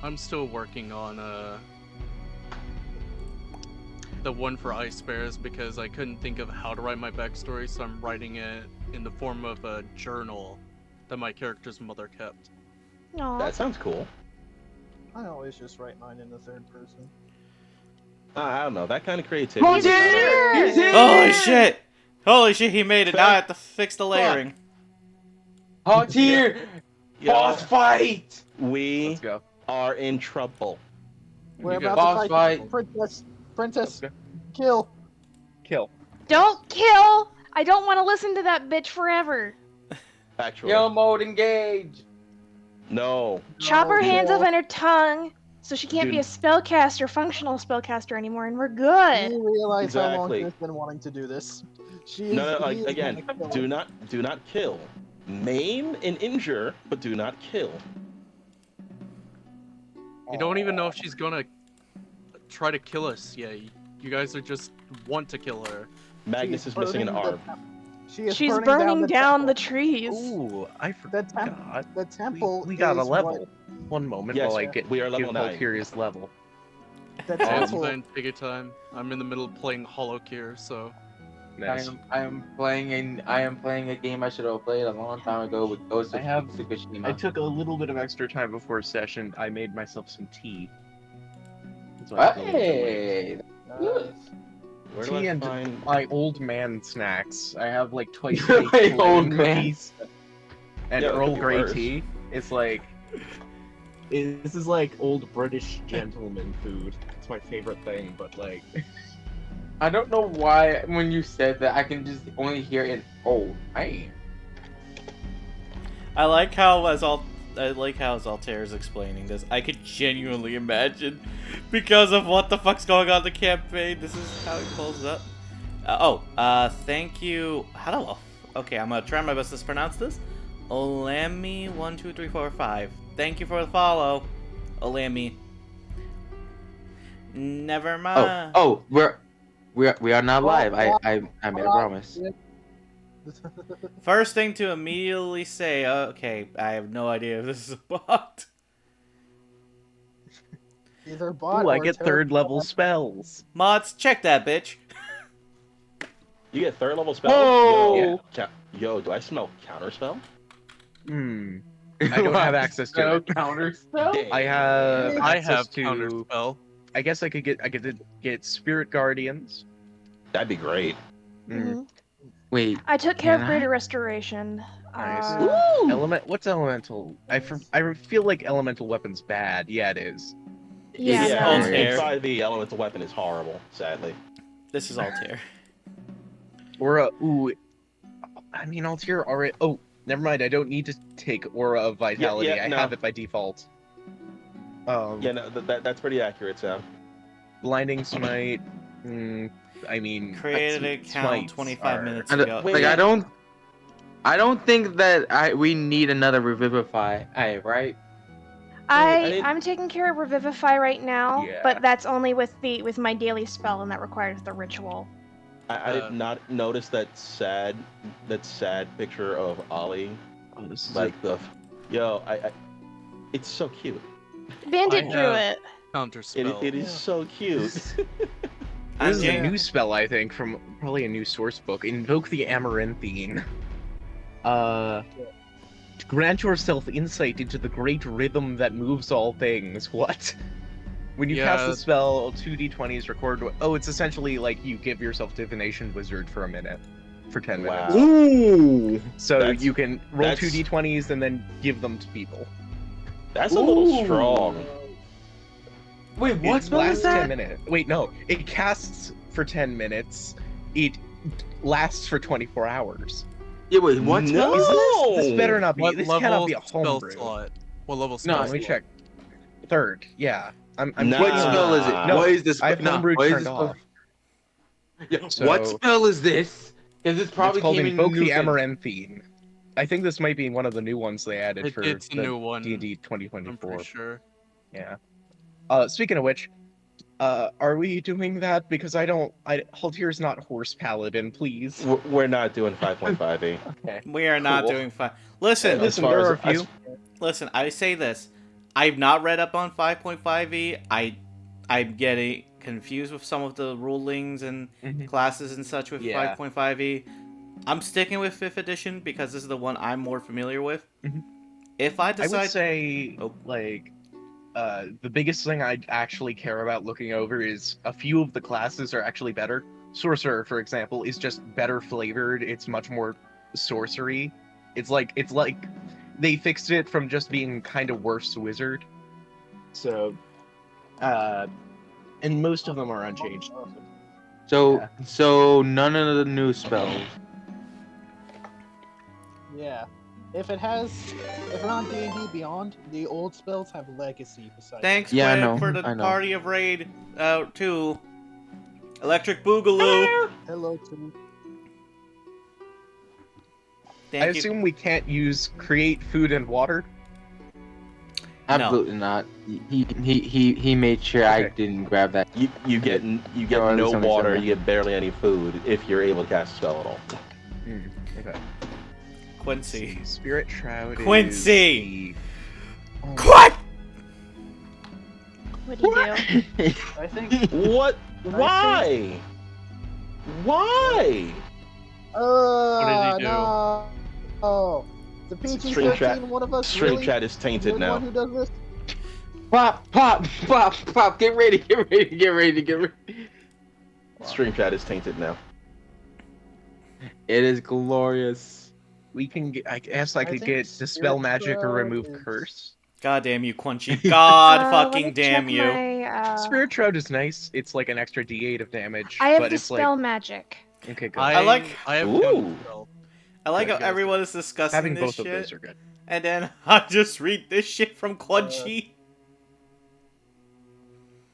I'm still working on the one for Ice Bears because I couldn't think of how to write my backstory, so I'm writing it in the form of a journal that my character's mother kept. Aw. That sounds cool. I always just write mine in the third person. I don't know. That kind of creativity. He's here! He's here! Holy shit! Holy shit, he made it. Now I have to fix the layering. Hot here! Yo, Boss fight! we Let's go. are in trouble. We're You about boss to fight fight. Princess. Princess, Let's kill. Kill. Don't kill! I don't want to listen to that bitch forever. Actually, Yo mode engage! no. Chop her hands kill. off and her tongue, so she can't be a spellcaster, functional spellcaster anymore, and we're good. You realize how long Exactly. she's been wanting to do this. She is, No, he is again, gonna kill do her. not kill. Maim and injure, but do not kill. You don't even know if she's gonna try to kill us. Yeah, you guys are just want to kill her. Magnus is missing an burning the arm. temp- She is She's burning down the temple. trees. Ooh, I The, temp- forgot. the temple. We got a is level. what- One moment Yes, while I get we are level give 9. Valkyrie's level. The Yeah, it's temple. fine. Take your time. I'm in the middle of playing Hollow Gear, so Nice. I am playing a game I should have played a long time ago with Ghost of I have- Tsukushima. I took a little bit of extra time before session. I made myself some tea. That's what I'm doing. Hey! Nice. Where do Tea I and find? my old man snacks. I have like twice baked My old lemon man. cookies and Yeah, it could Earl be Grey worse. tea. It's like this is like old British gentleman food. It's my favorite thing, but like I don't know why when you said that I can just only hear it. Oh, man. I like how as Altair is explaining this. I could genuinely imagine, because of what the fuck's going on in the campaign. This is how it pulls up. Thank you. How do? Okay, I'm gonna try my best to pronounce this. Olami12345. Thank you for the follow, Olami. Never mind. Oh, we are not live. I made a promise. First thing to immediately say, okay, I have no idea if this is a bot. Either bot ooh, I or get terrible third level bot. spells. Mods, check that bitch. You get third level spells. Oh! Yo, do I smell counter spell? Hmm. I don't have access to it. Counter spell? Dang. I have I access have to. counterspell. I guess I could get Spirit Guardians. That'd be great. Mm-hmm. Mm. Wait. I took care of Can I? greater restoration. Nice. Ooh! What's elemental? I feel like elemental weapon's bad. Yeah, it is. Yeah, yeah. no. In Altair. 5e, elemental weapon is horrible. Sadly. This is Altair. Aura. Ooh. I mean, Altair already. Oh, never mind. I don't need to take Aura of Vitality. Yeah, no. I have it by default. Yeah, no, that's pretty accurate, Sam. Blinding Smite. I mean, Created an account smites 25 are- minutes And, ago. Wait. like I don't think that we need another revivify. Right? I didn't- I'm taking care of Revivify right now, Yeah. but that's only with my daily spell, and that requires the ritual. I did not notice that sad picture of Ollie. Oh, this is Like it's so cute. Bandit I drew have- it. Counterspell. It is so cute. This I'm is a getting- new spell, I think, from probably a new source book. Invoke the Amaranthine. Grant yourself insight into the great rhythm that moves all things. What? When you cast Yeah. the spell, 2d20s record. Oh, it's essentially like you give yourself Divination Wizard for a minute. For 10 minutes. Wow. Ooh! So That's- you can roll that's- 2d20s and then give them to people. That's a little Ooh. strong. Wait, what It spell lasts is that? 10 minutes. Wait, no. It casts for 10 minutes. It lasts for 24 hours. Yeah, wait, what spell is this? This better not be. What This level cannot be a spell homebrew. slot? What level No, spell Let me slot? check. Third, yeah. I'm Nah. What spell is it? No, what is this? I have no, homebrew what is turned this off. Yeah, So- what spell is this? Because this probably It's called came in Invoke new the Amaranthine. I think this might be one of the new ones they added for It's a the new one. D&D I'm 2024. pretty sure. Yeah. Speaking of which, are we doing that? Because Haltir's not Horse Paladin, please. We're not doing 5.5e. Okay. We are not Cool. doing fine. Listen, As Listen, far there as- are a few. listen, I say this. I've not read up on 5.5e. I'm getting confused with some of the rulings and Mhm. classes and such with Yeah. 5.5e. I'm sticking with 5th edition because this is the one I'm more familiar with. Mhm. If I I decide, would say, Oh. like, the biggest thing I actually care about looking over is a few of the classes are actually better. Sorcerer, for example, is just better flavored. It's much more sorcery. It's like they fixed it from just being kind of worse wizard. So, and most of them are unchanged. So Yeah. so none of the new spells. Yeah. If we're on D&D Beyond, the old spells have legacy besides. thanks, Yeah, I Quick, know, for the I know. party of Raid 2. Electric Boogaloo. Hello to I Thank you. assume we can't use create food and water. Absolutely not. He made sure I Okay. didn't grab that. You get Or at no least something water, similar. you get barely any food if you're able to cast a spell at all. Okay. Quincy. Spirit Shroud. Quincy! Is the... Oh, Quack! What do you do? I think What? Why? Why? What did he do? No. Oh. The Stream chat- PG-13 one of us Stream really? chat is tainted You're the now. one who does this? Pop, pop, pop, pop! Get ready, get ready, get ready, get ready. Stream chat is tainted now. It is glorious. we can get. I guess I could think get dispel Spirit magic or Shroud remove is- curse. God damn you, Quincy. God Let fucking me damn check you. My, Spirit Shroud is nice. It's like an extra D8 of damage. I have but it's dispel like magic. okay, good. I like- I have Ooh. no spell. I like Yeah, how you guys everyone do. is discussing Having this both of shit, those are good. and then I just read this shit from Quincy.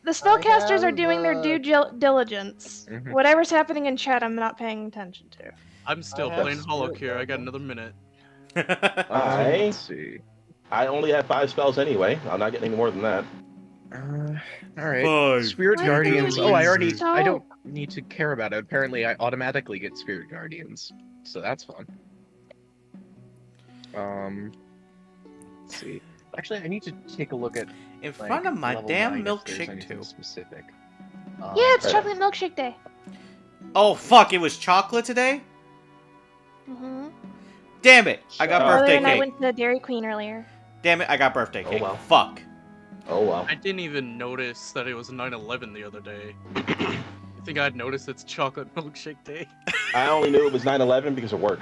The spellcasters are have, doing their due diligence. Mhm. Whatever's happening in chat, I'm not paying attention to. I'm still have playing Hollow Spirit Cure. I got Guardian. another minute. Let's see. I only have 5 spells anyway. I'm not getting any more than that. All right. Five. Spirit Why do Guardians. you Oh, I use already. so- I don't need to care about it. Apparently, I automatically get Spirit Guardians, so that's fun. Let's see. Actually, I need to take a look at In like, front of my level damn 9 if there's milkshake anything too. specific. Yeah, it's Right. chocolate milkshake day. Oh fuck! It was chocolate today. Mm-hmm. Damn it! I got Shut up. birthday And I cake. went to Dairy Queen earlier. Damn it! I got birthday Oh, cake. well. Fuck. Oh well. I didn't even notice that it was 9/11 the other day. You think I'd notice it's chocolate milkshake day? I only knew it was 9/11 because of work.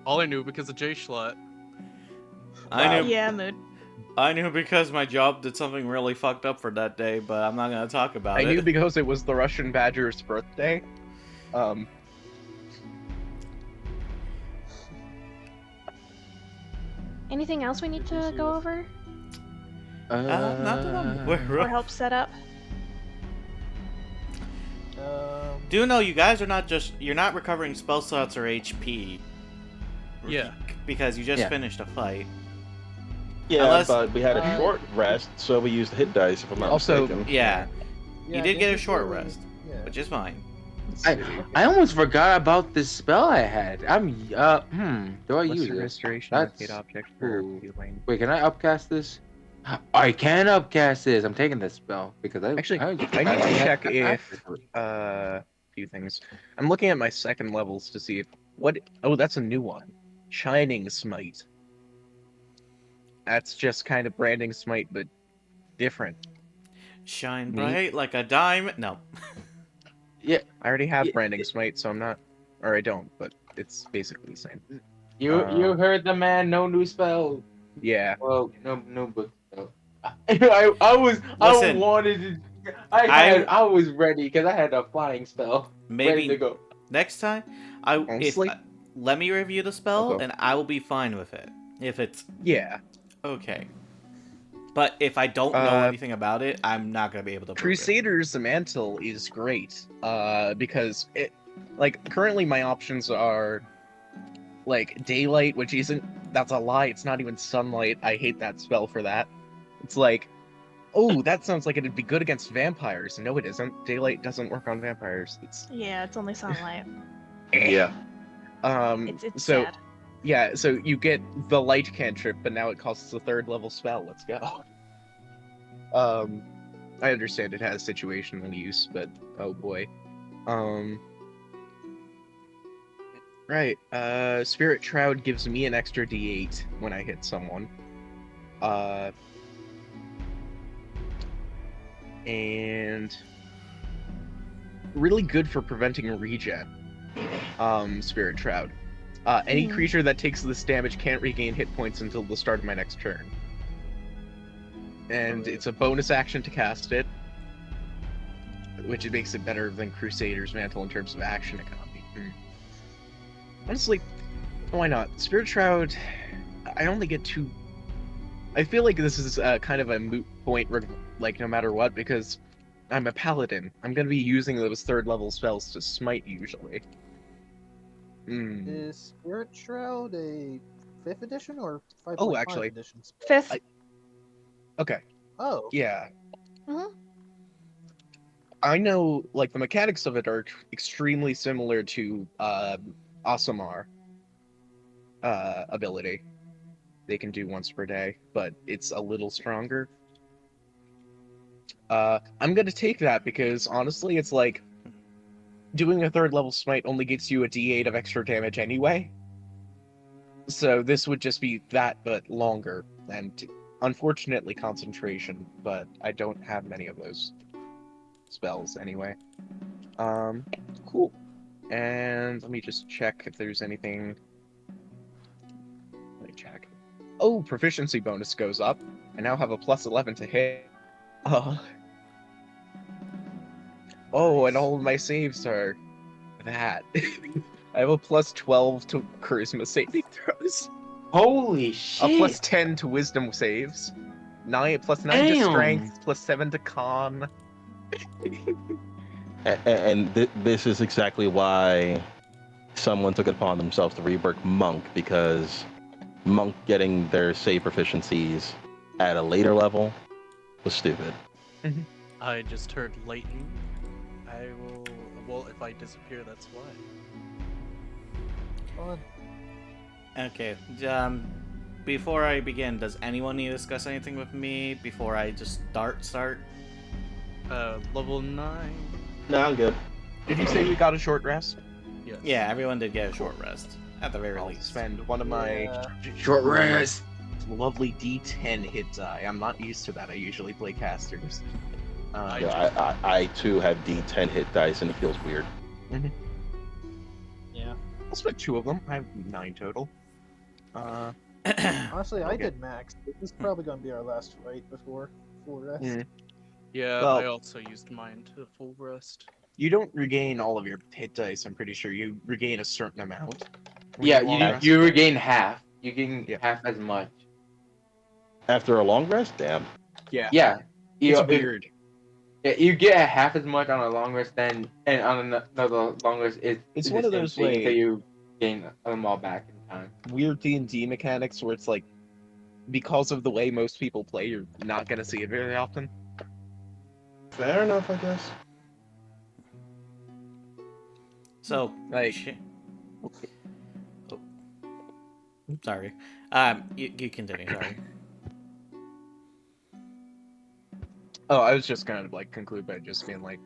All I knew because of J Schlot. I Wow. knew. Yeah, mood. I knew because my job did something really fucked up for that day, but I'm not gonna talk about I it. knew because it was the Russian Badger's birthday. Anything else we need to go over not that I'm aware or of. help set up? Do know you guys are not you're not recovering spell slots or HP. Yeah. Because you just Yeah. finished a fight. Yeah, Unless- but we had a Uh, short rest, so we used the hit dice, if I'm not Also- mistaken. Yeah, you did get a didn't short really- rest, Yeah. which is fine. let's I- see. I almost forgot about this spell I had. Do I use Lesser it? restoration That's arcade object for cool. healing. Wait, can I upcast this? I can upcast this. I'm taking this spell because I Actually, I need to had check access if to it. few things. I'm looking at my second levels to see if what. Oh, that's a new one. Shining Smite. That's just kind of branding smite, but different. Shine Neat. bright like a diamond. No. I already have Yeah, branding smite, so I'm not, or I don't, but it's basically the same. You heard the man. No new spell. Yeah. Well, no book spell. I Listen, wanted to. I- I was ready because I had a flying spell ready to Maybe go. next time, Honestly? let me review the spell Okay. and I will be fine with it. If it's Yeah. okay. But if I don't know Uh, anything about it, I'm not gonna be able to. prove it. Crusader's Mantle is great, because it, like, currently my options are, like, Daylight, which isn't, that's a lie, it's not even Sunlight, I hate that spell for that. It's like, oh, that sounds like it'd be good against vampires. No, it isn't. Daylight doesn't work on vampires. It's, Yeah, it's only sunlight. Yeah. It's so, sad. yeah, so you get the light cantrip, but now it costs a 3rd level spell, let's go. I understand it has situational use, but oh boy. Right. Spirit Shroud gives me an extra D8 when I hit someone. And really good for preventing regen. Spirit Shroud. Any creature that takes this damage can't regain hit points until the start of my next turn. And it's a bonus action to cast it, which it makes it better than Crusader's Mantle in terms of action economy. Honestly, why not? Spirit Shroud, I only get 2. I feel like this is kind of a moot point, like, no matter what, because I'm a paladin. I'm going to be using those 3rd level spells to smite, usually. Is Spirit Shroud a 5th edition or 5.5 Oh, actually. edition? 5th. Okay. Oh. Yeah. Mhm. I know, like, the mechanics of it are extremely similar to Aasimar ability. They can do once per day, but it's a little stronger. I'm gonna take that because, honestly, it's like, doing a 3rd level smite only gets you a d8 of extra damage anyway. So this would just be that, but longer, and unfortunately concentration, but I don't have many of those spells anyway. Cool. And let me just check if there's anything. Let me check. Oh, proficiency bonus goes up. I now have a +11 to hit. Oh, and all of my saves are that. I have a +12 to charisma saving throws. Holy A shit! +10 to wisdom saves. +9 to Damn. strength. +7 to con. And this is exactly why someone took it upon themselves to rework Monk, because Monk getting their save proficiencies at a later level was stupid. I just heard Leighton. I will. Well, if I disappear, that's why. Fun. Okay. Before I begin, does anyone need to discuss anything with me before I just start? Level 9. No, I'm good. Did you say we got a short rest? Yes. Yeah, everyone did get a short rest at the very I'll least. spend one of my Short rest. lovely D10 hit die. I'm not used to that. I usually play casters. I too have D10 hit dice, and it feels weird. Yeah. I'll spend 2 of them. I have 9 total. Honestly, I Okay. did max. This is probably going to be our last fight before full rest. Mm. Yeah, Well- I also used mine to full rest. You don't regain all of your hit dice, I'm pretty sure. You regain a certain amount. when Yeah, long you rest. you regain half. You gain Yeah. half as much. After a long rest, damn. Yeah. Yeah. It's You, weird. Yeah, you get half as much on a long rest and on another long rest It's the one of same those, thing, like- so you gain them all back in time. Weird D&D mechanics where it's like, because of the way most people play, you're not gonna see it very often. Fair enough, I guess. So, Like- oh. Sorry. You continue. Sorry. Oh, I was just gonna like conclude by just being like,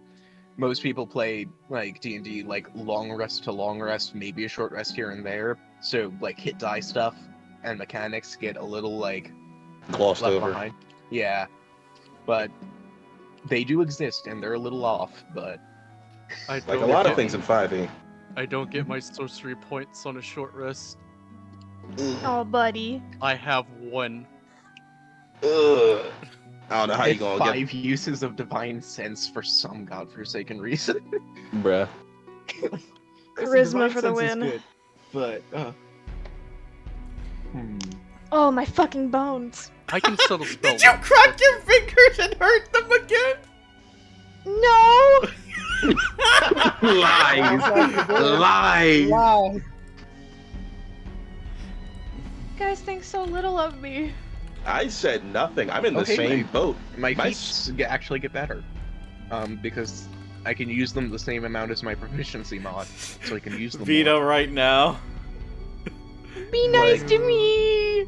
most people play like D&D like long rest to long rest, maybe a short rest here and there. So like hit die stuff and mechanics get a little like Glossed left over. behind. Yeah, but they do exist and they're a little off. But I Like a don't lot of get- things in 5e. I don't get my sorcery points on a short rest. Oh, buddy. I have 1. Ugh. I don't know how you get gonna 5 uses of divine sense for some godforsaken reason. get, bruh. Charisma Divine for the sense is win. good, but Oh, my fucking bones. I can still spell. Did you crack your fingers and hurt them again? No! Lies! Lies! Wow. You guys think so little of me. I said nothing. I'm in the Okay, same mate. boat. my My feats actually get better, because I can use them the same amount as my proficiency mod, so I can use them. Veto more. right now. Be nice Like- to me!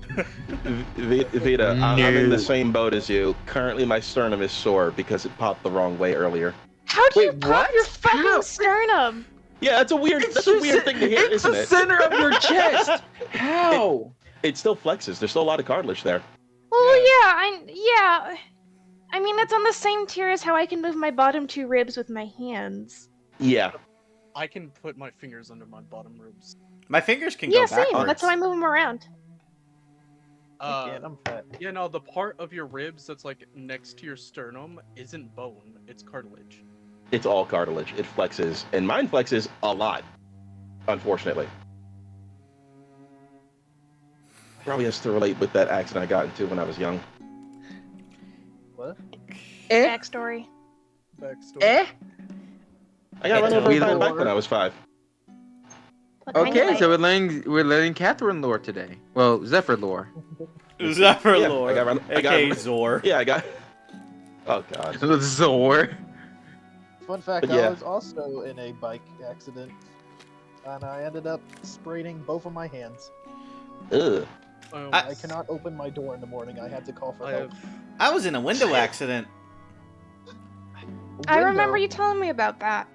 Vita, I'm in the No. same boat as you. Currently, my sternum is sore because it popped the wrong way earlier. How do you Wait, pop what? your fucking How? sternum? Yeah, that's a weird thing to hear, it's isn't the it? center of your chest. How? It still flexes. There's still a lot of cartilage there. Well, yeah. I mean, that's on the same tier as how I can move my bottom two ribs with my hands. Yeah. I can put my fingers under my bottom ribs. My fingers can Yeah, go same. backwards. That's how I move them around. I can't, I'm fat. Yeah, no, the part of your ribs that's like next to your sternum isn't bone, it's cartilage. It's all cartilage. It flexes. And mine flexes a lot, unfortunately. Probably has to relate with that accident I got into when I was young. What? Backstory. Backstory. I got run It's over a by a little bike when I was 5. What kind of Okay, bike? so we're learning Catherine lore today. Well, Zephyr lore. Zephyr Yeah, Lord, I got run- I got aka run- Zor. Yeah, I got... Oh, God. Zor. Fun fact, But yeah. I was also in a bike accident, and I ended up spraining both of my hands. Ugh. I cannot open my door in the morning. I had to call for I help. have I was in a window accident. I remember Window. you telling me about that.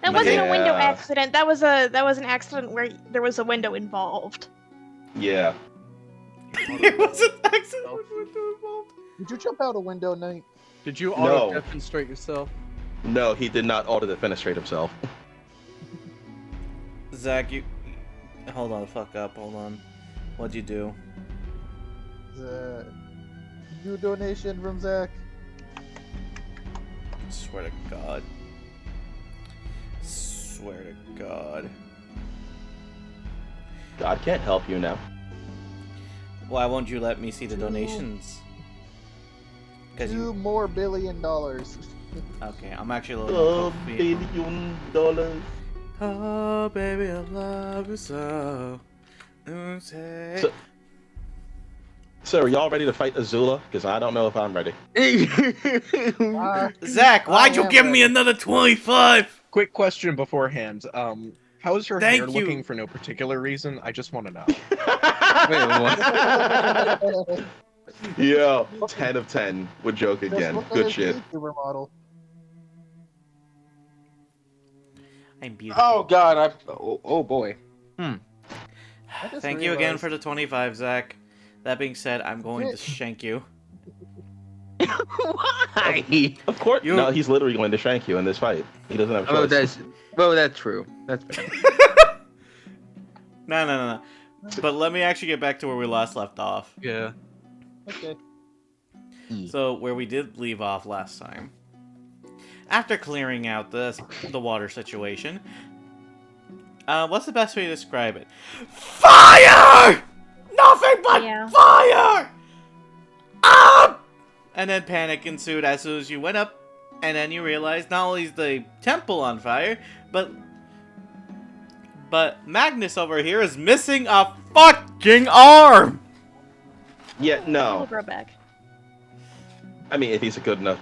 That My wasn't a window Yeah. accident. That was an accident where there was a window involved. Yeah. It was an accident with window involved. Did you jump out a window, Nate? Did you No. auto-demonstrate yourself? No, he did not auto-defenestrate himself. Zach, you... Hold on, fuck up, hold on. What'd you do? New donation from Zach. Swear to God. Swear to God. God can't help you now. Why won't you let me see the donations? Because $2 you... more billion dollars. Okay, I'm actually a little $1 billion. Oh, baby, I love you so. So- So, are y'all ready to fight Azula? Because I don't know if I'm ready. Zach, why'd I you am give me ready. another 25? Quick question beforehand. How's her Thank hair you. looking for no particular reason? I just want to know. Wait, what? Yo, 10 of 10 would joke Just again. look at Good his shit. YouTuber model. I'm beautiful. Oh God, oh boy. I just Thank you again realized- for the 25, Zach. That being said, I'm going to shank you. Why? Of course. You- No, he's literally going to shank you in this fight. He doesn't have a Oh, choice. that's true. That's fair. No. But let me actually get back to where we last left off. Yeah. Okay. So, where we did leave off last time. After clearing out the water situation, what's the best way to describe it? Fire! Nothing but Yeah. fire! Up! And then panic ensued as soon as you went up, and then you realized not only is the temple on fire, but Magnus over here is missing a fucking arm! Yeah, It'll no. grow back. I mean, if he's a good enough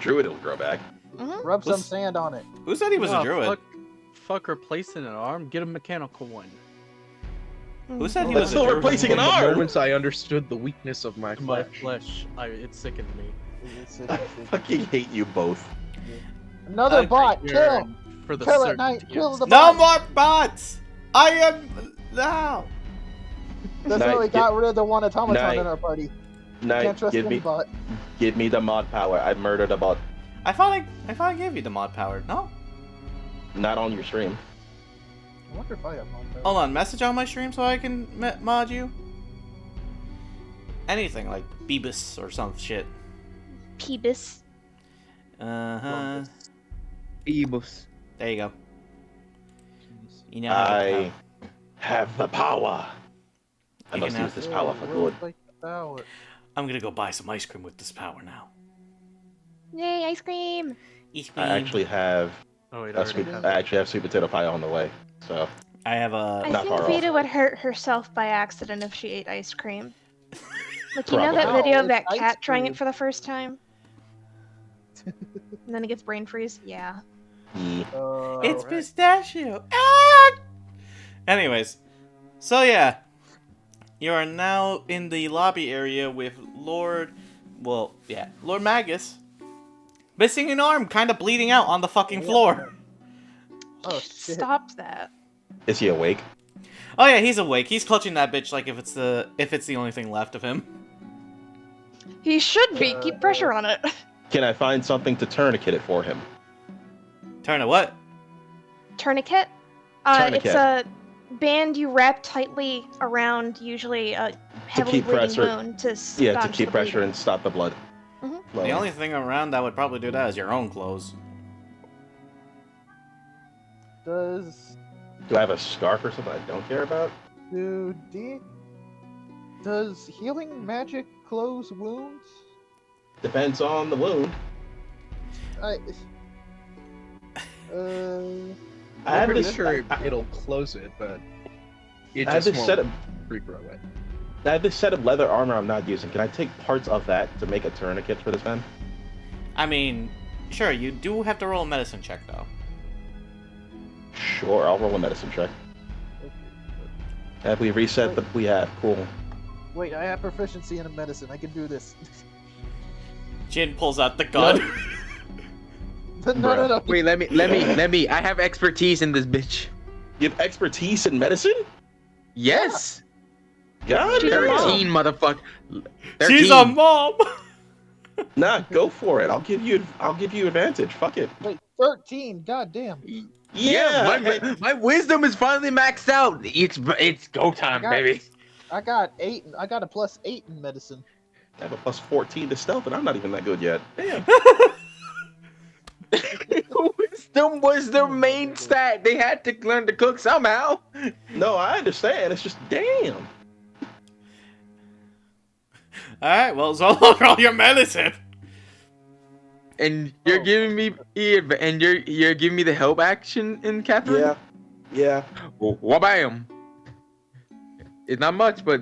druid, it'll grow back. Mm-hmm. Rub some Let's- sand on it. Who said he was a druid? Fuck replacing an arm, get a mechanical one. Who said he That's was a still druid? replacing an From the arm. moments I understood the weakness of my My flesh. flesh, it sickened me. I fucking hate you both. Another I bot, think kill! you're in For the Kill it, Knight, certainty kill of- the No bot! more bots! I am now! That's Knight, why we got rid of the one automaton Knight. in our party. Knight, Can't trust give any me bot. the mod power. I murdered a bot. I thought I gave you the mod power. No? Not on your stream. I wonder if I have mod power. Hold on, message on my stream so I can mod you? Anything, like Beebus or some shit. Peebus. Uh-huh. Ebus. There you go. You know how to I have the power. I You must can use have- this power for good. I'm gonna go buy some ice cream with this power now. Yay, ice cream! Ice cream. I actually have Oh wait, a sweet potato pie on the way. So I have I a... Not think far off. Vita would hurt herself by accident if she ate ice cream. Like, you know Probably. that video Wow, of that it's ice cat trying cream. it for the first time? And then it gets brain freeze? Yeah. yeah. It's Right. pistachio. Ah! Anyways, so yeah. You are now in the lobby area with Lord Magus. Missing an arm, kind of bleeding out on the fucking floor. Oh shit. Stop that. Is he awake? Oh yeah, he's awake. He's clutching that bitch like if it's the only thing left of him. He should be. Keep pressure on it. Can I find something to tourniquet it for him? Turn a what? Tourniquet? Tourniquet. It's a band you wrap tightly around usually a heavily keep bleeding pressure- wound to Yeah, to staunch keep the pressure bleeding. and stop the blood. Mhm. flowing. The only thing around that would probably do that is your own clothes. Does Do I have a scarf or something I don't care about? does healing magic close wounds? Depends on the wound. I I I'm have pretty this, sure it'll close it, but it I have just this set won't of regrow it. I have this set of leather armor I'm not using. Can I take parts of that to make a tourniquet for this man? I mean, sure, you do have to roll a medicine check though. Sure, I'll roll a medicine check. Have we reset the? We have. Cool. wait. I have proficiency in a medicine. I can do this. Jin pulls out the gun. no. Wait, let me. I have expertise in this bitch. You have expertise in medicine? Yes. God, She's a damn. mom. 13, motherfucker. 13. She's a mom. Nah, go for it. I'll give you advantage. Fuck it. Wait, 13. God damn. Yeah. my wisdom is finally maxed out. It's go time, baby. I got 8. I got a +8 in medicine. I have a plus 14 to stealth, and I'm not even that good yet. Damn. Wisdom was their main stat. They had to learn to cook somehow. No, I understand. It's just damn. Alright, well, Zolo, roll your medicine. And you're giving me you're giving me the help action in Catherine. Yeah. Yeah. Wabam. It's not much, but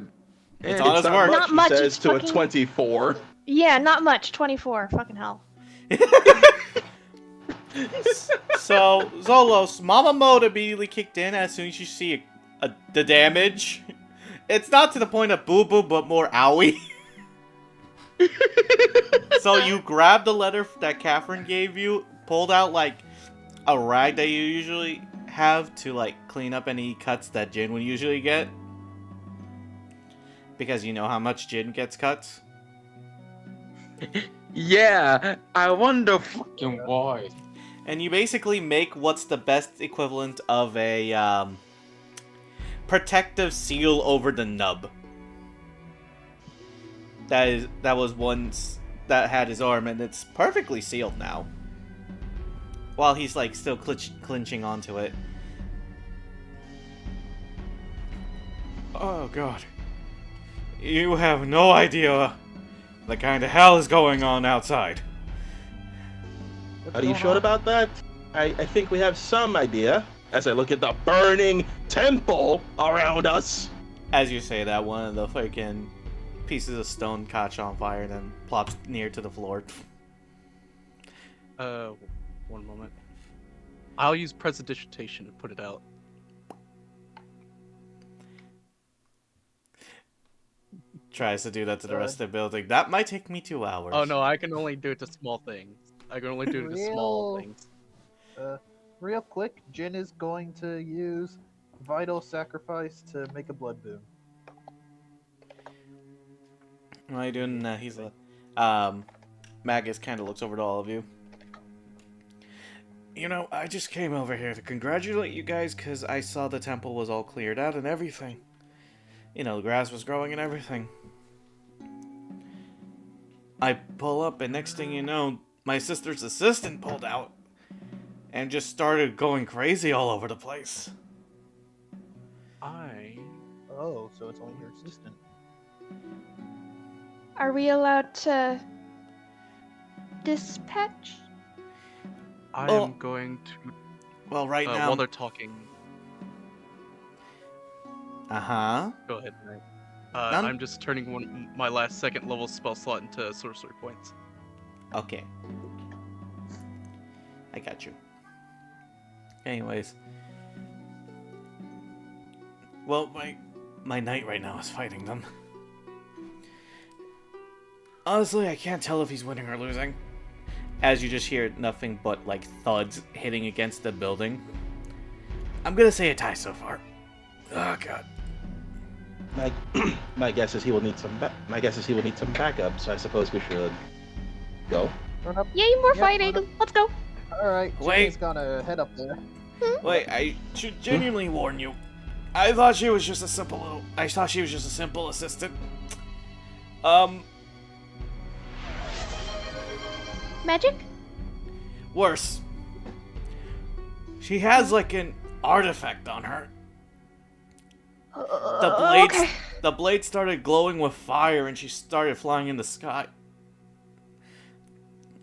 It's eh. honest not work. much, Not he much, says it's to fucking- a 24. Yeah, not much. 24. Fucking hell. So, Zolos, Mama Mode immediately kicked in as soon as you see the damage. It's not to the point of boo-boo, but more owie. So you grabbed the letter that Catherine gave you, pulled out, like, a rag that you usually have to, like, clean up any cuts that Jin would usually get. Because you know how much Jin gets cuts. Yeah, I wonder fucking why. And you basically make what's the best equivalent of a protective seal over the nub. That was once that had his arm, and it's perfectly sealed now. While he's like still clinching onto it. Oh god, you have no idea the kind of hell is going on outside. Are you sure about that? I think we have some idea. As I look at the burning temple around us. As you say that, one of the freaking pieces of stone catch on fire and then plops near to the floor. One moment. I'll use prestidigitation to put it out. Tries to do that to the rest of the building. That might take me 2 hours. Oh no, I can only do it to small things. I can only do it to small Real- things. Real quick, Jin is going to use Vital Sacrifice to make a blood boon. What are you doing? He's Magus kind of looks over to all of you. You know, I just came over here to congratulate you guys because I saw the temple was all cleared out and everything. You know, the grass was growing and everything. I pull up, and next thing you know, my sister's assistant pulled out and just started going crazy all over the place. Oh, so it's only your assistant. Are we allowed to dispatch? I Oh. am going to Well, right now. while they're talking. Uh-huh. Go ahead. None- I'm just turning my last second level spell slot into sorcery points. Okay. I got you. Anyways. Well, my knight right now is fighting them. Honestly, I can't tell if he's winning or losing. As you just hear nothing but, like, thuds hitting against the building. I'm gonna say a tie so far. Oh, God. My guess is he will need some. My guess is he will need some backup. So I suppose we should go. Run up. Yay, more Yep, fighting! run up. Let's go! Alright, Wait. Jenny's gonna head up there. Wait, I should genuinely warn you. I thought she was just a simple assistant. Magic? Worse. She has, like, an artifact on her. Okay. The blade started glowing with fire and she started flying in the sky.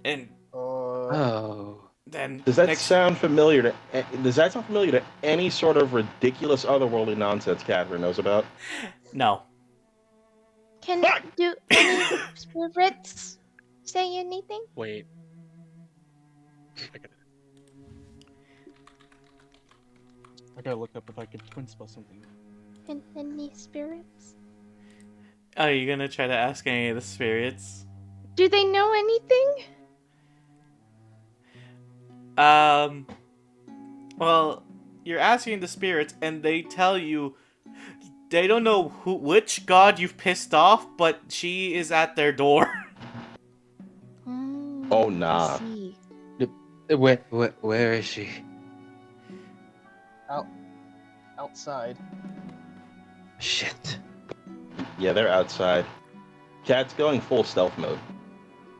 And Oh. then Does that sound familiar to? Does that sound familiar to any sort of ridiculous otherworldly nonsense Catherine knows about? No. Can do any spirits say anything? Wait. I gotta look up if I can twin spell something. Can any spirits? Are you gonna try to ask any of the spirits? Do they know anything? Well, you're asking the spirits and they tell you they don't know which god you've pissed off, but she is at their door. Oh, nah. I see. Where is she? Outside. Shit. Yeah, they're outside. Cat's going full stealth mode.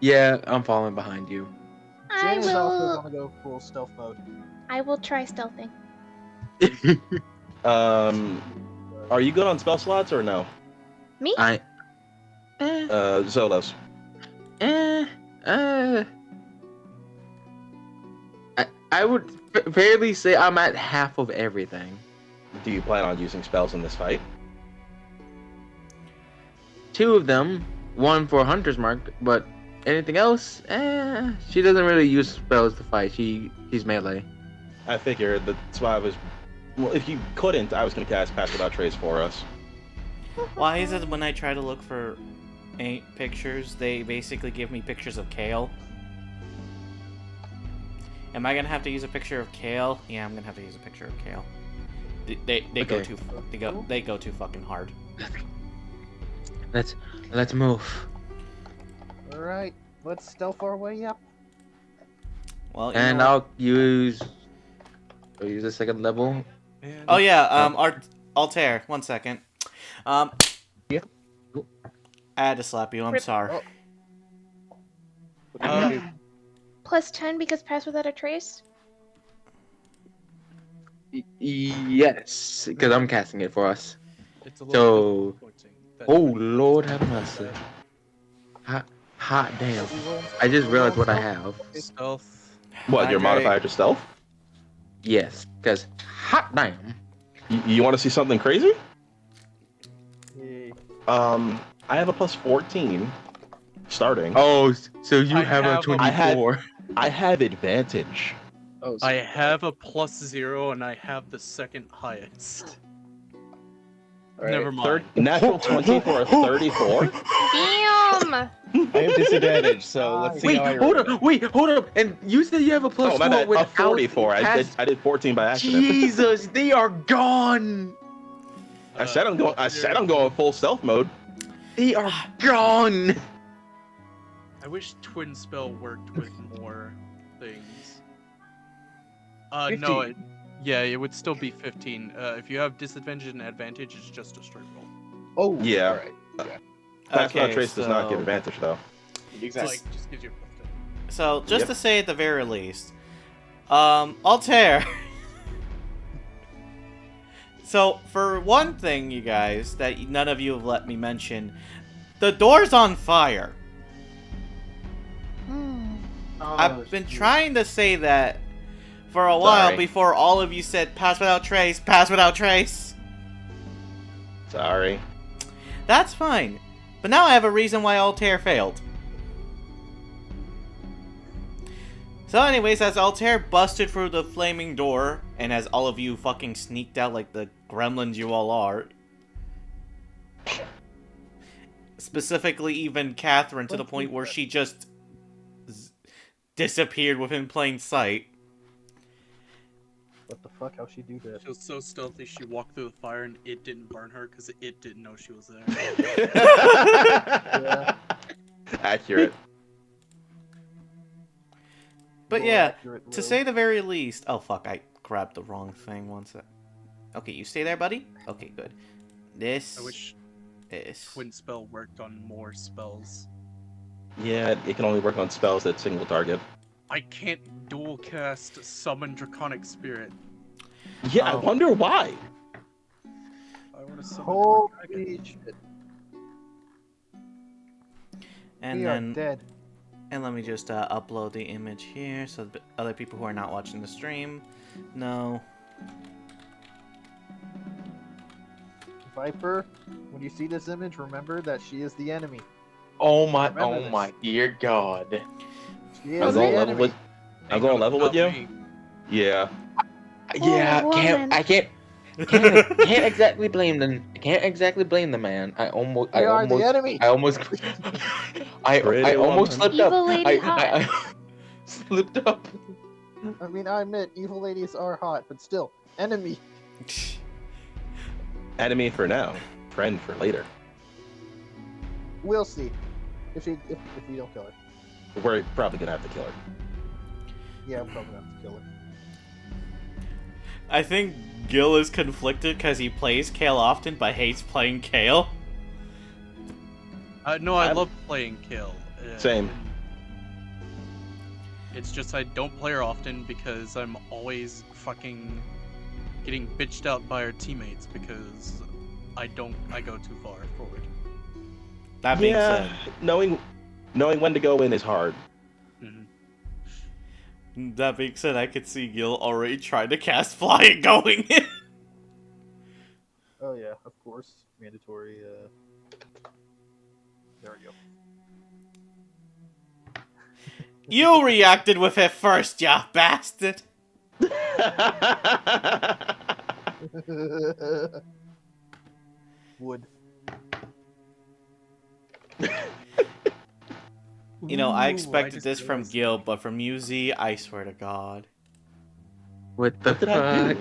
Yeah, I'm following behind you. I Jen is also will. gonna go full stealth mode. I will try stealthing. Are you good on spell slots or no? Me? I Zolos. I would fairly say I'm at half of everything. Do you plan on using spells in this fight? 2 of them, 1 for Hunter's Mark, but anything else, she doesn't really use spells to fight. She's melee. I figured that's why I was. Well, if you couldn't, I was gonna cast Pass Without Trace for us. Why is it when I try to look for pictures, they basically give me pictures of Kale? Am I gonna have to use a picture of Kale? Yeah, I'm gonna have to use a picture of Kale. They go Okay. they go too fucking hard. Let's move. Alright, let's stealth our way up. Well, you And know what? I'll use the second level. Oh yeah, Altair, 1 second. Yeah. I had to slap you. I'm Rip. sorry. Oh. What did you do? Plus 10 because pass without a trace? Yes, because I'm casting it for us. It's a So- little disappointing that- Oh Lord have mercy. Hot damn. I just realized what I have. Stealth. What, your Andre- modifier to stealth? Yes, because hot damn. You want to see something crazy? Yay. I have a plus 14 starting. Oh, so you I have a have a- 24. I have advantage. Oh, I have a +0 and I have the second highest. Alright. Never mind. Natural 20 for a 34. Damn! I have disadvantage, so let's see Wait, how I hold roll. up, wait, hold up. And you said you have a plus Oh, my 4 bad. A without 44. I did 14 by accident. Jesus, they are gone. I said I'm going full stealth mode. They are gone. I wish Twin Spell worked with more things. No, 15. it would still be 15. If you have disadvantage and advantage, it's just a straight roll. Oh, Yeah. Alright. Pass Without Okay, Trace does not so- give advantage though. Exactly. Like, just gives you a +10. So, just Yep. to say at the very least, Altair. So, for one thing, you guys, that none of you have let me mention, the door's on fire. I've been trying to say that for a while Sorry. before all of you said pass without trace, pass without trace. Sorry. That's fine. But now I have a reason why Altair failed. So anyways, as Altair busted through the flaming door, and as all of you fucking sneaked out like the gremlins you all are, Specifically, even Catherine, to the point where she just disappeared within plain sight. What the fuck? How'd she do that? She was so stealthy, she walked through the fire and it didn't burn her because it didn't know she was there. Yeah. Accurate. But More yeah, accurate, to Will. say the very least. Oh fuck! I grabbed the wrong thing. One sec. Okay, you stay there, buddy. Okay, good. This I wish is Twin Spell worked on more spells. Yeah, it can only work on spells that single target. I can't dual cast Summon Draconic Spirit. Yeah, I wonder why. I want to summon more Holy dragon. shit. and We then are dead. and let me just upload the image here so that other people who are not watching the stream know. Viper, when you see this image, remember that she is the enemy. Oh my, Remember oh this. my dear God. She I is was the on level enemy. with. I was on level with you. Me. Yeah. Yeah, woman. can't exactly blame them. Can't exactly blame the man. I almost We are the enemy. I almost I Pretty almost woman. slipped up. Evil lady hot. I slipped up. I mean, I admit, evil ladies are hot, but still, enemy. Enemy for now, friend for later. We'll see. If we don't kill her. We're probably gonna have to kill her. Yeah, we're probably gonna have to kill her. I think Gil is conflicted because he plays Kale often but hates playing Kale. No, I I'm- love playing Kill. Same. It's just I don't play her often because I'm always fucking getting bitched out by her teammates because I go too far forward. That being Yeah, said, knowing when to go in is hard. I could see Gil already trying to cast Fly and going in. Oh yeah, of course, mandatory. There we go. You reacted with it first, ya bastard. Wood. You know, I Ooh, expected just this from realized Gil, but from you, Z, I swear to God. What the What did I fuck?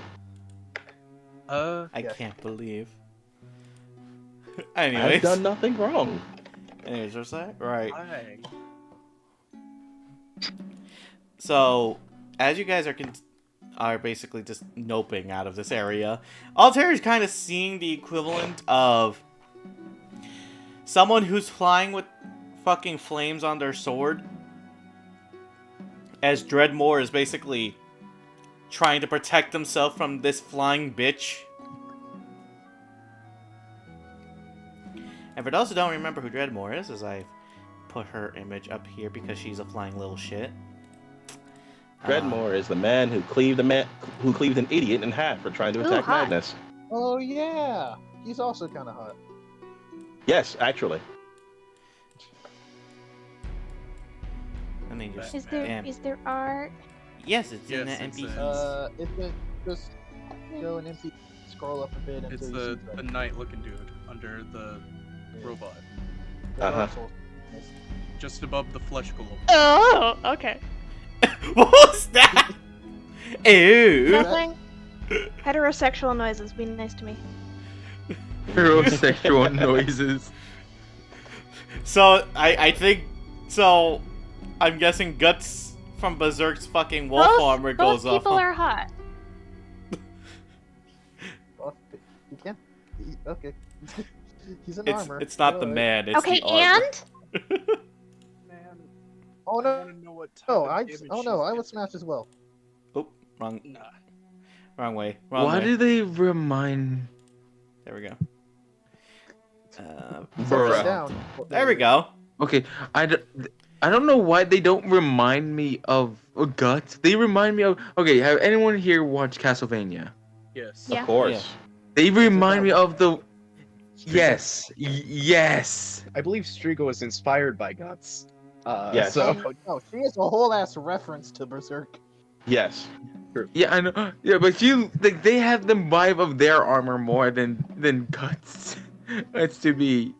do? I Yeah. can't believe. I've Anyways. done nothing wrong. Anyways, what's that? Right. Hi. So, as you guys are basically just noping out of this area, Altair is kind of seeing the equivalent of someone who's flying with fucking flames on their sword, as Dreadmore is basically trying to protect himself from this flying bitch. And for those who don't remember who Dreadmore is, as I've put her image up here because she's a flying little shit. Dreadmore is the man who cleaved an idiot in half for trying to Ooh, attack hot. Magnus. Oh yeah, he's also kind of hot. Yes, actually. Let me just. Is there Damn. is there art? Yes, it's in the Yes, it's, NPCs. It's just go and empty, scroll up a bit until It's you the knight looking dude under the robot, Uh-huh. just above the flesh golem. Oh, okay. What was that? Ew. Nothing. Heterosexual noises. Be nice to me. Heterosexual noises. So I think so. I'm guessing Guts from Berserk's fucking wolf armor both goes off. people are hot. He can. Okay. He's in It's armor. it's not the Alright. man. It's Okay, the armor. and Man, Oh I no! wanna know what type Oh, of I. damage Oh no! she's I would getting. smash as well. Oh, wrong Nah. wrong way. Wrong Why way. do they remind? There we go. He's Bruh. upside down. There we go. Okay, I don't know why they don't remind me of Guts. They remind me of. Okay, have anyone here watched Castlevania? Yes. Yeah. Of course. They remind me that of the. Strigo. Yes, yes. I believe Strigo was inspired by Guts. Yes. So No, she is a whole ass reference to Berserk. Yes. Yeah, I know. Yeah, but they have the vibe of their armor more than Guts. It's to be.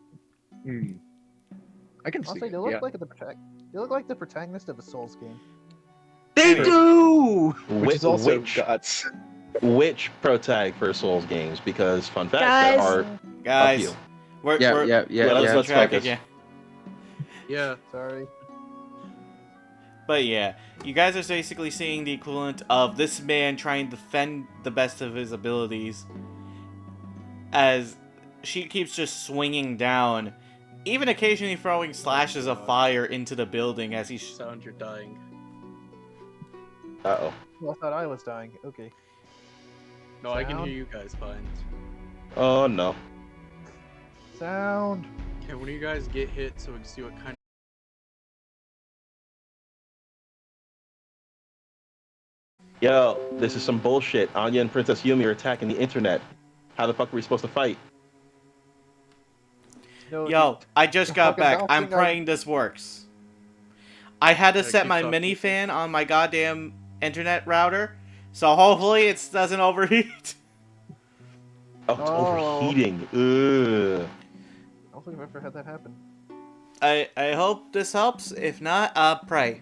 I can I'll see say it. they look Yeah. like they look like the protagonist of a Souls game. They Anyway. do. Which is also which guts. protag for Souls games? Because fun fact, there Guys. are a Guys, few. we're Yeah. losing Let's track focus. again. Yeah. Sorry. But yeah, you guys are basically seeing the equivalent of this man trying to defend the best of his abilities as she keeps just swinging down, even occasionally throwing slashes of fire into the building as he Sound you're dying. Uh-oh. Well, I thought I was dying. Okay. No, I can hear Sound? you guys fine. Oh no. Sound. Okay, when you guys get hit, so we can see what kind Yo, this is some bullshit. Anya and Princess Yumi are attacking the internet. How the fuck are we supposed to fight? No, Yo, I just got fucking back. I'm bouncing on- praying this works. I had to Yeah, set keep my talking. minifan on my goddamn internet router, so hopefully it doesn't overheat. Oh, it's Oh. overheating. Ugh. I don't think I've ever had that happen. I hope this helps. If not, pray.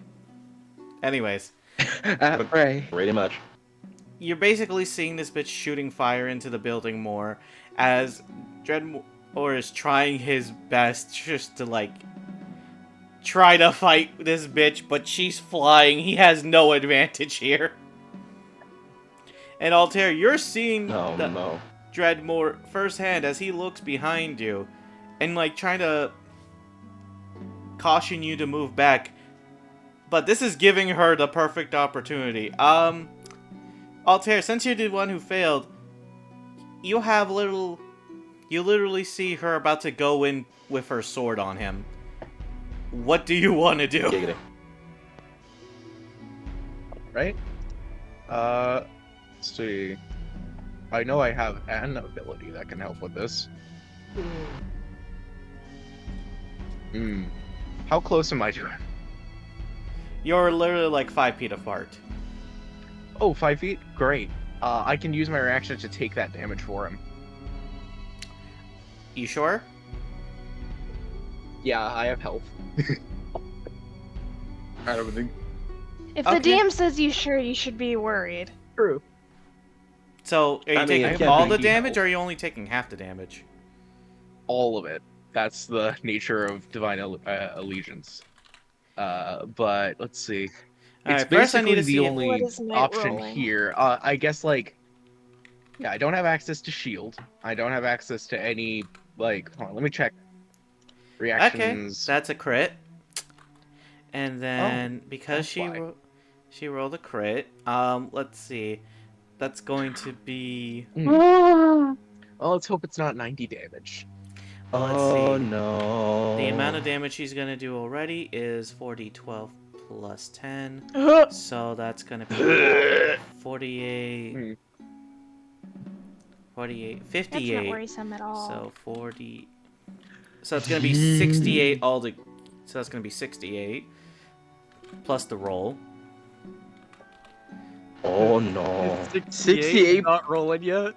Anyways, Pray. Pretty much. you're basically seeing this bitch shooting fire into the building more as Dreadmore is trying his best just to like try to fight this bitch, but she's flying. He has no advantage here. And Altair, you're seeing Oh the no. Dreadmore firsthand as he looks behind you and like trying to caution you to move back. But this is giving her the perfect opportunity. Altair, since you're the one who failed, you literally see her about to go in with her sword on him. What do you want to do? Giggity. Right? Let's see. I know I have an ability that can help with this. Hmm. How close am I to him? You're literally like 5 feet apart. Oh, 5 feet? Great. I can use my reaction to take that damage for him. You sure? Yeah, I have health. I don't think. If Okay. the DM says you sure, you should be worried. True. So, are you I mean, taking it can't all be the damage, healed. or are you only taking half the damage? All of it. That's the nature of divine allegiance. But let's see. It's Alright, first I need basically to the see if... only What is night option rolling? here. I guess like, yeah, I don't have access to shield. I don't have access to any like. Hold on, let me check. Okay, Reactions. that's a crit. And then, because that's why. she rolled a crit, let's see. That's going to be... Well, let's hope it's not 90 damage. Well, let's Oh see. no. The amount of damage she's going to do already is 4d12 plus 10. So that's going to be 48... Hmm. 48... That's 58. not worrisome at all. So 40... So it's going to be 68 all the... So that's going to be 68. Plus the roll. Oh no. 68? Not rolling yet.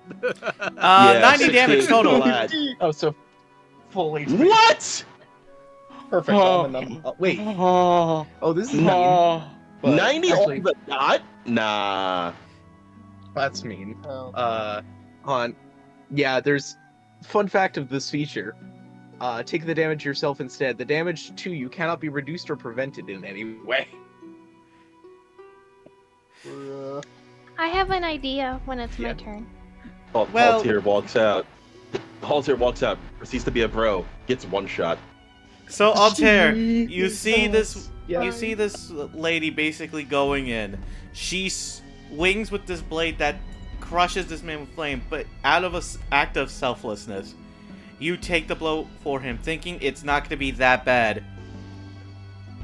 90 damage 68 total. flat. Oh, so full HP. What? Perfect. Wait. Oh, Oh, this is mean. But 90 actually, on the dot? Nah. that's mean. Oh. On. Yeah, there's. Fun fact of this feature. Take the damage yourself instead. The damage to you cannot be reduced or prevented in any way. I have an idea when it's my Yeah. turn. Well- Haltier walks out. Haltier walks out, proceeds to be a bro, gets one shot. So Altair, you see this Yeah. you see this lady basically going in. She swings with this blade that crushes this man with flame, but out of an act of selflessness, you take the blow for him, thinking it's not going to be that bad.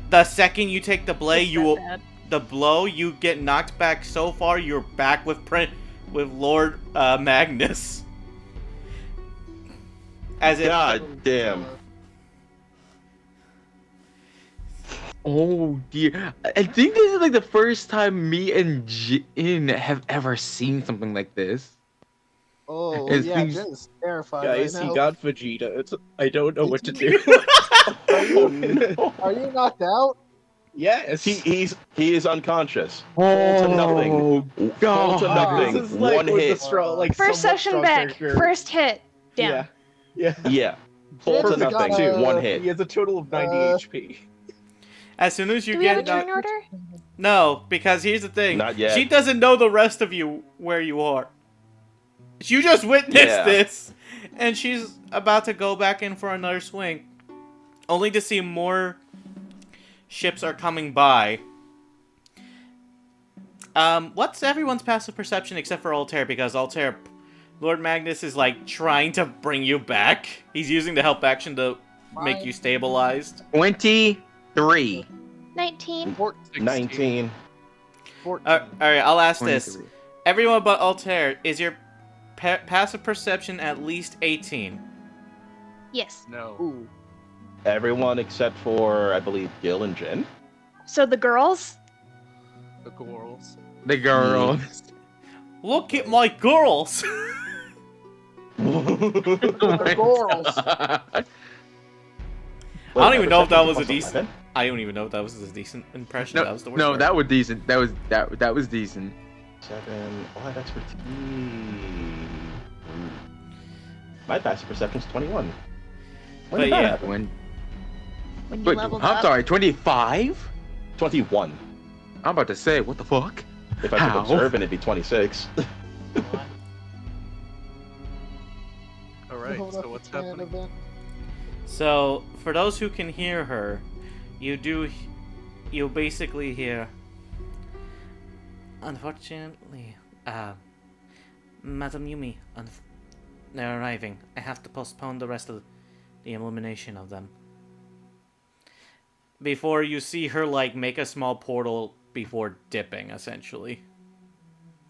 The second you take the blade, It's you that will bad. the blow, you get knocked back so far, you're back with Lord Magnus. As if God damn. oh dear. I think this is like the first time me and Jin have ever seen something like this. Oh, It's yeah, things- Jen is terrified Guys, right he now. got Vegeta. I don't know what to do. Are you knocked out? Yes. He is unconscious. Oh, Full to nothing. Full to nothing. This is like One with the hit. strong, like First somewhat session strong back. character. First hit. Down. Yeah. Yeah. Full to Jin has nothing. got a- One He hit. has a total of 90 HP. As soon as you Do we have a get turn order? no, because here's the thing. Not yet. She doesn't know the rest of you where you are. You just witnessed Yeah. this, and she's about to go back in for another swing, only to see more ships are coming by. What's everyone's passive perception except for Altair? Because Altair, Lord Magnus is like trying to bring you back. He's using the help action to make you stabilized. 23. 19. 19. 14. Alright, I'll ask this. 23. Everyone but Altair, is your passive perception at least 18? Yes. No. Ooh. Everyone except for, I believe, Gil and Jin. So the girls? The girls. The girl. Look at my girls! The girls. I don't even know if that was a decent. I don't even know if that was a decent impression. No, That was the worst. no, part. that was decent. That was decent. 7. Oh, I have expertise. My passive perception's 21. When But did that yeah. happen? When, When you but, leveled I'm up? sorry, 25? 21. I'm about to say, what the fuck? If I How? took observant, it'd be 26. All right. So what's happening? So, for those who can hear her, you basically hear. Unfortunately, Madam Yumi, they're arriving. I have to postpone the rest of the illumination of them. Before you see her, like, make a small portal before dipping, essentially.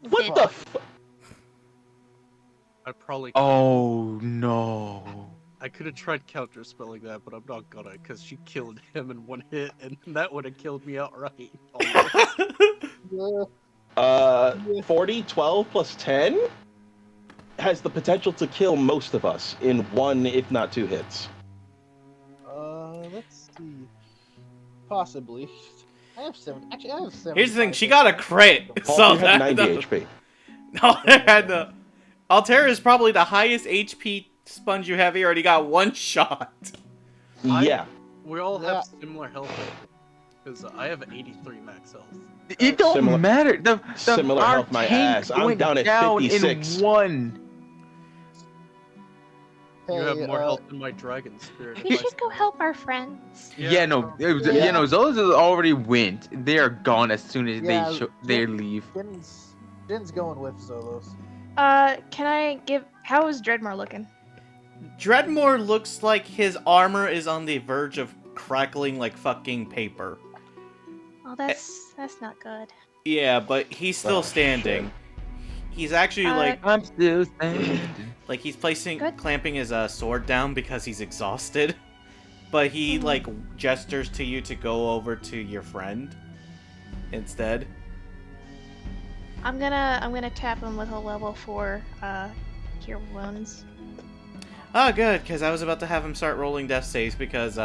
What the f- I probably. Oh no. I could have tried counter spelling that, but I'm not gonna, because she killed him in one hit, and that would have killed me outright. Almost. Yeah. 40, 12 plus 10 has the potential to kill most of us in one, if not two hits. Let's see. Possibly. I have 7. Actually, I have 7. Here's the thing, she got a crit, so Altair had that 90 HP. Altair is probably the highest HP sponge you have. He already got one shot. Yeah. We all have similar health, because I have 83 max health. It don't Similar- matter. The similar our health, my tank ass. I'm went down at down 56. in one. You have Hey, more health than my dragon spirit. We should go help our friends. Yeah, no, it was, Yeah. you know, those already went. They are gone as soon as Yeah, they leave. Jin's going with Zolos. Can I give... How is Dreadmore looking? Dreadmore looks like his armor is on the verge of crackling like fucking paper. Oh, that's not good. Yeah, but he's still Oh, standing. shit. He's actually like I'm still standing. he's Good. clamping his sword down because he's exhausted. But he like gestures to you to go over to your friend instead. I'm gonna tap him with a level 4 cure wounds. Oh, good, because I was about to have him start rolling death saves because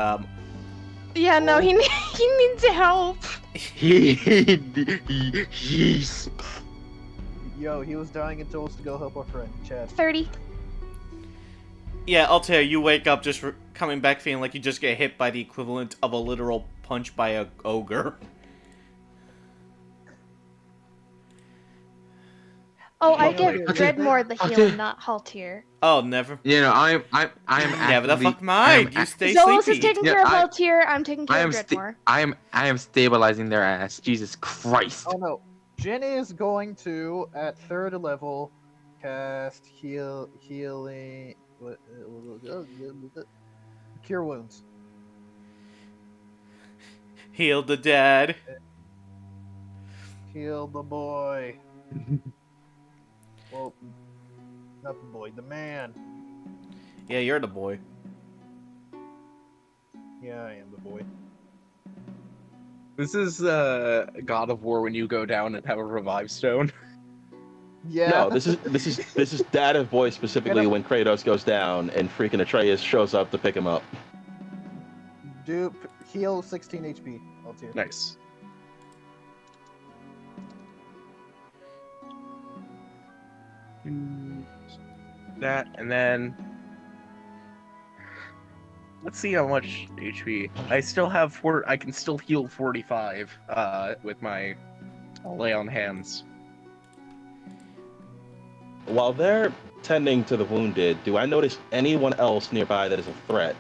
Yeah, no, he needs help. Yes. Yo, he was dying and told us to go help our friend, Chad. 30. yeah, Altair, you wake up just coming back feeling like you just get hit by the equivalent of a literal punch by a ogre. Oh, I Yeah, give like- Dreadmore the Okay. healing, not Haltier. Oh, never. You know, I am Never the actively- fuck mind. I You am stay Zolos is sleepy. taking Yeah, care of I- Haltier. I'm taking care I of am Dreadmore. I am stabilizing their ass. Jesus Christ. Oh no, Jin is going to at 3rd level cast healing cure wounds. Heal the dead. Heal the boy. Well, not the boy, the man. Yeah, you're the boy. Yeah, I am the boy. This is God of War when you go down and have a revive stone. Yeah. No, this is Dad of Boy specifically when Kratos goes down and freaking Atreus shows up to pick him up. Heal 16 HP. Altair. Nice. That, and then let's see how much HP. I still have I can still heal 45 with my lay on hands. While they're tending to the wounded, do I notice anyone else nearby that is a threat?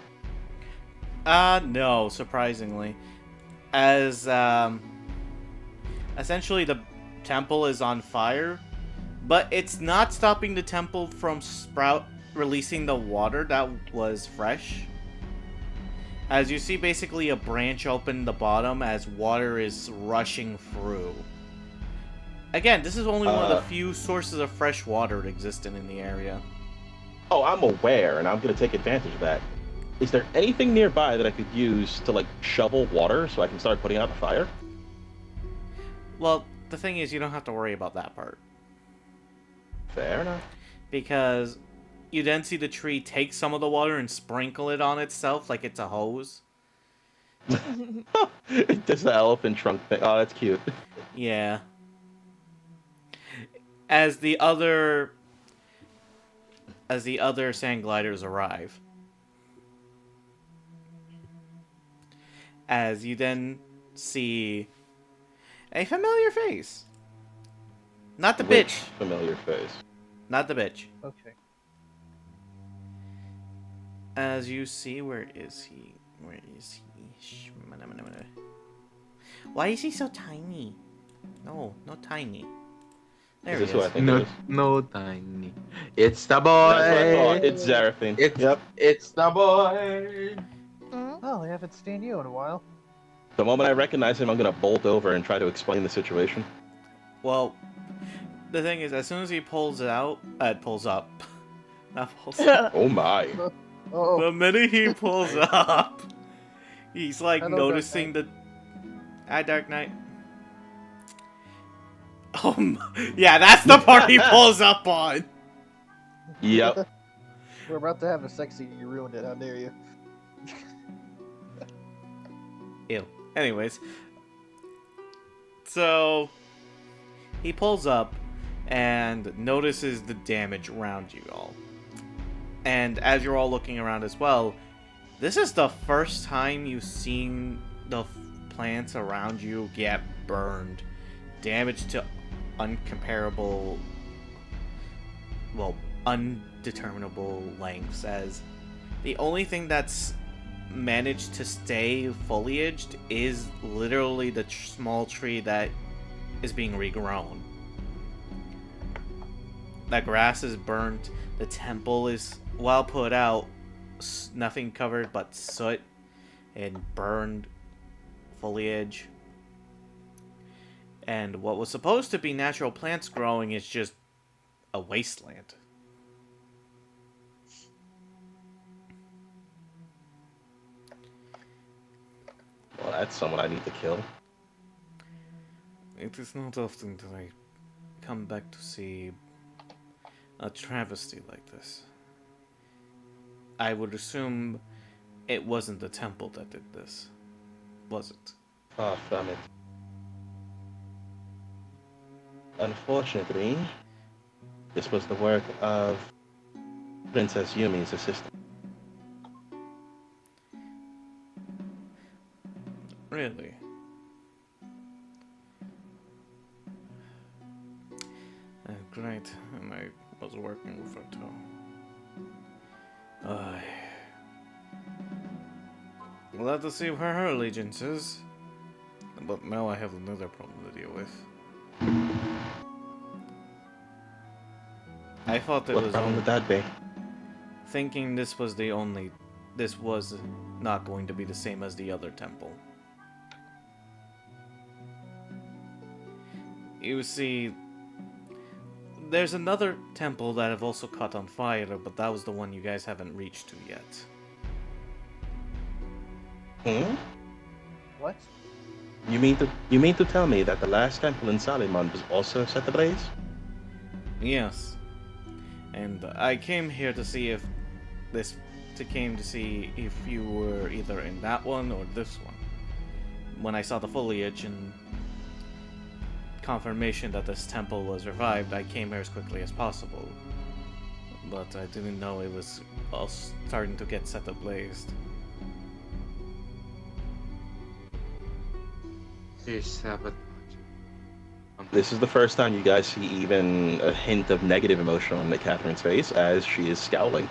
No, surprisingly. As, essentially the temple is on fire, but it's not stopping the temple from releasing the water that was fresh. As you see basically a branch open the bottom as water is rushing through. Again, this is only one of the few sources of fresh water existing in the area. Oh, I'm aware, and I'm going to take advantage of that. Is there anything nearby that I could use to, like, shovel water so I can start putting out the fire? Well, the thing is, you don't have to worry about that part. Fair enough. Because you then see the tree take some of the water and sprinkle it on itself like it's a hose. Does the elephant trunk thing. Oh, that's cute. Yeah. As the other sand gliders arrive. As you then see a familiar face. Not the Which bitch. familiar face? Not the bitch. Okay. As you see, where is he? Where is he? Why is he so tiny? No, not tiny. There Is he this who I is. think it No, is? no tiny. It's the boy. That's what I thought. It's Zeraphine. Yep. It's the boy. Oh, I haven't seen you in a while. The moment I recognize him, I'm going to bolt over and try to explain the situation. Well, the thing is, as soon as he pulls it out, it pulls up. Not pulls up. Oh my. Oh, The minute he pulls up, he's like Hello, Dark noticing the. Hi, Dark Knight. Yeah, that's the part he pulls up on. Yep. we're about to have a sex scene. You ruined it. How dare you? Ew. Anyways, so he pulls up and notices the damage around you all. And as you're all looking around as well, this is the first time you've seen the plants around you get burned. Damage to uncomparable, well, undeterminable lengths, as the only thing that's managed to stay foliaged is literally the small tree that is being regrown. The grass is burnt, the temple is well put out, nothing covered but soot and burned foliage. And what was supposed to be natural plants growing is just a wasteland. Well, that's someone I need to kill. It is not often that I come back to see a travesty like this. I would assume it wasn't the temple that did this, was it? Far from it. Unfortunately, this was the work of Princess Yumi's assistant. Really? Great, and I was working with her too. Glad to see where her allegiance is. But now I have another problem to deal with. I thought it What was problem would that be? thinking this was not going to be the same as the other temple. You see, there's another temple that have also caught on fire, but that was the one you guys haven't reached to yet. Hmm? What? You mean to tell me that the last temple in Salimon was also set ablaze? Yes. And I came here to see if this came to see if you were either in that one or this one. When I saw the foliage and confirmation that this temple was revived, I came here as quickly as possible. But I didn't know it was all starting to get set ablaze. Here's sabotage. This is the first time you guys see even a hint of negative emotion on Catherine's face as she is scowling.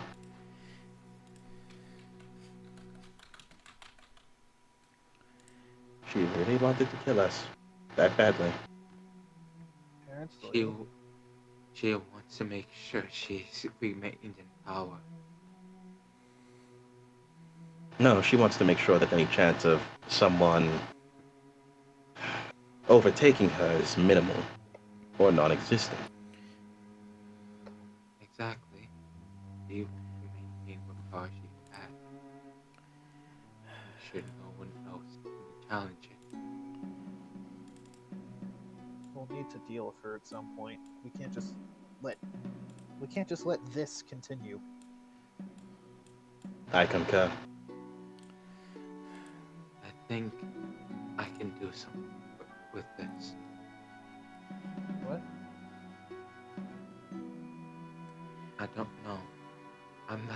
She really wanted to kill us. That badly. Apparently. She wants to make sure she's remained in power. No, she wants to make sure that any chance of someone overtaking her is minimal or non-existent. Exactly. She wants to maintain what power she has. Should no one else challenge it. We'll need to deal with her at some point. We can't just let this continue. I concur. I think I can do something with this. What? I don't know. I'm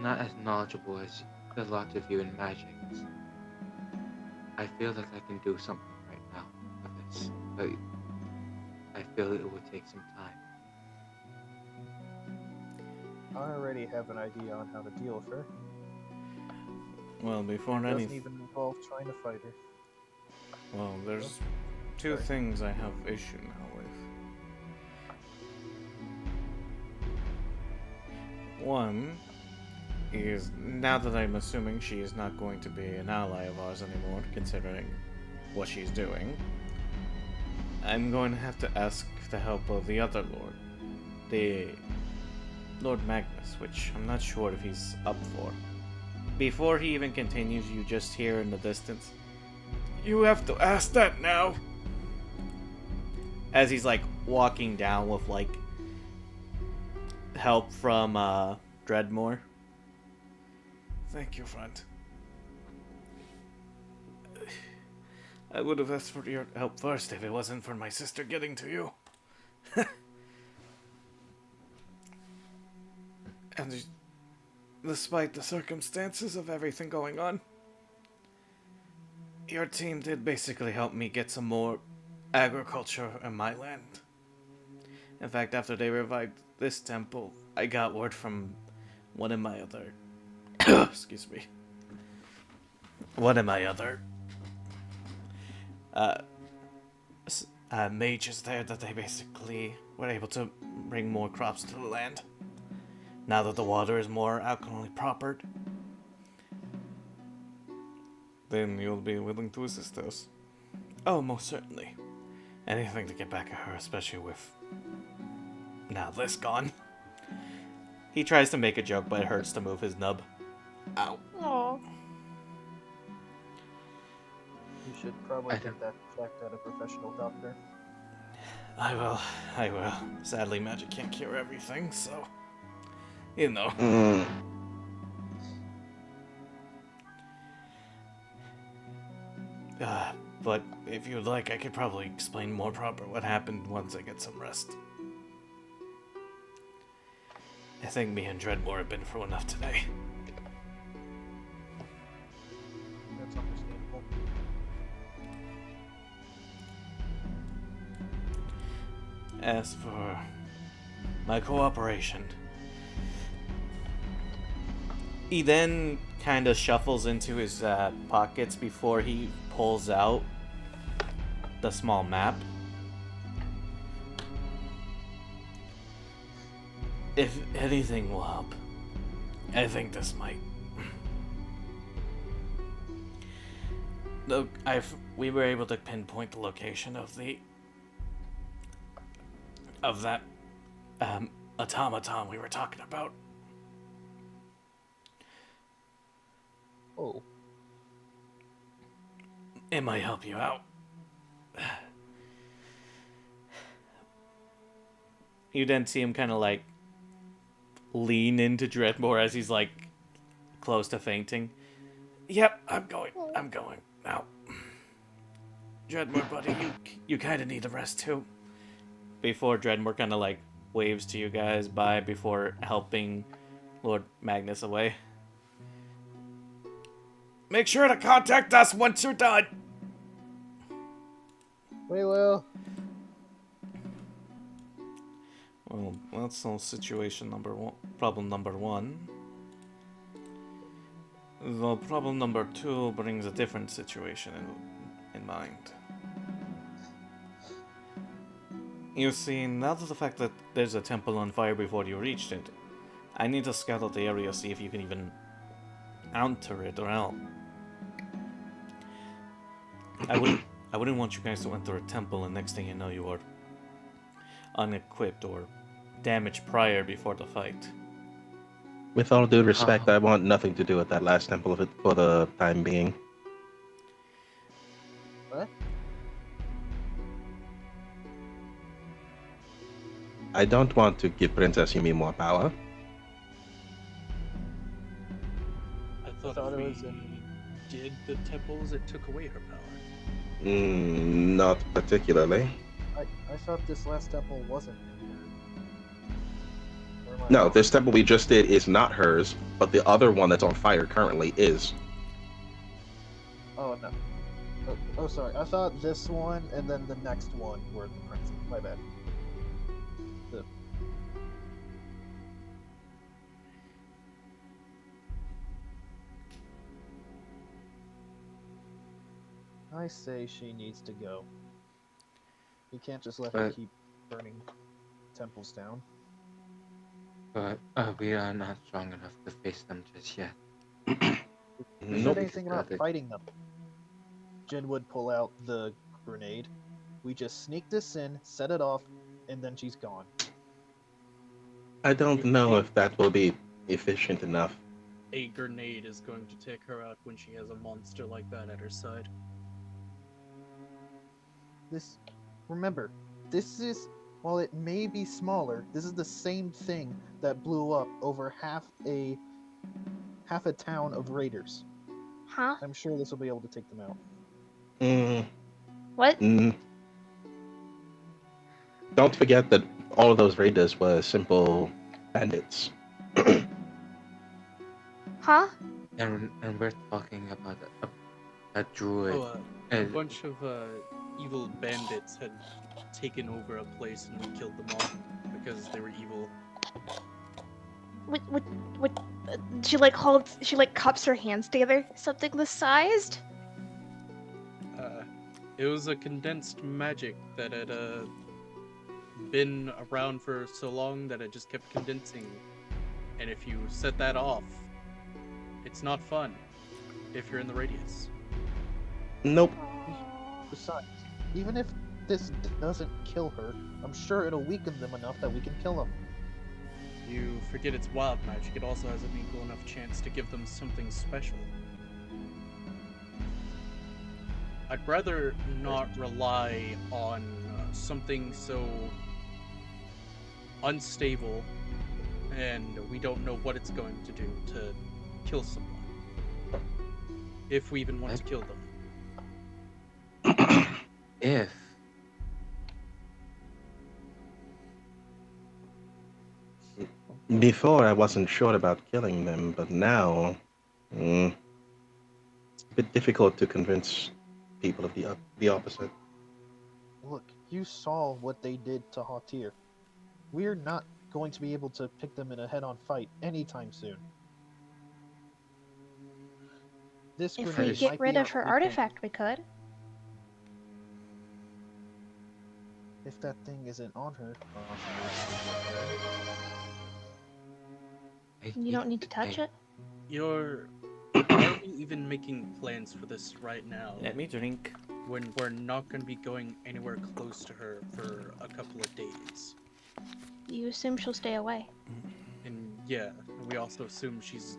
not as knowledgeable as a lot of you in magic. I feel like I can do something right now with this, but I feel it will take some time. I already have an idea on how to deal with her. Well, before It doesn't anything, even involve trying to fight her. well, there's two Sorry. things I have issue now with. One is, now that I'm assuming she is not going to be an ally of ours anymore, considering what she's doing, I'm going to have to ask the help of the other Lord, the Lord Magnus, which I'm not sure if he's up for. Before he even continues, you just hear in the distance, "You have to ask that now!" As he's like walking down with like help from Dreadmore. Thank you, friend. I would have asked for your help first if it wasn't for my sister getting to you. And despite the circumstances of everything going on, your team did basically help me get some more agriculture in my land. In fact, after they revived this temple, I got word from one of my other excuse me. One of my other mages there that they basically were able to bring more crops to the land. Now that the water is more alkalinely propered, then you'll be willing to assist us. Oh, most certainly. Anything to get back at her, especially with now this gone. He tries to make a joke, but it hurts to move his nub. Ow. Aw. You should probably I get that checked at a professional doctor. I will. Sadly, magic can't cure everything, so... You know. Mm. But if you'd like, I could probably explain more proper what happened once I get some rest. I think me and Dreadmore have been through enough today. That's understandable. As for my cooperation, he then kind of shuffles into his pockets before he pulls out the small map. If anything will help, I think this might. Look, we were able to pinpoint the location of that automaton we were talking about. Oh, It might help you out. You then see him kind of like lean into Dreadmore as he's like close to fainting. Yep, I'm going now. Dreadmore, buddy, you kind of need a rest too. Before Dreadmore kind of like waves to you guys bye before helping Lord Magnus away. Make sure to contact us once you're done. We will. Well, that's all situation number one. Problem number one. The problem number two brings a different situation in mind. You see, now that the fact that there's a temple on fire before you reached it, I need to scout out the area, see if you can even enter it or help. I wouldn't want you guys to enter a temple and next thing you know you are unequipped or damaged prior before the fight. With all due respect, I want nothing to do with that last temple of it for the time being. What? I don't want to give Princess Yumi more power. I thought thought if it we was in- did the temples, it took away her power. Not particularly. I thought this last temple wasn't in here. Or am I No, wrong? this temple we just did is not hers, but the other one that's on fire currently is. Oh no. Oh, sorry. I thought this one and then the next one were the princess. My bad. I say she needs to go. You can't just let her But- keep burning temples down. But we are not strong enough to face them just yet. Who Nope. said anything about Nope. fighting them? Jin would pull out the grenade. We just sneak this in, set it off, and then she's gone. I don't know if that will be efficient enough. A grenade is going to take her out when she has a monster like that at her side. Remember, this is, while it may be smaller, this is the same thing that blew up over half a town of raiders. Huh? I'm sure this will be able to take them out. Mm, What? Don't forget that all of those raiders were simple bandits. Huh? And we're talking about a druid. Oh, a and bunch of evil bandits had taken over a place and we killed them all because they were evil. What? She like cups her hands together. Something this sized? It was a condensed magic that had been around for so long that it just kept condensing. And if you set that off, it's not fun if you're in the radius. Nope. Besides, even if this doesn't kill her, I'm sure it'll weaken them enough that we can kill them. You forget it's wild magic. It also has an equal enough chance to give them something special. I'd rather not rely on something so unstable and we don't know what it's going to do to kill someone. If we even want to kill them. if Before I wasn't sure about killing them, but now, it's a bit difficult to convince people of the opposite. Look, you saw what they did to Hautir. We're not going to be able to pick them in a head-on fight anytime soon. This If grenade we get might rid be of our her weak link. artifact, we could. If that thing isn't on her, You don't need to touch it. Are we even making plans for this right now? Let me drink. When we're not going to be going anywhere close to her for a couple of days. You assume she'll stay away. And yeah, we also assume she's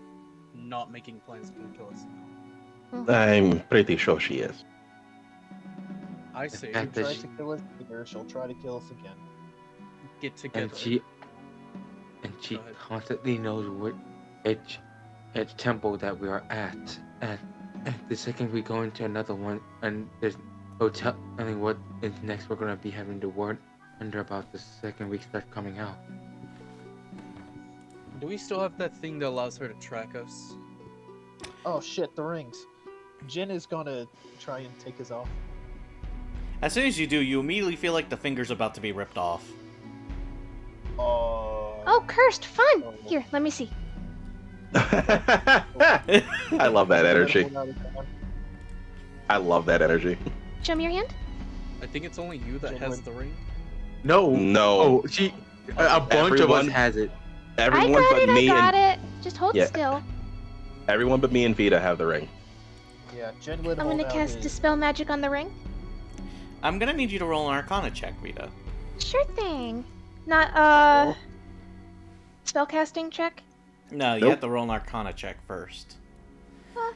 not making plans to kill us. I'm pretty sure she is. I say fact she that tried to kill us later, she'll try to kill us again. get together. and She Go ahead. constantly knows which temple that we are at. And the second we go into another one, and there's no telling what is next, we're gonna be having to wonder about the second we start coming out. Do we still have that thing that allows her to track us? Oh shit, the rings. Jin is gonna try and take his off. As soon as you do, you immediately feel like the finger's about to be ripped off. Oh, cursed! Fun! Oh. Here, let me see. I love that energy. I love that energy. Show me your hand. I think it's only you that has Genuine. the ring. No. No. Oh, a bunch of us Everyone- has it. Everyone I got but it, me I got and it. Just hold Yeah. still. everyone but me and Vita have the ring. Yeah, Jin would I'm hold gonna out cast his- Dispel Magic on the ring. I'm gonna need you to roll an Arcana check, Rita. Sure thing. Not, Oh. spellcasting check? No, you Nope. have to roll an Arcana check first. Huh.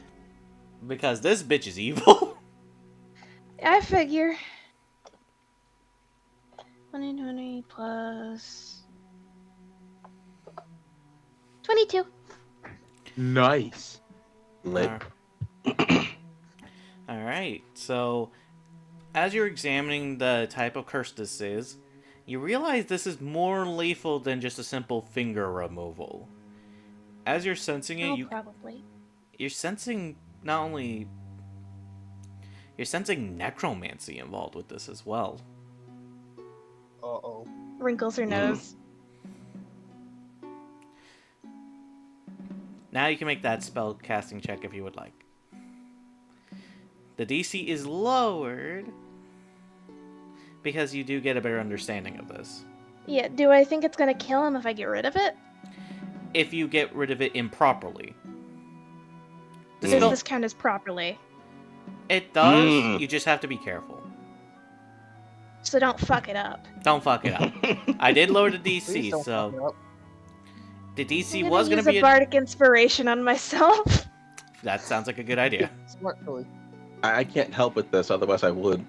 Because this bitch is evil. I figure. 20 plus 22. Nice. Lit. Alright, so as you're examining the type of curse this is, you realize this is more lethal than just a simple finger removal. As you're sensing it, Oh, probably. you're sensing not only... You're sensing necromancy involved with this as well. Uh-oh. Wrinkles her nose. Now you can make that spell casting check if you would like. The DC is lowered because you do get a better understanding of this. Yeah, do I think it's gonna kill him if I get rid of it? If you get rid of it improperly. The Does spell, this count as properly? it does, Mm. you just have to be careful. So don't fuck it up. Don't fuck it up. I did lower the Please DC, don't fuck it so up. the DC I'm was gonna going to use be a bardic inspiration on myself. That sounds like a good idea. Smartly. I can't help with this, otherwise I would.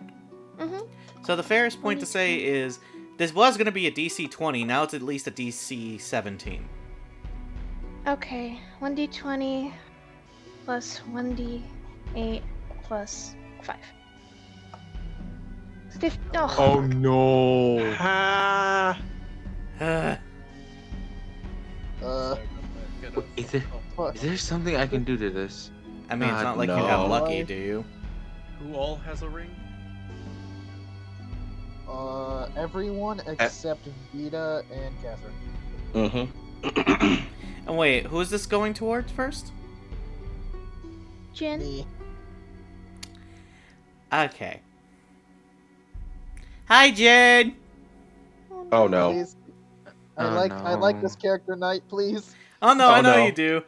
Mm-hmm. So the fairest point to say is, this was going to be a DC 20, now it's at least a DC 17. Okay, 1d20 plus 1d8 plus 5. 50. Oh, Oh no. Ah. Uh, Sorry about that. Is there, fuck. is there something I can do to this? I mean, it's God, not like you no. have lucky, do you? Who all has a ring? Everyone except Vita and Catherine. Mm-hmm. And wait, who is this going towards first? Jin. Me. Okay. Hi, Jen! Oh no. Please. I Oh, like this no. character Knight, please. Oh no, Oh, I know no. you do.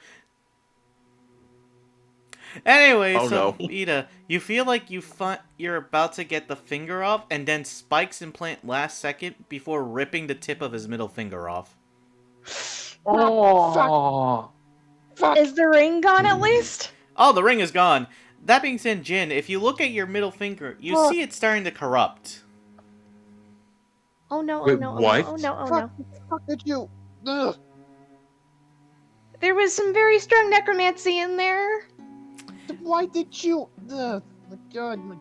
Anyway, Oh, so no. Ida, you feel like you're about to get the finger off, and then Spike's implant last second before ripping the tip of his middle finger off. Oh. Fuck. Is the ring gone at least? Oh, the ring is gone. That being said, Jin, if you look at your middle finger, you Oh. see it starting to corrupt. Oh no, oh Wait, no, oh what? no, oh no, oh Fuck. no. Fuck did you? Ugh. There was some very strong necromancy in there. Why did you? Ugh. My God.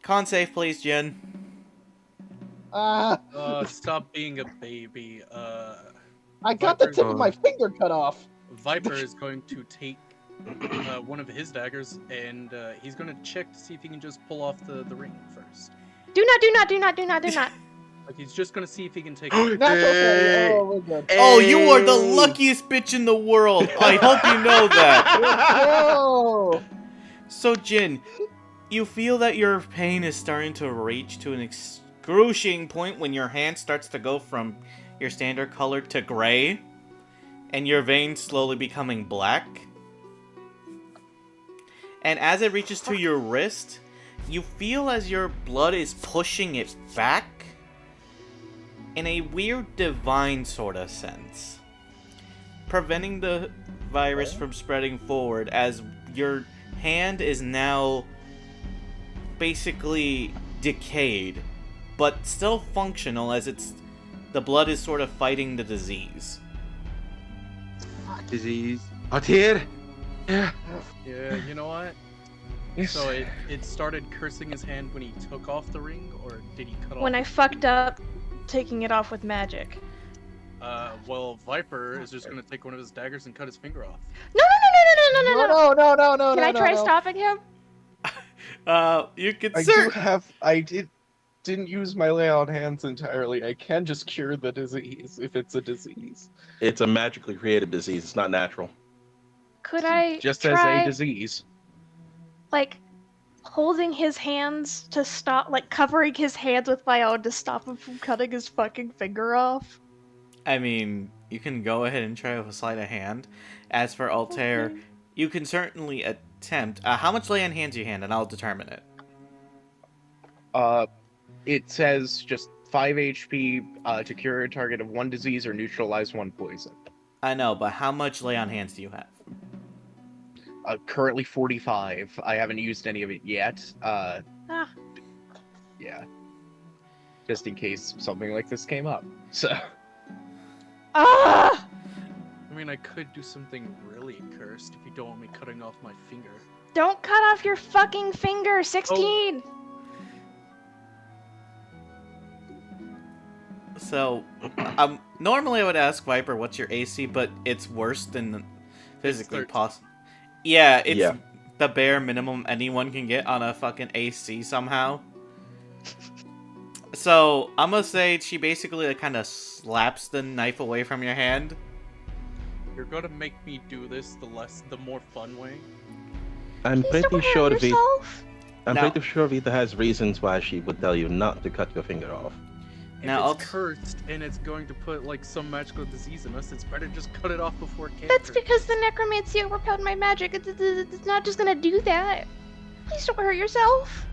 Con save, please, Jin. Ah. Stop being a baby. I got the Viper's- tip of my finger cut off. Viper is going to take one of his daggers, and he's going to check to see if he can just pull off the ring first. Do not, do not, do not, do not, do not. Like, he's just going to see if he can take it. That's okay. Oh, we're good. Oh, you are the luckiest bitch in the world. I hope you know that. Whoa. So, Jin, you feel that your pain is starting to reach to an excruciating point when your hand starts to go from your standard color to gray, and your veins slowly becoming black. And as it reaches to your wrist, you feel as your blood is pushing it back in a weird divine sort of sense, preventing the virus from spreading forward, as your hand is now basically decayed, but still functional, as the blood is sort of fighting the disease. disease. Altair! Yeah. Yeah, you know what? Yes. So it started cursing his hand when he took off the ring, or did he cut off? When I fucked up taking it off with magic. Well, Viper is just gonna take one of his daggers and cut his finger off. No, No, no, no, no, Can no, I try no. stopping him? You can I didn't use my lay on hands entirely. I can just cure the disease if it's a disease. It's a magically created disease. It's not natural. Could I Just as try, a disease. like, holding his hands to stop, like, covering his hands with my own to stop him from cutting his fucking finger off? I mean, you can go ahead and try with a sleight of hand. As for Altair, Okay. you can certainly attempt. How much lay on hands you hand, and I'll determine it. It says just 5 HP to cure a target of 1 disease or neutralize 1 poison. I know, but how much lay on hands do you have? Currently 45. I haven't used any of it yet. Yeah. Just in case something like this came up. So. Ah! I mean, I could do something really cursed if you don't want me cutting off my finger. Don't cut off your fucking finger, 16! So, normally I would ask Viper what's your AC, but it's worse than physically 13. possible. Yeah, it's Yeah. the bare minimum anyone can get on a fucking AC somehow. So, I'm gonna say she basically like, kind of slaps the knife away from your hand. You're gonna make me do this the more fun way. I'm Please don't pretty hurt sure yourself. Vita has reasons why she would tell you not to cut your finger off. If Now, it's cursed and it's going to put like some magical disease in us, it's better just cut it off before it can. That's curse. because the necromancy overpowered my magic. It's not just gonna do that. Please don't hurt yourself.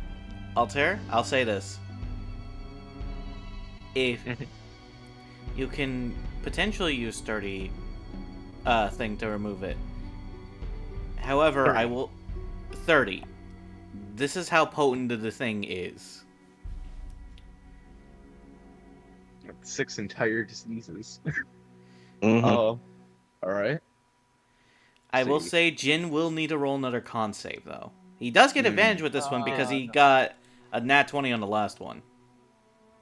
Altair, I'll say this. If you can potentially use sturdy thing to remove it. However, 30. I will 30. This is how potent the thing is. 6 entire diseases. Mhm. Alright. I will See. say Jin will need to roll another con save though. He does get advantage with this one because he got a nat 20 on the last one.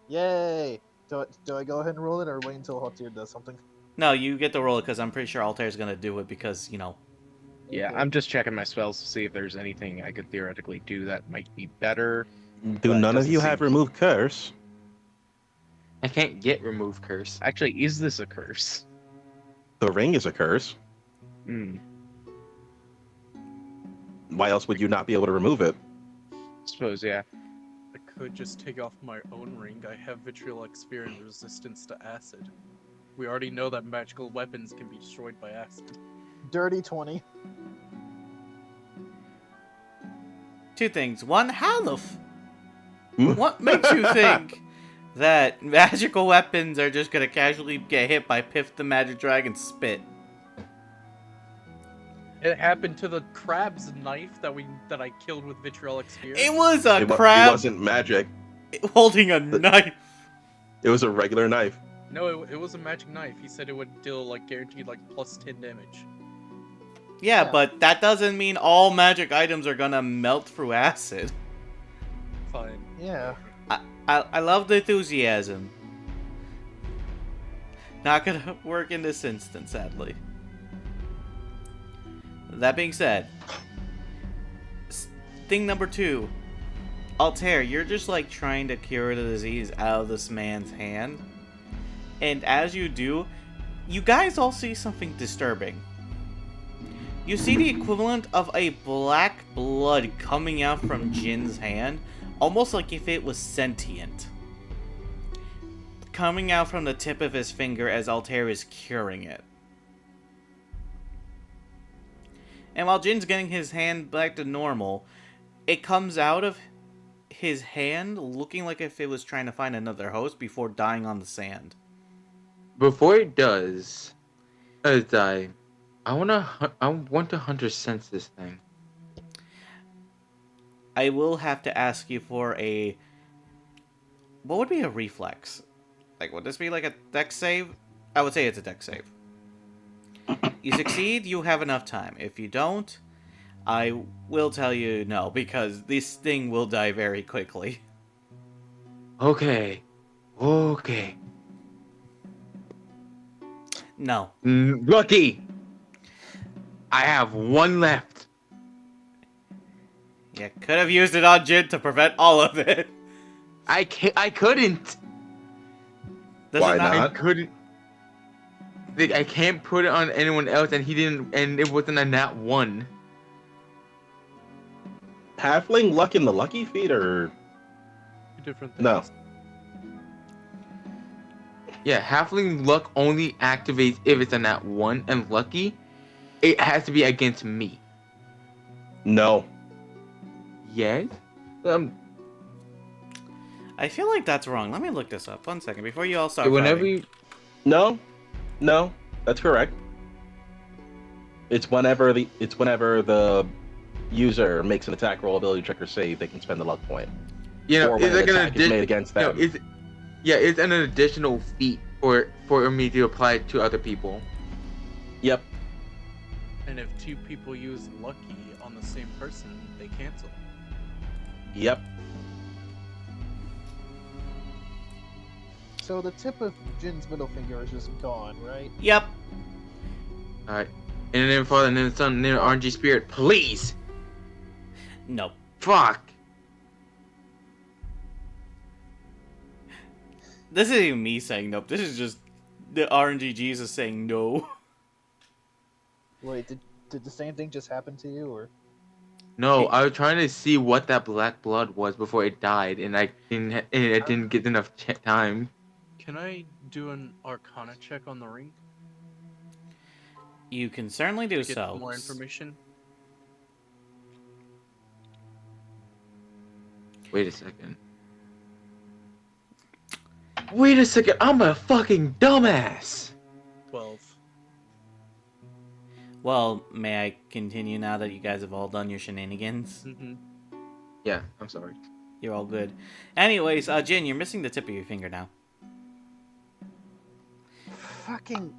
Yay! Do I go ahead and roll it or wait until Hotir does something? No, you get to roll it because I'm pretty sure Altair's gonna do it because, you know. Yeah, Okay. I'm just checking my spells to see if there's anything I could theoretically do that might be better. Do But it none of doesn't you seem- have remove curse? I can't get remove curse. Actually, is this a curse? The ring is a curse. Hmm. Why else would you not be able to remove it? Suppose, yeah. I could just take off my own ring. I have vitriolic sphere and resistance to acid. We already know that magical weapons can be destroyed by acid. Dirty 20. Two things. One, how the Hmm? what makes you think that magical weapons are just gonna casually get hit by Piff the Magic Dragon spit? It happened to the crab's knife that I killed with vitriolic sphere. It was a It crab wasn't magic. holding a knife. It was a regular knife. No, it was a magic knife. He said it would deal like guaranteed like plus 10 damage. Yeah, Yeah. but that doesn't mean all magic items are gonna melt through acid. Fine. Yeah. I love the enthusiasm. Not gonna work in this instance, sadly. That being said, thing number 2. Altair, you're just like trying to cure the disease out of this man's hand. And as you do, you guys all see something disturbing. You see the equivalent of a black blood coming out from Jin's hand, almost like if it was sentient. Coming out from the tip of his finger as Altair is curing it. And while Jin's getting his hand back to normal, it comes out of his hand looking like if it was trying to find another host before dying on the sand. Before it does, I want to hunter sense this thing. I will have to ask you for a... What would be a reflex? Like, would this be like a dex save? I would say it's a dex save. You succeed, you have enough time. If you don't, I will tell you no, because this thing will die very quickly. Okay. Okay. No. Lucky! I have one left. You could have used it on Jin to prevent all of it. I couldn't. Does Why it not? I couldn't. Like, I can't put it on anyone else, and he didn't, and it wasn't a nat 1. Halfling luck in the lucky feet, or Two different things. no? Yeah, halfling luck only activates if it's a nat 1, and lucky, it has to be against me. No. Yes? I feel like that's wrong. Let me look this up. 1 second before you all start. Whenever fighting. you, No, that's correct. It's whenever the user makes an attack roll, ability check, or save, they can spend the luck point. you know, Or it's when an like an attack is made against no, them. it's an additional feat for me to apply it to other people. Yep. And if two people use lucky on the same person, they cancel. Yep. So the tip of Jin's middle finger is just gone, right? Yep. Alright. In the name of the Father, and the Son, and the RNG Spirit, please! No. Fuck! This isn't even me saying nope. This is just the RNG Jesus saying no. Wait, did the same thing just happen to you, or? No, I was trying to see what that black blood was before it died, and I didn't get enough time. Can I do an Arcana check on the ring You can certainly do to get so. more information? Wait a second. Wait a second, I'm a fucking dumbass! 12. Well, may I continue now that you guys have all done your shenanigans? Mm-hmm. Yeah, I'm sorry. You're all good. Anyways, Jin, you're missing the tip of your finger now. Fucking.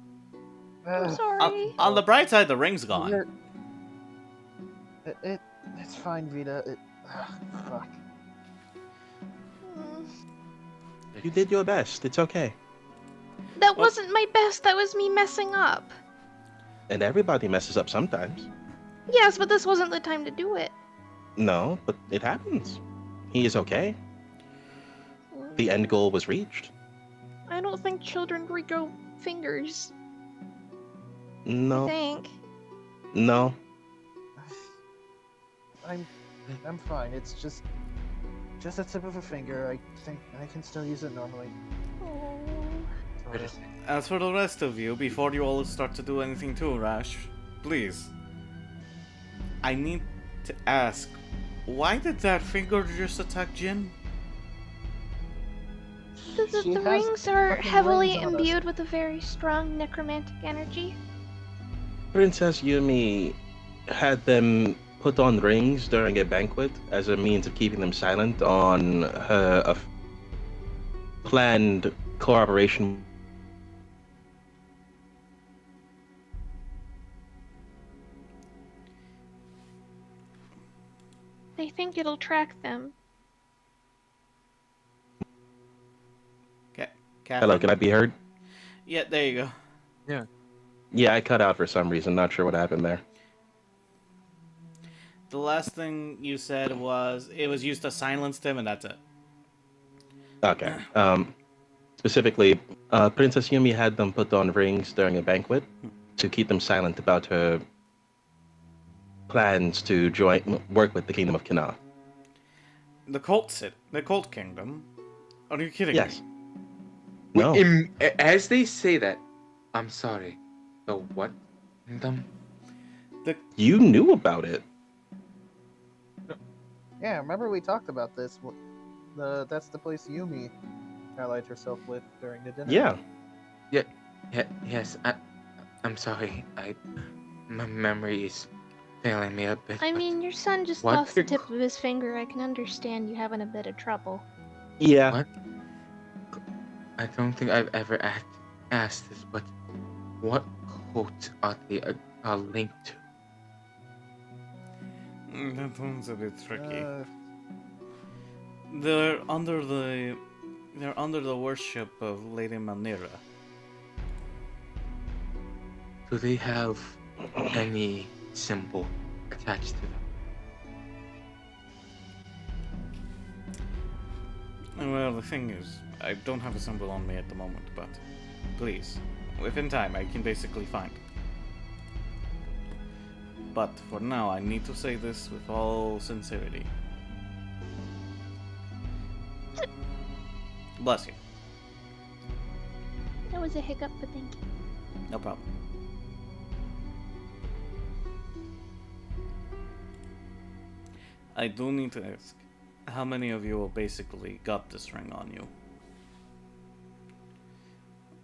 I'm sorry. On the bright side, the ring's gone. You're- It's fine, Vita. Fuck. Mm. You did your best. It's okay. That wasn't my best. That was me messing up. And everybody messes up sometimes. Yes, but this wasn't the time to do it. No, but it happens. He is okay. The end goal was reached. I don't think children regrow fingers. I No, think. no. I'm fine. It's just a tip of a finger. I think I can still use it normally. Oh. As for the rest of you, before you all start to do anything too rash, please. I need to ask, why did that finger just attack Jin? The She has rings are fucking heavily rings on us. imbued with a very strong necromantic energy. Princess Yumi had them put on rings during a banquet as a means of keeping them silent on her planned collaboration. They think it'll track them. Hello, can I be heard? Yeah, there you go. Yeah, I cut out for some reason. Not sure what happened there. The last thing you said was it was used to silence them, and that's it. Okay. Specifically, Princess Yumi had them put on rings during a banquet to keep them silent about her plans to work with the Kingdom of Kina. The cult kingdom. Are you kidding Yes. me? No. As they say that, I'm sorry. The what? Kingdom? You knew about it. Yeah, remember we talked about this. That's the place Yumi allied herself with during the dinner. Yeah. Yes, I'm sorry. My memory is failing me a bit. I but mean, your son just What? lost the tip of his finger. I can understand you having a bit of trouble. Yeah. What? I don't think I've ever asked this, but what quotes are they are linked to? That one's a bit tricky. Uh, They're under the worship of Lady Manira. Do they have any symbol attached to them? Well, the thing is, I don't have a symbol on me at the moment, but please, within time, I can basically find it. But for now, I need to say this with all sincerity. Bless you. That was a hiccup, but thank you. No problem. I do need to ask, how many of you basically got this ring on you?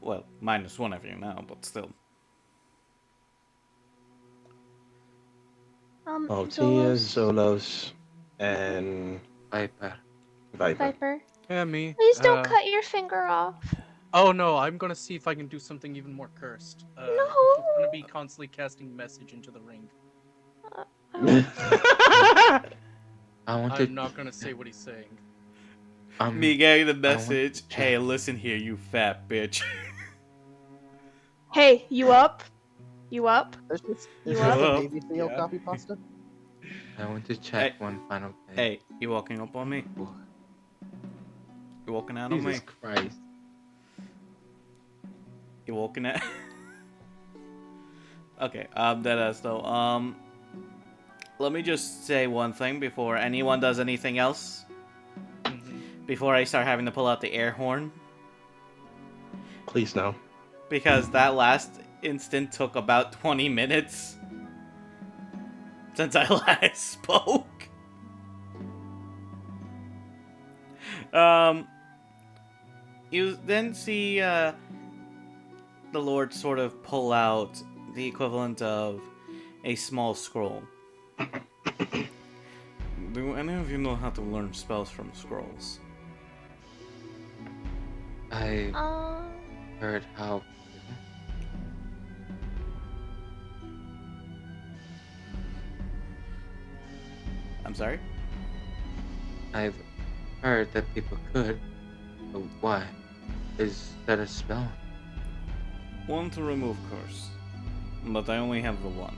Well, minus one of you now, but still. Altias, Zolos, Zolos, and Viper. Viper. Viper. Yeah, me. Please don't cut your finger off. Oh no, I'm gonna see if I can do something even more cursed. No. It's gonna be constantly casting message into the ring. I want to. I'm not gonna say what he's saying. Me getting the want message, to hey, check. listen here, you fat bitch. Hey, you up? You up? is this You a up? baby Theo Yeah. copy pasta? I want to check Hey. one final thing. Hey, you walking up on me? You walking out on me? Jesus Christ. You walking at? Okay, deadass though. Let me just say one thing before anyone does anything else. Before I start having to pull out the air horn. Please no. Because that last instant took about 20 minutes. Since I last spoke. You then see, the Lord sort of pull out the equivalent of a small scroll. Do any of you know how to learn spells from scrolls? I heard how. I'm sorry? I've heard that people could. But why? Is that a spell? One to remove curse. But I only have the one.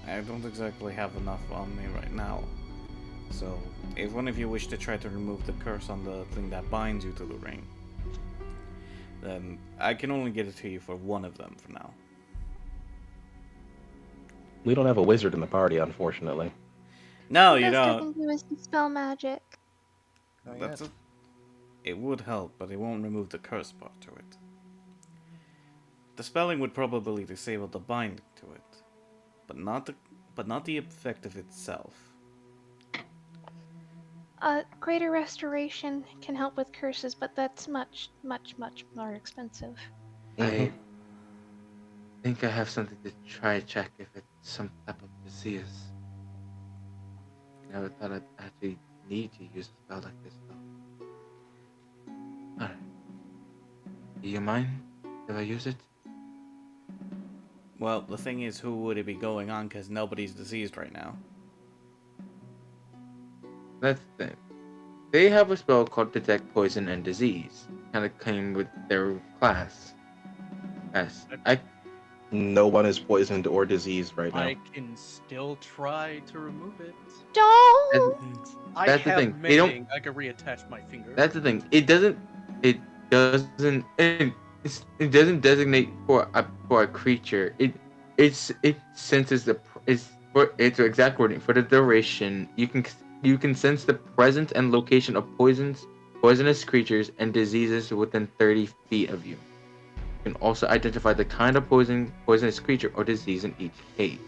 I don't exactly have enough on me right now. So, if one of you wish to try to remove the curse on the thing that binds you to the ring, then I can only get it to you for one of them for now. We don't have a wizard in the party, unfortunately. No, The you best I don't. can do is dispel magic. That's it would help, but it won't remove the curse part to it. The spelling would probably disable the binding to it, but not the effect of itself. Greater restoration can help with curses, but that's much, much, much more expensive. I think I have something to try to check if it's some type of disease. Never thought I'd actually need to use a spell like this though. Alright. Do you mind if I use it? Well, the thing is, who would it be going on? Because nobody's diseased right now. That's the thing. They have a spell called Detect Poison and Disease. Kind of came with their class. Yes. No one is poisoned or diseased right now. I can still try to remove it. Don't! I That's the have thing, they don't- mending. I can reattach my finger. That's the thing. It doesn't designate for a creature. It senses it's exact wording for the duration. You can sense the presence and location of poisonous creatures and diseases within 30 feet of you. You can also identify the kind of poisonous creature or disease in each case.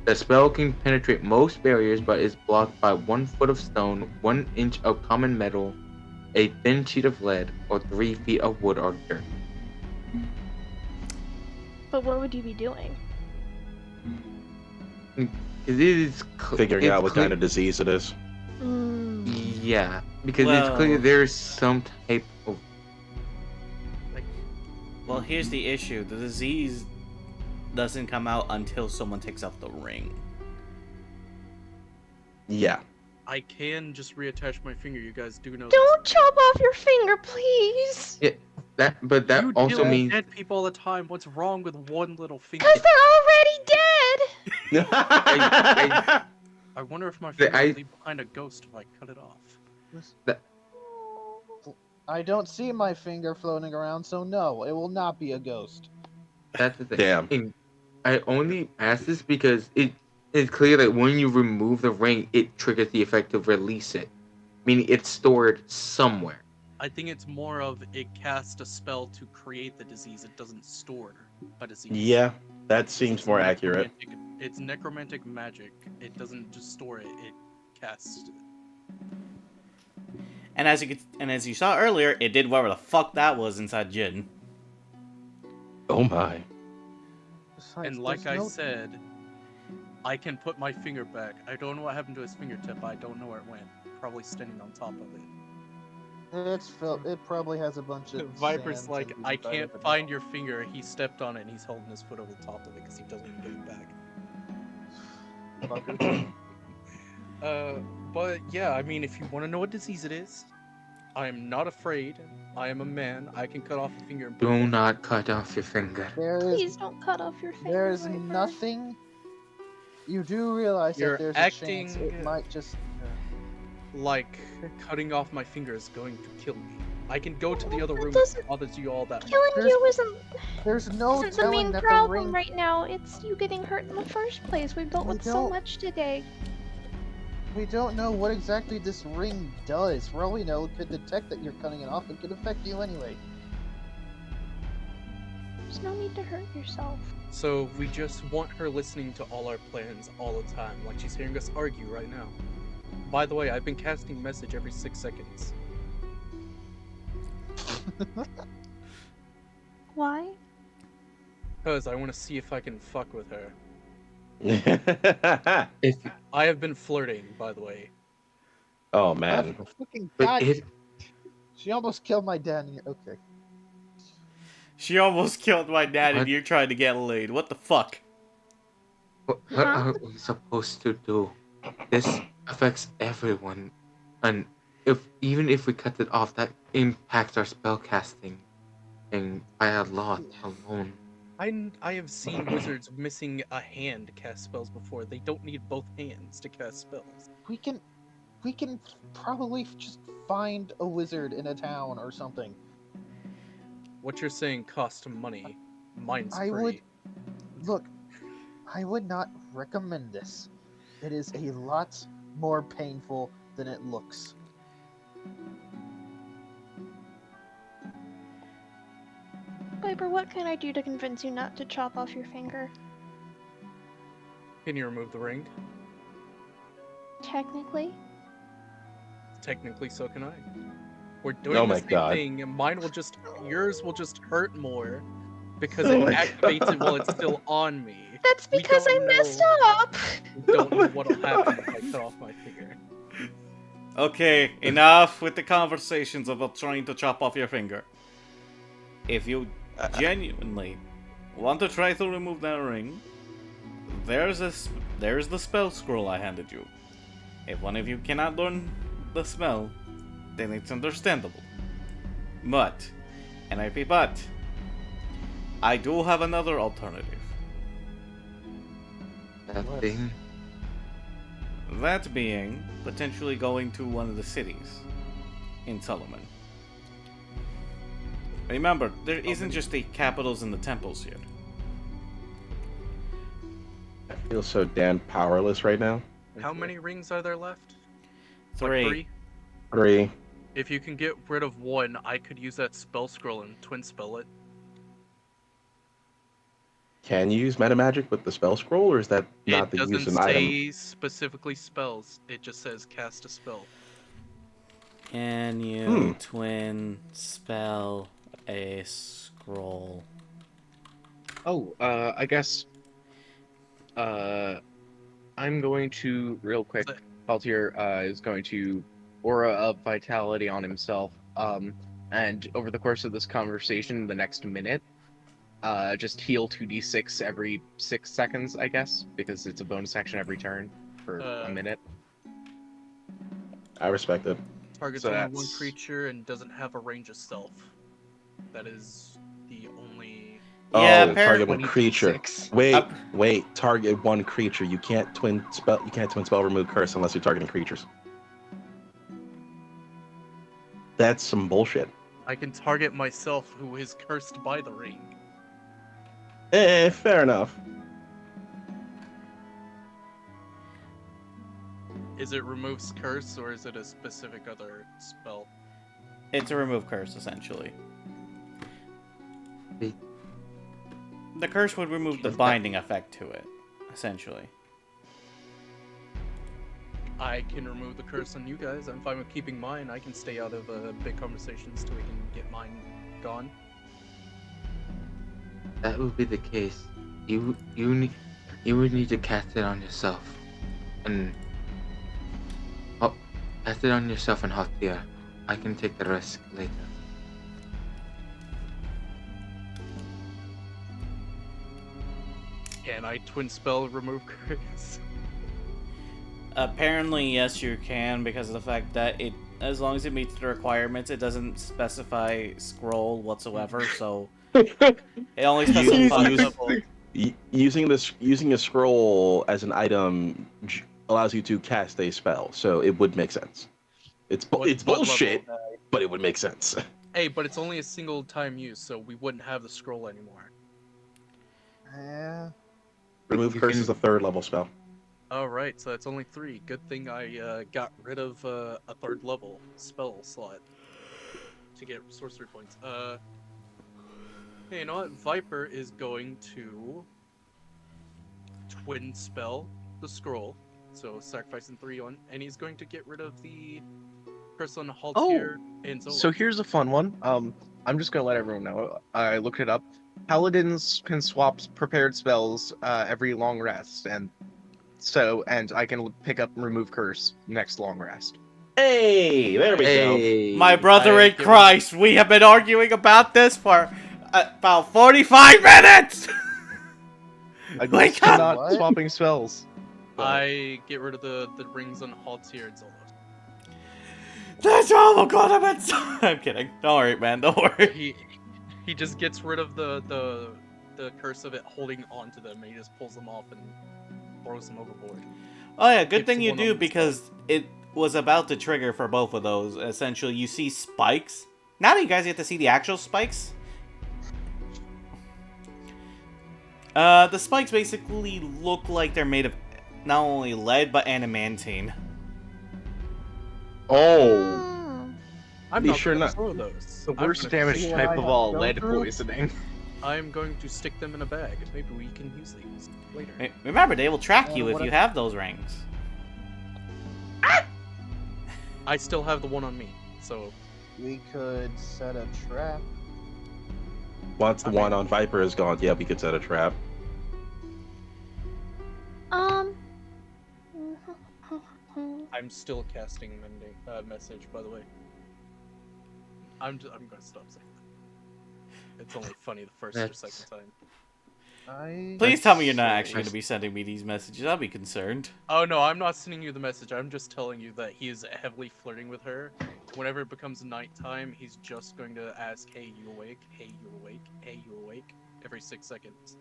The spell can penetrate most barriers, but is blocked by 1 foot of stone, 1 inch of common metal, a thin sheet of lead, or 3 feet of wood or dirt. But what would you be doing? It is Figuring out what kind of disease it is. Yeah, because it's clear Well- there's some type of. Well, here's the issue. The disease doesn't come out until someone takes off the ring. Yeah. I can just reattach my finger. You guys do know Don't chop off your finger, please. Yeah, that You also deal with means dead people all the time. What's wrong with one little finger? Because they're already dead. I wonder if my The- finger I- will leave behind a ghost if I cut it off. I don't see my finger floating around, so no, it will not be a ghost. that's the thing. Damn. And I only ask this because it's clear that when you remove the ring, it triggers the effect to release it, meaning it's stored somewhere. I think it's more of it casts a spell to create the disease. It doesn't store a disease. Yeah, that seems It's more accurate. It's necromantic magic. It doesn't just store it; it casts it. And as you saw earlier, it did whatever the fuck that was inside Jin. Oh my. Besides, And like there's I no- said, I can put my finger back. I don't know what happened to his fingertip. I don't know where it went. Probably standing on top of it. it probably has a bunch of. Viper's sands like, and I inside can't of it. find your finger. He stepped on it and he's holding his foot over the top of it because he doesn't want to give it back. Fucker. But yeah, I mean, if you want to know what disease it is, I am not afraid. I am a man. I can cut off a finger and put it Do back. not cut off your finger. There Please is don't cut off your finger. there is Viper. nothing. You do realize You're that there's a chance acting- it might just. Like, cutting off my finger is going to kill me. I can go to the other That room if doesn't- it bothers you all that much. Killing There's you isn't no the telling main that problem the ring. right now. It's you getting hurt in the first place. We've dealt We with so don't- much today. We don't know what exactly this ring does. For all we know, it could detect that you're cutting it off. It could affect you anyway. There's no need to hurt yourself. So we just want her listening to all our plans all the time, like she's hearing us argue right now. By the way, I've been casting message every 6 seconds. Why? Because I want to see if I can fuck with her. If I have been flirting, by the way. Oh man. Oh, fucking but God! if She almost killed my dad. Okay. She almost killed my dad, What? and you're trying to get laid. What the fuck? what are we supposed to do? This affects everyone, and even if we cut it off, that impacts our spell casting, and by a lot alone. I have seen wizards missing a hand cast spells before. They don't need both hands to cast spells. We can probably just find a wizard in a town or something. What you're saying costs money. Mine's I free. would look. I would not recommend this. It is a lot more painful than it looks. Viper, what can I do to convince you not to chop off your finger? Can you remove the ring? Technically. Technically, so can I. We're doing Oh the my same God. thing. And yours will just hurt more because Oh it my activates it while it's still on me. That's We because I don't messed know. up. We don't know what'll happen if I cut off my finger. Okay, enough with the conversations about trying to chop off your finger. If you genuinely want to try to remove that ring, there's the spell scroll I handed you. If one of you cannot learn the spell, then it's understandable. But, and I repeat, but, I do have another alternative. That What? thing. That being, potentially going to one of the cities in Solomon. Remember, there isn't just the capitals and the temples here. I feel so damn powerless right now. How many rings are there left? Three. Like 3? 3. If you can get rid of one, I could use that spell scroll and twin spell it. Can you use meta magic with the spell scroll, or is that not It the doesn't use an item? say specifically spells. It just says cast a spell. Can you twin spell a scroll? Oh, I guess. I'm going to real quick. So- Altier is going to aura of vitality on himself. And over the course of this conversation, the next minute, just heal 2d6 every 6 seconds, I guess, because it's a bonus action every turn for a minute. I respect it. Targets So only one that's- creature and doesn't have a range of stealth. That is the only. Yeah, Oh, target one 20 creature. 6. Wait. Target one creature. You can't twin spell. You can't twin spell remove curse unless you're targeting creatures. That's some bullshit. I can target myself, who is cursed by the ring. Fair enough. Is it removes curse or is it a specific other spell? It's a remove curse, essentially. Wait. The curse would remove the binding effect to it, essentially. I can remove the curse on you guys. I'm fine with keeping mine. I can stay out of big conversations till we can get mine gone. That would be the case. You would need to cast it on yourself, and cast it on yourself and Hathia. I can take the risk later. Can I twin spell remove curse? Apparently, yes, you can, because of the fact that it, as long as it meets the requirements, it doesn't specify scroll whatsoever, so it only specifies... Using a scroll as an item allows you to cast a spell, so it would make sense. It's What bullshit, level? but it would make sense. Hey, but it's only a single time use, so we wouldn't have the scroll anymore. Yeah. Remove curse is a 3rd level spell. Alright, so that's only 3. Good thing I got rid of a 3rd level spell slot to get sorcery points. Hey, you know what? Viper is going to twin spell the scroll, so sacrificing 3 on, and he's going to get rid of the curse on Haltier and Zola. So here's a fun one. I'm just gonna let everyone know. I looked it up. Paladins can swap prepared spells every long rest, and I can pick up remove curse next long rest. Hey, there we go. My brother I in get Christ, we have been arguing about this for about 45 minutes! I'm Wake just up! not What? swapping spells. I get rid of the rings on Haltier and Zola. That's all we're gonna be. I'm kidding. Don't worry, man. Don't worry. He just gets rid of the curse of it holding on to them, and he just pulls them off and throws them overboard. Oh yeah, good Keeps thing you one on do, the because it was about to trigger for both of those. Essentially, you see spikes. Now that you guys get to see the actual spikes, the spikes basically look like they're made of not only lead but adamantine. Oh, I'm Be not sure gonna not- throw those. The I'm worst gonna damage see what type I of have all, to go lead through? poisoning. I'm going to stick them in a bag. Maybe we can use these later. Remember, they will track you if what you if- have those rings. I still have the one on me, so We could set a trap. once the one on Viper is gone, yeah, we could set a trap. I'm still casting message. By the way, I'm gonna stop saying that. It's only funny the first or That's- second time. Please tell me you're not so actually going to be sending me these messages. I'll be concerned. Oh no, I'm not sending you the message. I'm just telling you that he is heavily flirting with her. Whenever it becomes nighttime, he's just going to ask, "Hey, you awake? Hey, you awake? Hey, you awake?" every 6 seconds.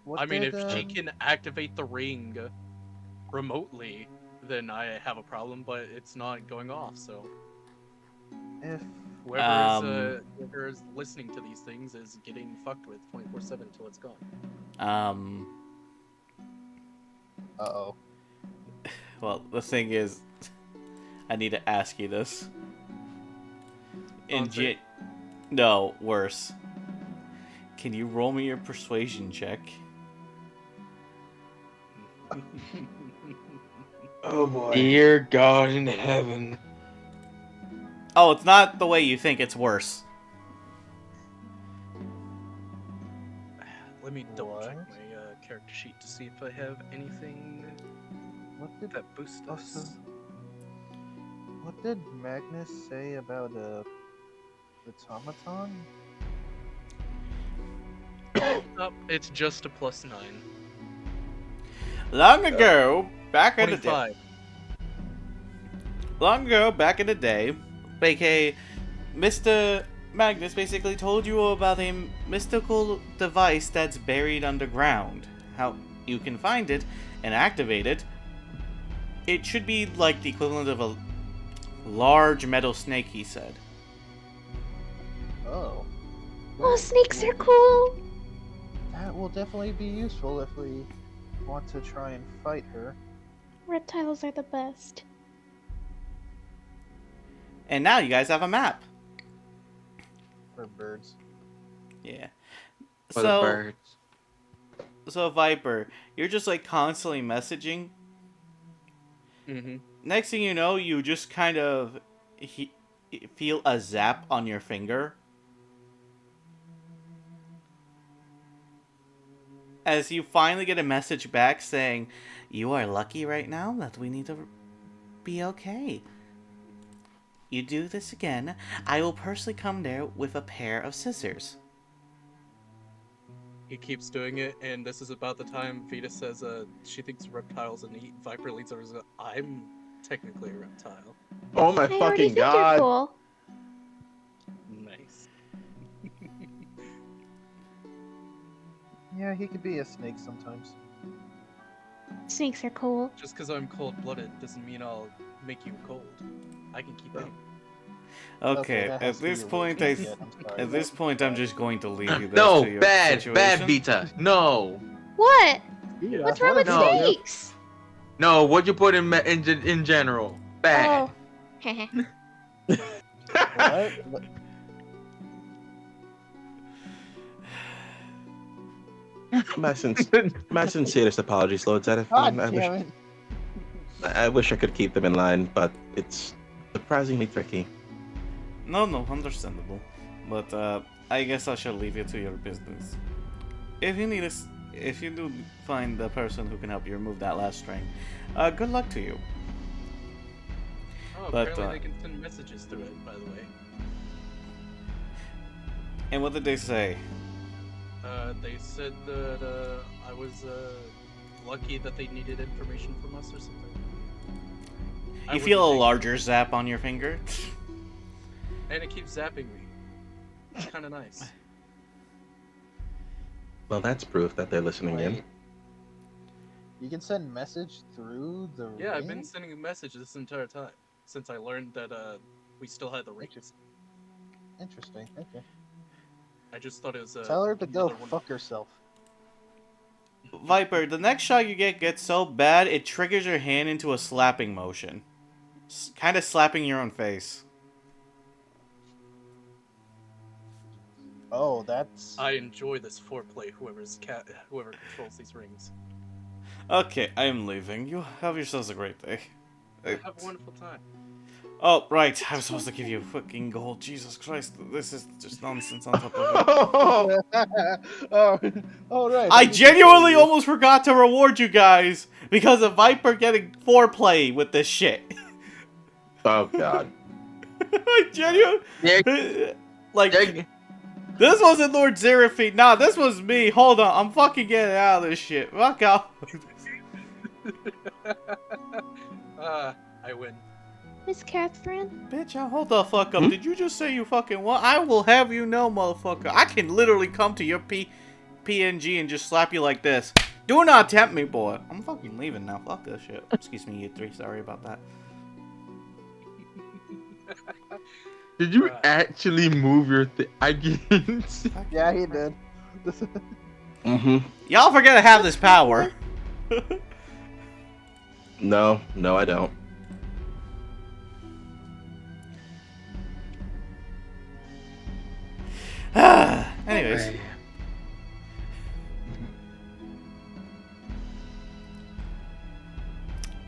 What I mean, did, if she can activate the ring remotely, then I have a problem. But it's not going off, so if whoever is listening to these things is getting fucked with 24/7 until it's gone. uh-oh. Well, the thing is, I need to ask you this. Concert? No, worse. Can you roll me your persuasion check? Oh boy. Dear God in heaven. Oh, it's not the way you think, it's worse. Let me double check What? my character sheet to see if I have anything What did that boosts us. What did Magnus say about a automaton? Oh, it's just a +9. Long ago, back in the day. 25. Long ago, back in the day, aka Mr. Magnus basically told you about a mystical device that's buried underground. How you can find it and activate it. It should be like the equivalent of a large metal snake, he said. Oh. Oh, snakes are cool. That will definitely be useful if we want to try and fight her. Reptiles are the best. And now you guys have a map. For birds. Yeah. For the birds. So Viper, you're just like constantly messaging. Mm-hmm. Next thing you know, you just kind of feel a zap on your finger. As you finally get a message back saying, "You are lucky right now that we need to be okay. You do this again, I will personally come there with a pair of scissors." He keeps doing it, and this is about the time Vita says she thinks reptiles are neat. Viper leads over and says, I'm technically a reptile. Oh my I already fucking think you're god! cool. Nice. Yeah, he could be a snake sometimes. Snakes are cool. Just because I'm cold-blooded doesn't mean I'll make you cold. I can keep it. Okay, that at has to be this your point, routine yet, I'm sorry. at this point, I'm just going to leave you guys No, to your bad situation. Vita. No. What? Yeah, What's wrong with No. snakes? No, what you put in general? Bad. Oh. What? My sincerest apologies, Lord Zedith. God I damn it. wish I could keep them in line, but it's surprisingly tricky. No, understandable. But I guess I shall leave you to your business. If you do find the person who can help you remove that last string, good luck to you. Oh, But, apparently they can send messages through it, by the way. And what did they say? They said that I was lucky that they needed information from us or something. I You feel a wasn't larger zap on your finger? thinking, and it keeps zapping me. It's kind of nice. Well, that's proof that they're listening in. Wait. You can send message through the Yeah, I've been ring? sending a message this entire time since I learned that we still had the rings. Interesting. Okay. I just thought it was Tell her to go another one. fuck herself. Viper, the next shot you get gets so bad, it triggers your hand into a slapping motion. Kind of slapping your own face. Oh, that's. I enjoy this foreplay. Whoever controls these rings. Okay, I am leaving. You have yourselves a great day. Have a wonderful time. Oh, right. I was supposed to give you fucking gold. Jesus Christ. This is just nonsense on top of it. Oh, all right. I genuinely almost forgot to reward you guys because of Viper getting foreplay with this shit. Oh god. I genuinely... Like, Yeah. this wasn't Lord Zerafine. Nah, this was me. Hold on. I'm fucking getting out of this shit. Fuck off. I win. Miss Catherine? Bitch, hold the fuck up. Did you just say you fucking what? I will have you know, motherfucker. I can literally come to your PNG and just slap you like this. Do not tempt me, boy. I'm fucking leaving now. Fuck this shit. Excuse me, you three. Sorry about that. Did you actually move your thing? I can't see. Yeah, he did. Mm-hmm. Y'all forget I have this power. No, I don't. Anyways. Okay.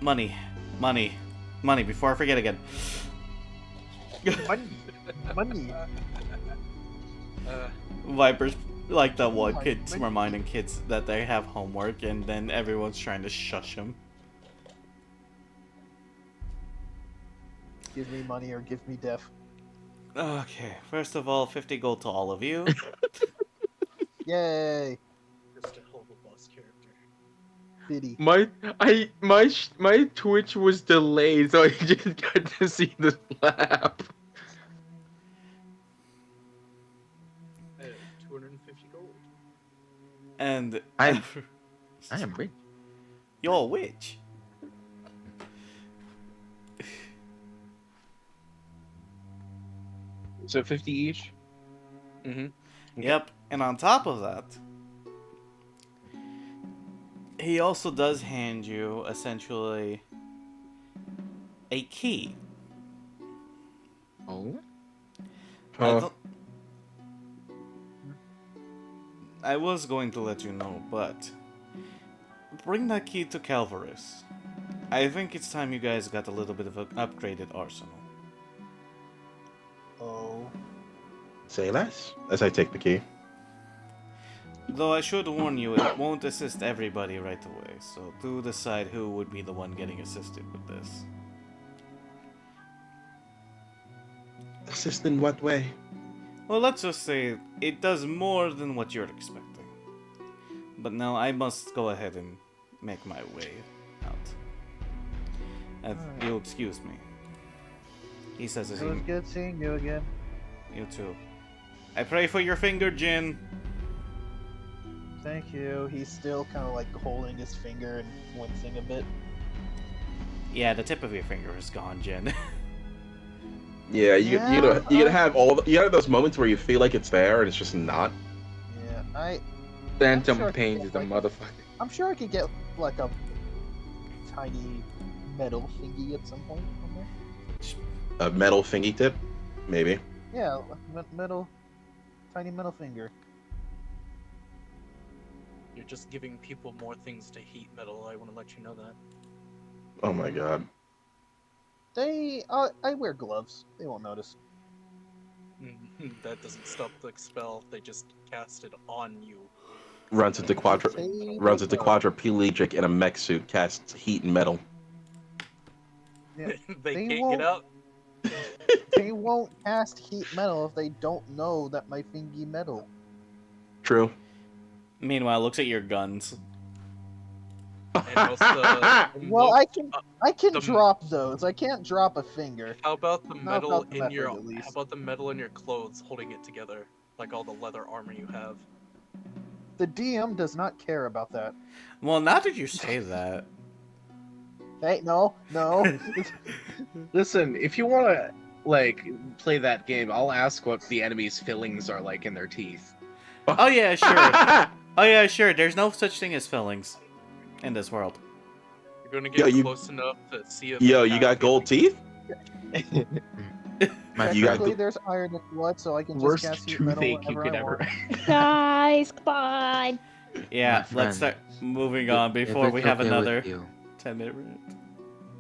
Money, before I forget again. Money. Viper's like the one kid's reminding kids that they have homework, and then everyone's trying to shush him. Give me money or give me death. Okay, first of all, 50 gold to all of you. Yay! Just a hell of a boss character. Biddy. My Twitch was delayed, so I just got to see the slap. 250 gold. And I am rich. you're a witch. So 50 each. Mm-hmm. Yep, and on top of that, he also does hand you essentially a key. Oh. I don't. I was going to let you know, but bring that key to Calvarus. I think it's time you guys got a little bit of an upgraded arsenal. Oh. Say less. As I take the key. Though I should warn you, it won't assist everybody right away, so do decide who would be the one getting assisted with this. Assist in what way? Well, let's just say it does more than what you're expecting. But now I must go ahead and make my way out. If you'll excuse me. He says as It was he... good seeing you again. You too. I pray for your finger, Jin. Thank you. He's still kind of like holding his finger and wincing a bit. Yeah, the tip of your finger is gone, Jin. Yeah, you Yeah, you gotta have you have those moments where you feel like it's there and it's just not. Yeah, Phantom sure I pain could is the get, motherfucker. I'm sure I could get like a tiny metal thingy at some point on there. A metal thingy tip, maybe. Yeah, metal, tiny metal finger. You're just giving people more things to heat metal. I want to let you know that. Oh my god. I wear gloves. They won't notice. That doesn't stop the spell. They just cast it on you. Runs into quadriplegic in a mech suit, casts heat and metal. Yeah, They they can't won't. get out. They won't cast heat metal if they don't know that my fingy metal. True. Meanwhile, looks at your guns. And also, Well, I can the- drop those. I can't drop a finger. how about the Not metal about the in method, your? at least. How about the metal in your clothes holding it together, like all the leather armor you have? The DM does not care about that. Well, now that you say that... Hey, no. Listen, if you want to like play that game, I'll ask what the enemy's fillings are like in their teeth. Oh yeah, sure. Oh yeah, sure. There's no such thing as fillings in this world. You're gonna Yo, get close enough to see if. Yo, it you has got gold teeth? My You got Technically, go- there's iron in blood, so I can just Worst cast heat metal toothache you whenever could I ever. want. Guys, goodbye. Yeah, My let's start friends, moving on if before it's we have okay with another you, 10-minute rant.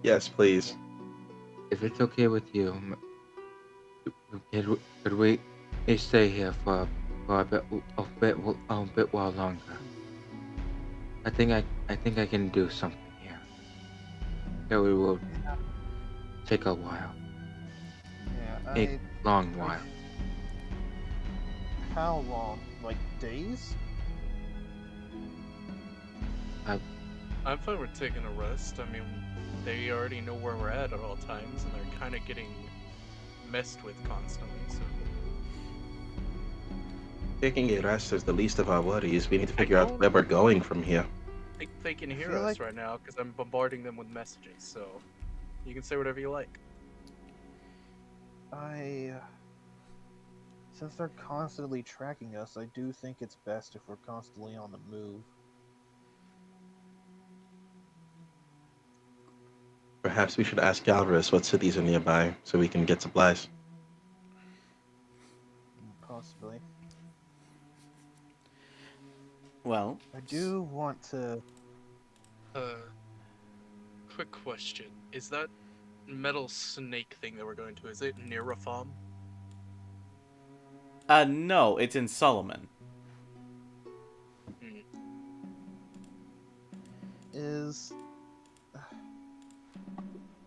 Yes, please. if it's okay with you, could we stay here for a bit while longer? I think I can do something here. It will take a while, Yeah, a long while. How long? Like days? I'm fine with taking a rest. I mean, they already know where we're at all times, and they're kind of getting messed with constantly. So Taking a rest is the least of our worries. We need to figure out where we're going from here. they can hear feel us like- right now because I'm bombarding them with messages. So you can say whatever you like. Since they're constantly tracking us, I do think it's best if we're constantly on the move. Perhaps we should ask Galvarus what cities are nearby so we can get supplies. Possibly. Well, I do want to. Quick question: is that metal snake thing that we're going to? Is it near Rafam? no, it's in Solomon.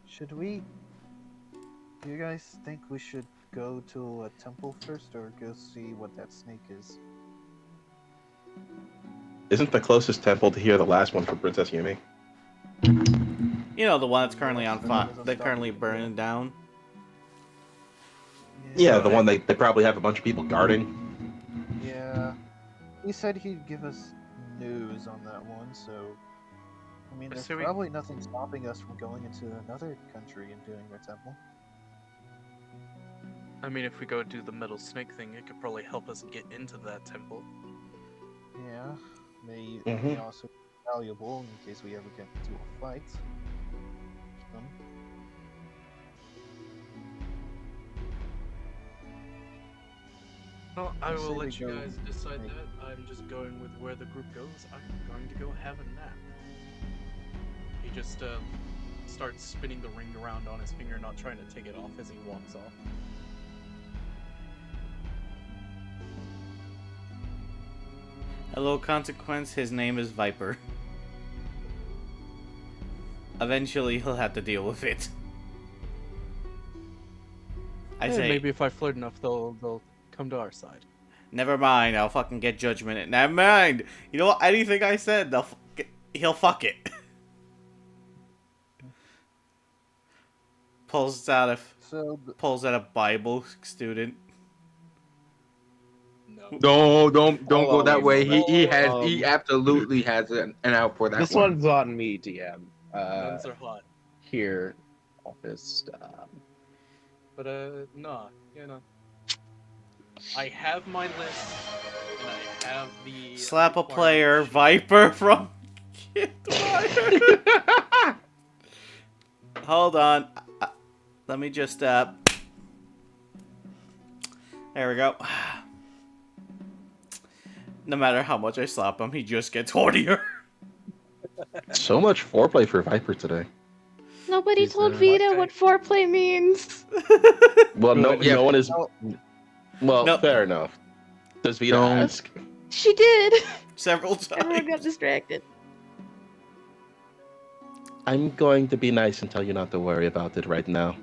Should we Do you guys think we should go to a temple first, or go see what that snake is? Isn't the closest temple to here the last one for Princess Yumi? You know, the one that's currently on fire. Doesn't They're stop currently me. burning down. Yeah, the one they probably have a bunch of people guarding. Yeah. He said he'd give us news on that one, so I mean, there's So we- probably nothing stopping us from going into another country and doing their temple. I mean, if we go do the metal snake thing, it could probably help us get into that temple. Yeah. May Mhm. also be valuable in case we ever get into a fight. Um, Well, I I will say we let you go guys decide make- that. I'm just going with where the group goes. I'm going to go have a nap. He just starts spinning the ring around on his finger, not trying to take it off as he walks off. Hello, consequence. His name is Viper. Eventually, he'll have to deal with it. I Hey, say, maybe if I flirt enough, they'll come to our side. never mind. I'll fucking get judgment. Never mind. You know what? Anything I said, he'll fuck it. Pulls out a Bible student. No. No, don't go Hold that on, way. He hold he on. absolutely has an out for that This one. one's on me, DM. Nuns are hot. Here, office. But, nah, you know. I have my list, and I have the... Slap a required player, sheet. Viper from Kid Wire. Hold on. Let me just, There we go. No matter how much I slap him, he just gets hornier. So much foreplay for Viper today. Nobody He's, told uh, Vita Okay. what foreplay means. Well, no, Yeah. no one is. Oh. Well, Nope. fair enough. Does Vita Don't- ask? She did. Several Everyone got times. distracted. I'm going to be nice and tell you not to worry about it right now.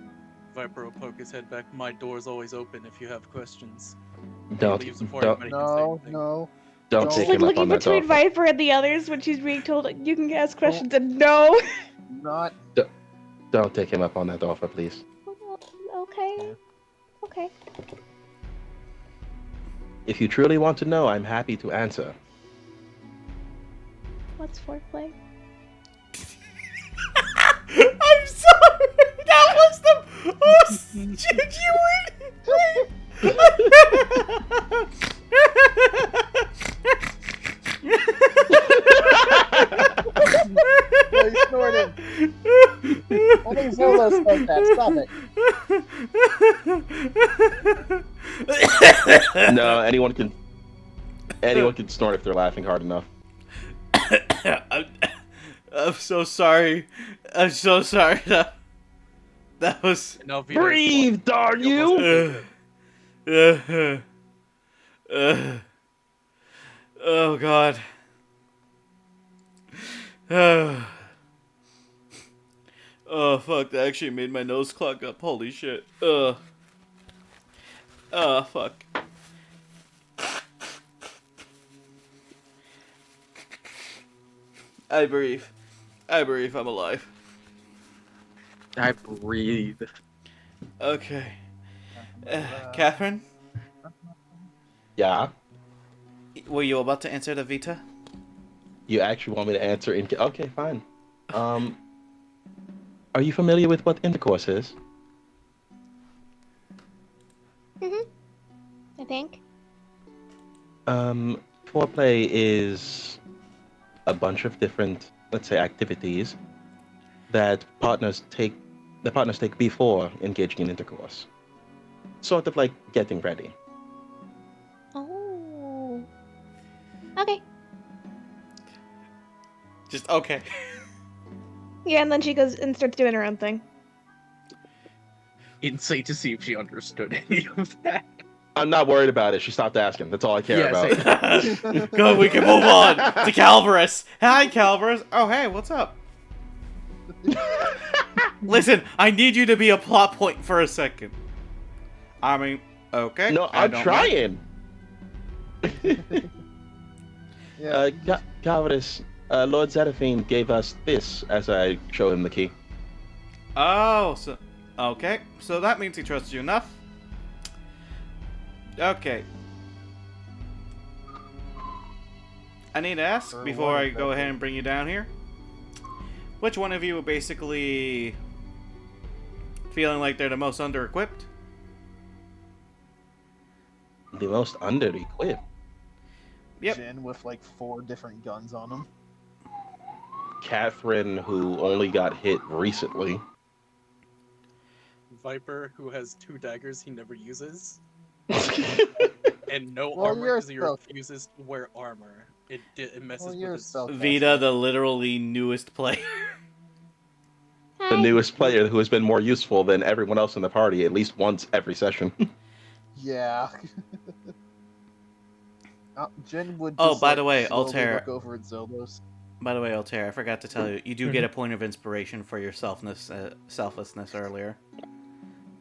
Viper will poke his head back. My door's always open if you have questions. Don't, Leaves before don't, everybody can say No, anything. no. don't Don't- take She's like him up looking on that between offer. Viper and the others when she's being told you can ask questions and no. Not. Don't take him up on that offer, please. Okay. Okay. If you truly want to know, I'm happy to answer. What's foreplay? I'm sorry. That was the most No, you snorted. Only Zolo spoke that. Stop it. No, anyone can snort if they're laughing hard enough. I'm so sorry. I'm so sorry. That was. Now Vito is Breathe, darn you! Oh God. Oh fuck! That actually made my nose clog up. Holy shit. Oh fuck. I breathe. I breathe. I'm alive. I breathe. Okay. Catherine, Yeah? were you about to answer the Vita? You actually want me to answer in... Okay, fine. Are you familiar with what intercourse is? I think. Foreplay is a bunch of different, let's say, activities that partners take before engaging in intercourse. Sort of like getting ready. Oh. Okay. Just okay. Yeah, and then she goes and starts doing her own thing. Insight to see if she understood any of that. I'm not worried about it. She stopped asking. That's all I care about. Good, we can move on to Calvarus. Hi, Calvarus. Oh, hey, what's up? Listen, I need you to be a plot point for a second. I mean, okay. No, I I'm don't mind. trying. Yeah. Calvadus, Lord Zetaphine gave us this as I show him the key. Oh, so okay. So that means he trusts you enough. Okay. I need to ask For before one I of go them. ahead and bring you down here. Which one of you are basically feeling like they're the most under-equipped? The most under-equipped. Yep. Jin with like 4 different guns on him. Catherine, who only got hit recently. Viper, who has 2 daggers he never uses, I and no Well, armor you're because he stealthy. refuses to wear armor. It messes Well, with you're his. stealth. Vita, the literally newest player. the newest player who has been more useful than everyone else in the party at least once every session. Yeah. Jin would Oh, just by like, the way, slowly Altair. look over at Zolos. By the way, Altair, I forgot to tell you, you do get a point of inspiration for your selflessness earlier.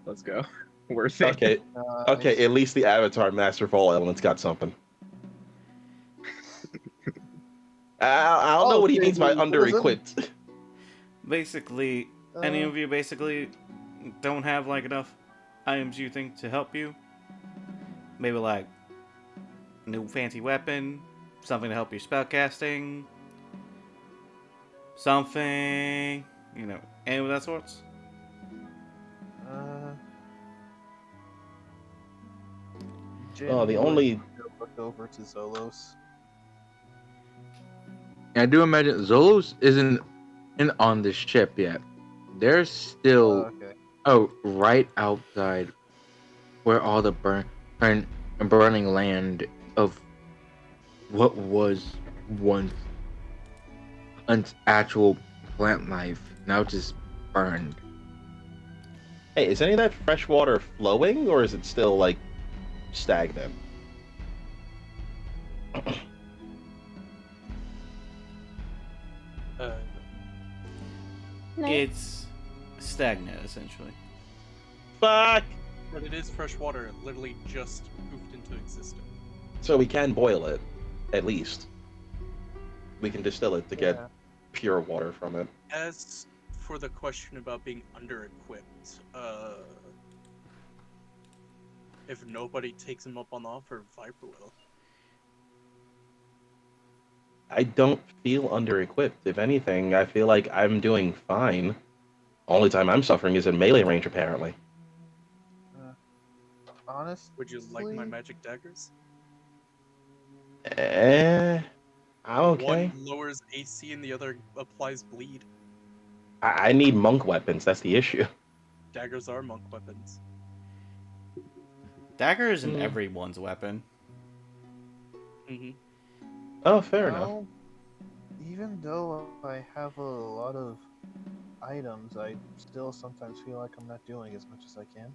Let's go. Worth it. Okay, okay, at least the Avatar Master of all elements got something. I don't know what he means by under-equipped. Basically, any of you basically don't have like enough items you think to help you. Maybe like a new fancy weapon, something to help your spellcasting, something, you know, any of that sorts. Jin Oh, the would only... look over to Zolos. I do imagine Zolos isn't in on the ship yet. They're still Okay. right outside where all the burning land of what was once an actual plant life now just burned. Hey, is any of that fresh water flowing, or is it still, like, stagnant? Night. It's stagnant, essentially. Fuck! But it is fresh water. It literally just poofed into existence. So we can boil it, at least. We can distill it to get pure water from it. As for the question about being under-equipped, if nobody takes him up on the offer, Viper will. I don't feel under-equipped. If anything, I feel like I'm doing fine. Only time I'm suffering is in melee range, apparently. Honestly, Would you like my magic daggers? I'm okay. One lowers AC and the other applies bleed. I need monk weapons, that's the issue. Daggers are monk weapons. Dagger isn't everyone's weapon. Mm-hmm. Oh, fair enough. Well, even though I have a lot of items, I still sometimes feel like I'm not doing as much as I can.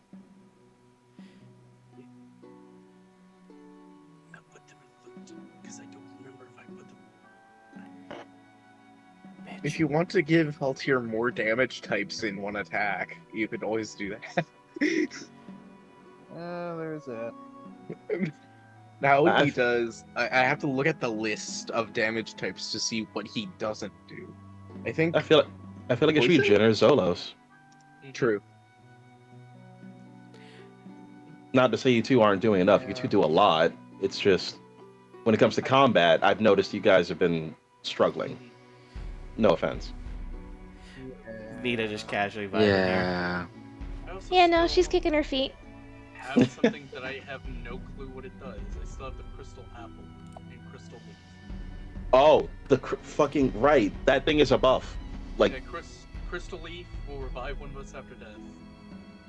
I'll put them in loot, because I don't remember if I put them. If you want to give Haltier more damage types in one attack, you could always do that. There's that. Now he does. I have to look at the list of damage types to see what he doesn't do. I think. I feel like it should be Jin or Zolos. True. Not to say you two aren't doing enough. You two do a lot. It's just when it comes to combat, I've noticed you guys have been struggling. No offense. Vita just casually vibing there. Yeah, no, she's kicking her feet. Have something that I have no clue what it does. I still have the crystal apple and crystal leaf. Oh, the fucking right. That thing is a buff. Like, Yeah, crystal leaf will revive one of us after death.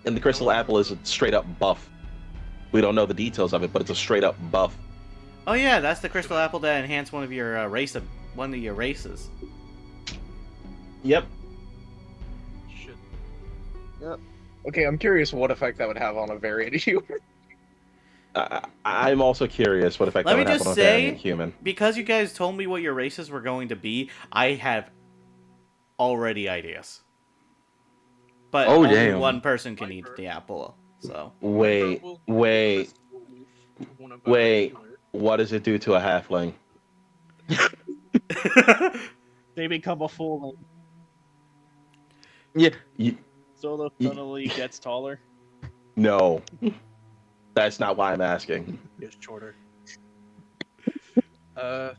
and the crystal apple is a straight up buff. We don't know the details of it, but it's a straight up buff. Oh yeah, that's the crystal apple that enhanced one of your races. Yep. Shit. Yep. Okay, I'm curious what effect that would have on a variant human. I'm also curious what effect Let that me would have just on a say, variant human. because you guys told me what your races were going to be, I have already ideas. but Oh, only damn. one person can eat the apple. So Wait, Viper will give the wait, crystal leaf to one of our wait. healers. What does it do to a halfling? They become a full Yeah. You, Solo suddenly gets taller. no, that's not why I'm asking. It's shorter. Uh,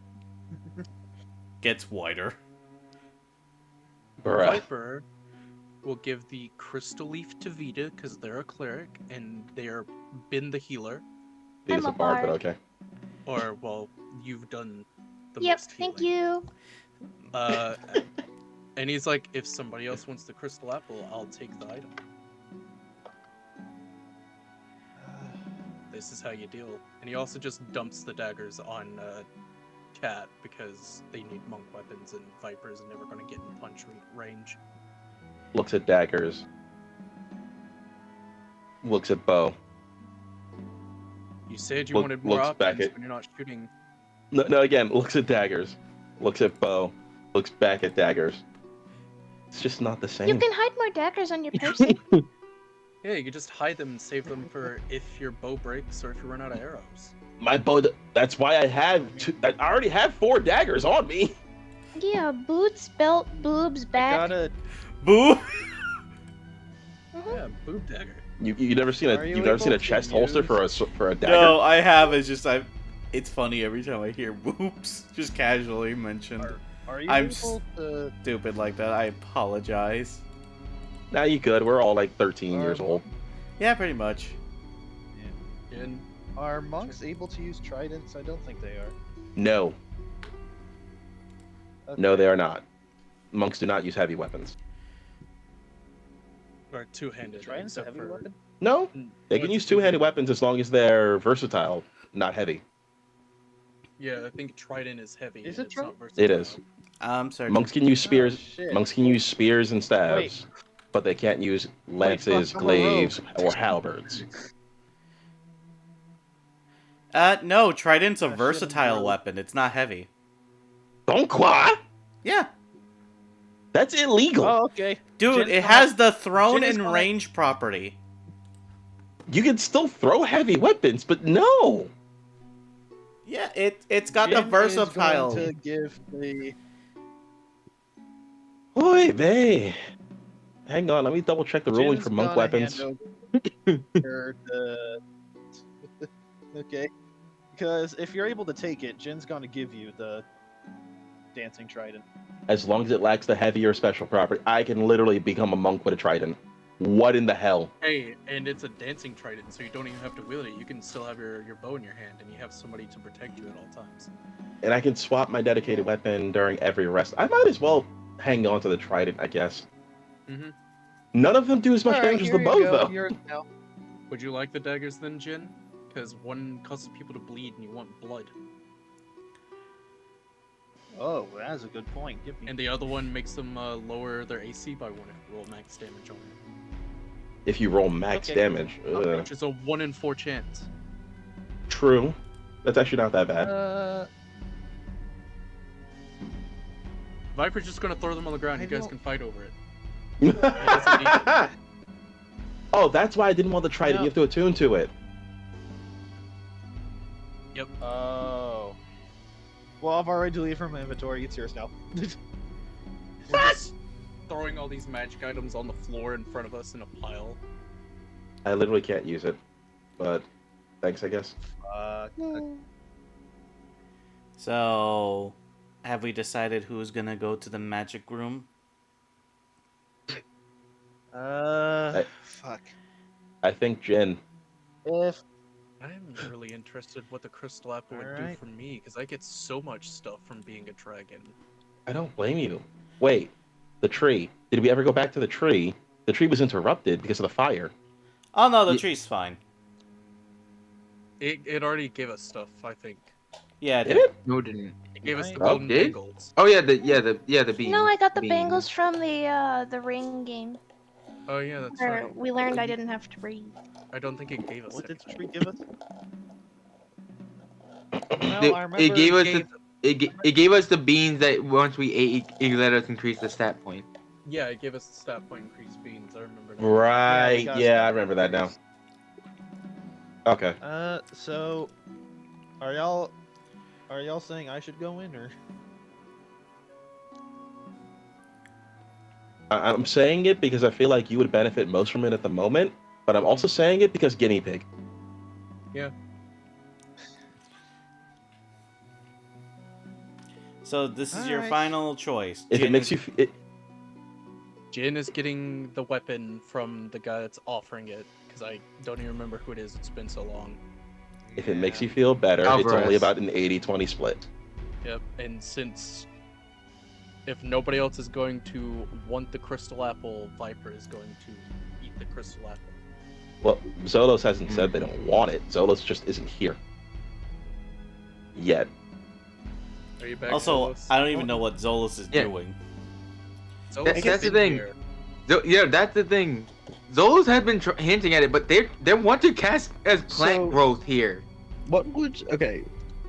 gets wider. Bruh. Viper will give the crystal leaf to Vita because they're a cleric and they're Bin the healer. He's I'm a a bard, but bard. okay. Or well, you've done the Yep, most thank healing. you. Uh, and he's like, if somebody else wants the crystal apple, I'll take the item. This is how you deal. And he also just dumps the daggers on Cat because they need monk weapons and Viper is never going to get in punch range. Looks at daggers. Looks at bow. You said you Look- wanted more looks back options at- when you're not shooting. No, again, looks at daggers. Looks at bow. Looks back at daggers. It's just not the same. You can hide more daggers on your person. Yeah, you could just hide them and save them for if your bow breaks or if you run out of arrows. My bow. That's why I have. I already have 4 daggers on me. Yeah, boots, belt, boobs, back. Gotta. Boo! Yeah, boob dagger. You never seen Are a you you've never seen a able to chest holster use- for a dagger? No, I have. It's just It's funny every time I hear "whoops" just casually mentioned. Are you I'm able to? Stupid like that. I apologize. Nah, you good. We're all like 13 years old. Yeah, pretty much. And Are monks able to use tridents? I don't think they are. No, Okay. no, they are not. Monks do not use heavy weapons. or two-handed. Tridents a except heavy for- weapon? No, they Well, can it's use a two-handed weapons as long as they're versatile, not heavy. Yeah, I think trident is heavy. Is and it it's not It versatile. is. I'm sorry. Monks can use spears. Oh, shit. Monks can use spears and staves, but they can't use lances, fuck, I'm a rogue. glaives, or halberds. No, trident's a I shouldn't versatile rogue. weapon. It's not heavy. Don't qua. Yeah, That's illegal. Oh, okay. dude, Jin's it gonna- has the thrown Jin is and gonna- range property. You can still throw heavy weapons, but no. Yeah, it's got Jin the versatile. Is going to give the. Oy vey. Hang on, let me double check the ruling Jin's for monk gonna weapons. hand over the. Okay. Because if you're able to take it, Jin's gonna give you the dancing trident. As long as it lacks the heavy or special property, I can literally become a monk with a trident. What in the hell? Hey, and it's a dancing trident, so you don't even have to wield it. You can still have your bow in your hand, and you have somebody to protect you at all times. And I can swap my dedicated weapon during every rest. I might as well hang on to the trident, I guess. Mhm. None of them do as much Alright, damage as here the you bow, go. though. Yours now. Would you like the daggers then, Jin? Because one causes people to bleed, and you want blood, Oh, that's a good point. Give me. and the other one makes them lower their AC by 1 if you roll max damage on it, If you roll max Okay. damage. Ugh. which is a 1 in 4 chance. True. That's actually not that bad. Viper's just gonna throw them on the ground. I You guys don't- can fight over it. Oh, that's why I didn't want the trident. No. You have to attune to it. Oh. Well, I've already deleted from my inventory. It's yours now. We're just throwing all these magic items on the floor in front of us in a pile. I literally can't use it. But thanks, I guess. So, have we decided who's gonna go to the magic room? Fuck. I think Jin. If I'm really interested what the crystal apple would do Alright. for me, because I get so much stuff from being a dragon. I don't blame you. Wait, the tree. Did we ever go back to the tree? The tree was interrupted because of the fire. Oh no, the Ye- tree's fine. It already gave us stuff, I think. Yeah, it Did did. it? No, it didn't. It gave us the Oh, golden did? bangles. Oh yeah, the bean. No, I got the bean. bangles from the ring game. Oh yeah, that's Or right. we learned I didn't have to read. I don't think it gave us what did extra. the tree give us? It, Well, I remember it gave us gave- it gave us the beans that once we ate, it let us increase the stat point. Yeah, it gave us the stat point increase beans. I remember that. Right. got Yeah, I stat remember that now. increase. Okay. So are y'all saying I should go in or? I'm saying it because I feel like you would benefit most from it at the moment, but I'm also saying it because guinea pig. Yeah. So this is your Alright. final choice. If Jin it makes is- you, Jin is getting the weapon from the guy that's offering it, because I don't even remember who it is. It's been so long. if it makes you feel better, it's Alvarez. only about an 80-20 split. Yep. And since if nobody else is going to want the crystal apple, Viper is going to eat the crystal apple. Well, Zolos hasn't said they don't want it. Zolos just isn't here yet. Are you back? Also, Zolos? I don't even know what Zolos is Yeah. doing. Zolos that's the been thing. here. Yeah, that's the thing. Zolos had been hinting at it, but they want to cast as plant So- growth here. What would okay?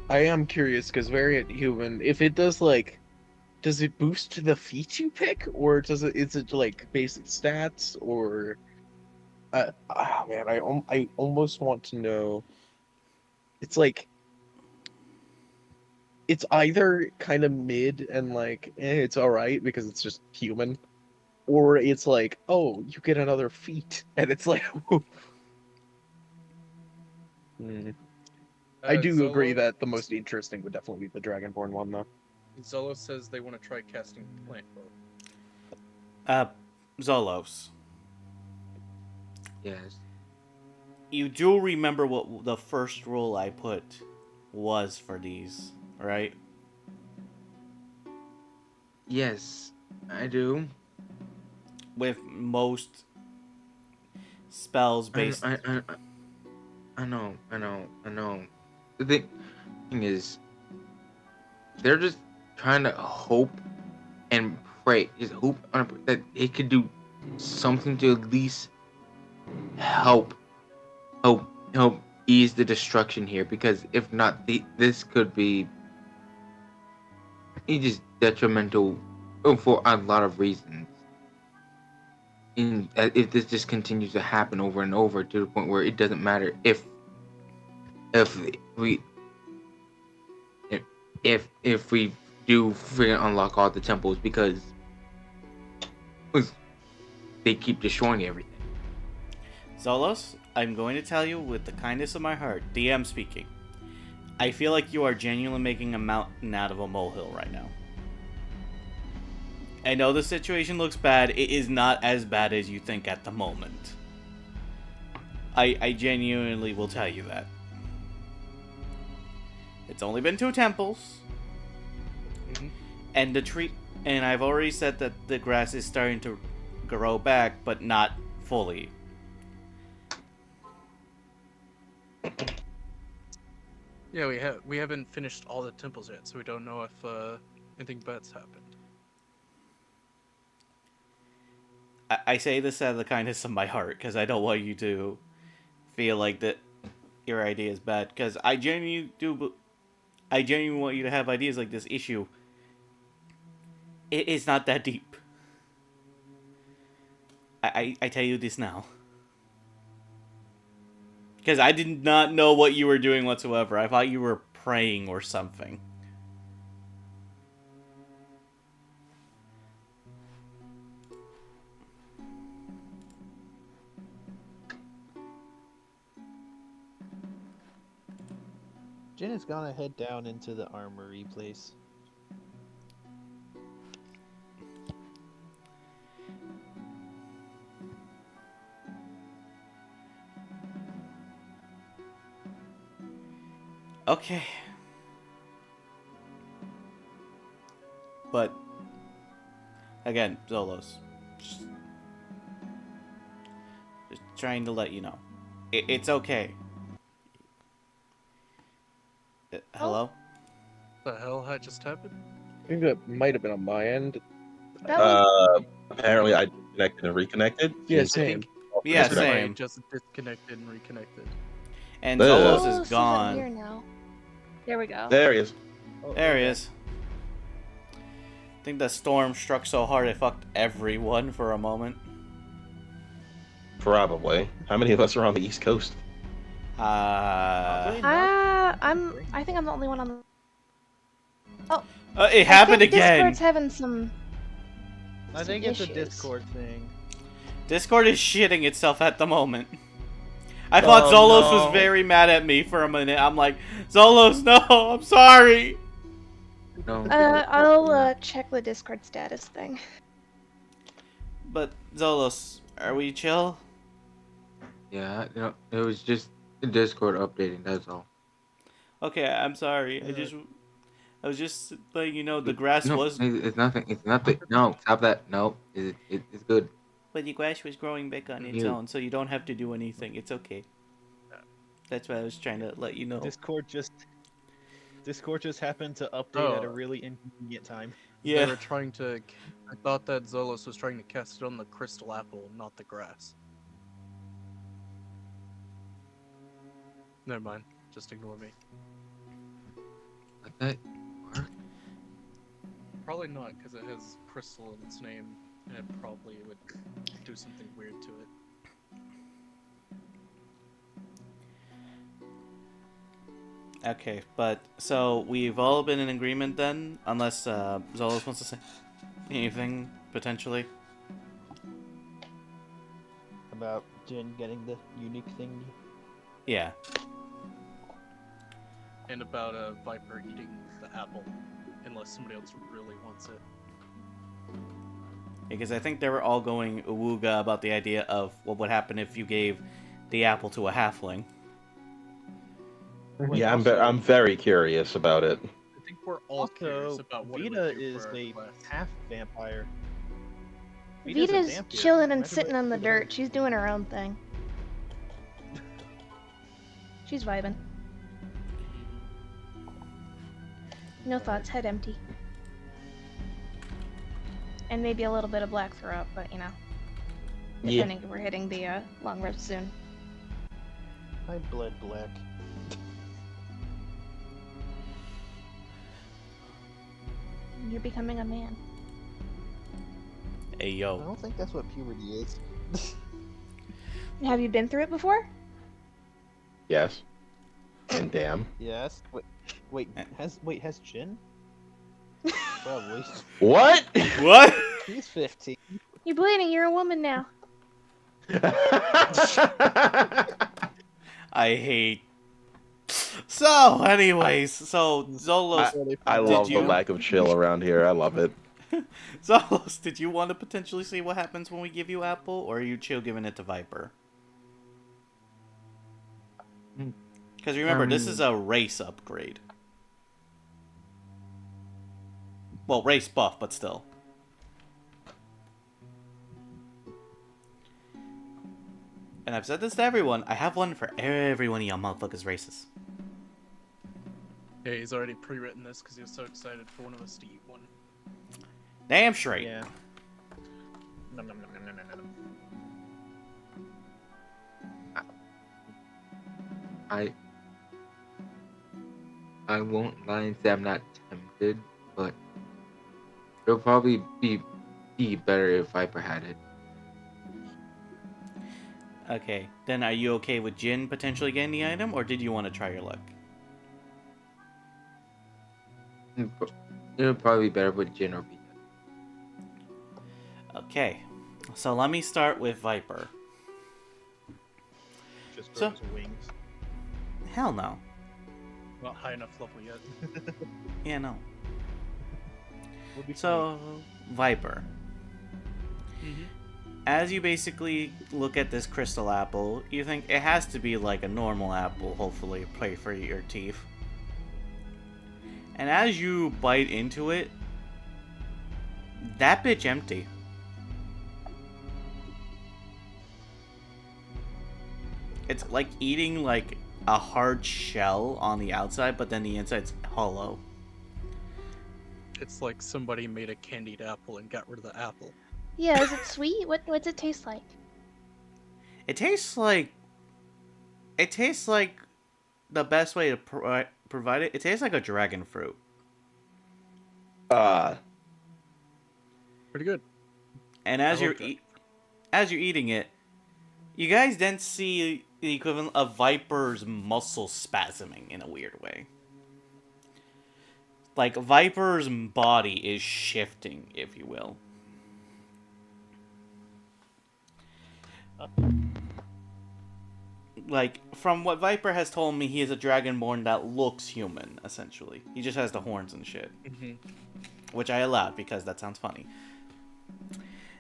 I am curious because Variant Human, if it does like, does it boost the feat you pick, or is it like basic stats, or? Man, I almost want to know. It's like, it's either kind of mid and like, it's all right because it's just human, or it's like, oh, you get another feat, and it's like. Hmm. I do agree that the most interesting would definitely be the Dragonborn one, though. Zolos says they want to try casting plant growth. Zolos. Yes. You do remember what the first rule I put was for these, right? Yes, I do. With most spells based. I know. The thing is, they're just trying to hope and pray, just hope that it could do something to at least help ease the destruction here. Because if not, this could be just detrimental for a lot of reasons. And if this just continues to happen over and over to the point where it doesn't matter if we do unlock all the temples, because they keep destroying everything. Zolos, I'm going to tell you with the kindness of my heart, DM speaking. I feel like you are genuinely making a mountain out of a molehill right now. I know the situation looks bad. It is not as bad as you think at the moment. I genuinely will tell you that. It's only been 2 temples. Mhm. And the tree, and I've already said that the grass is starting to grow back, but not fully. Yeah, we haven't finished all the temples yet, so we don't know if anything bad's happened. I say this out of the kindness of my heart because I don't want you to feel like that your idea is bad. Because I genuinely want you to have ideas like this issue. It is not that deep. I tell you this now. Because I did not know what you were doing whatsoever. I thought you were praying or something. Jin is gonna head down into the armory place. Okay. But, again, Zolos. Just trying to let you know. It's okay. Hello? The hell had just happened? I think that might have been on my end. That was Apparently, I disconnected and reconnected. Yeah, Seems- same. Yeah, Disconnected. same. Everybody just disconnected and reconnected. And Yeah. Zolos Zolos is gone. here now. There we go. There he is. Oh, There he okay. is. think the storm struck so hard it fucked everyone for a moment. Probably. How many of us are on the East Coast? Probably not. I think I'm the only one on the. Oh, It happened I think again. Discord's having some. I think it's a Discord thing. Discord is shitting itself at the moment. I thought Zolos was very mad at me for a minute. I'm like, Zolos, no, I'm sorry. No. I'll check the Discord status thing. But Zolos, are we chill? Yeah, it was just the Discord updating. That's all. Okay, I'm sorry. I was just letting you know the grass No, was. it's nothing. It's nothing. No, stop that. No, it's good. But the grass was growing back on its You- own, so you don't have to do anything. It's okay. That's why I was trying to let you know. Discord just happened to update at a really inconvenient time. They Yeah. were trying to. I thought that Zolos was trying to cast it on the crystal apple, not the grass. Never mind. Just ignore me. Like that. Mark? Probably not, because it has crystal in its name, and it probably would do something weird to it. Okay, but so we've all been in agreement then, unless Zolos wants to say anything potentially. About Jin getting the unique thing. Yeah. And about a viper eating the apple, unless somebody else really wants it. Because I think they were all going ooga about the idea of what would happen if you gave the apple to a halfling. Yeah, I'm very curious about it. I think we're all curious Also, about what Vita it would do is for our a class. half vampire. a Vita's vampire. chilling and Imagine sitting what- on the dirt. She's doing her own thing. She's vibing. No thoughts, head empty. And maybe a little bit of black throat, but you know. Yeah. Depending if we're hitting the long rest soon. I bled black. You're becoming a man. Hey I yo. don't think that's what puberty is. Have you been through it before? Yes. And damn. Yes. Wait. Has Jin? Probably. What? What? He's 15. You're bleeding, you're a woman now. I hate. So, anyways, so Zolos, I love the you? lack of chill around here. I love it. Zolos, did you want to potentially see what happens when we give you apple, or are you chill giving it to Viper? Because remember, this is a race upgrade. Well, race buff, but still. And I've said this to everyone. I have one for every one of y'all motherfuckers' races. Yeah, he's already pre-written this because he was so excited for one of us to eat one. Damn straight. Yeah. Nom, nom, nom, nom, nom, nom, nom. I won't lie and say I'm not tempted, but it'll probably be better if Viper had it. Okay, then are you okay with Jin potentially getting the item, or did you want to try your luck? It'll probably be better with Jin or Vita. Okay, so let me start with Viper. Just So- grows wings. Hell no. Not high enough level yet. Yeah, no. Would be funny. So, Viper. As you basically look at this crystal apple, you think it has to be like a normal apple, hopefully, play for your teeth. And as you bite into it, that bitch empty. It's like eating like a hard shell on the outside, but then the inside's hollow. It's like somebody made a candied apple and got rid of the apple. Yeah, is it sweet? What's it taste like? It tastes like the best way to provide it. It tastes like a dragon fruit. pretty good. And I as you're love dragon as you're eating it, you guys then see the equivalent of Viper's muscle spasming in a weird way. Like Viper's body is shifting, if you will. Like, from what Viper has told me, he is a dragonborn that looks human, essentially. He just has the horns and shit. Which I allowed because that sounds funny.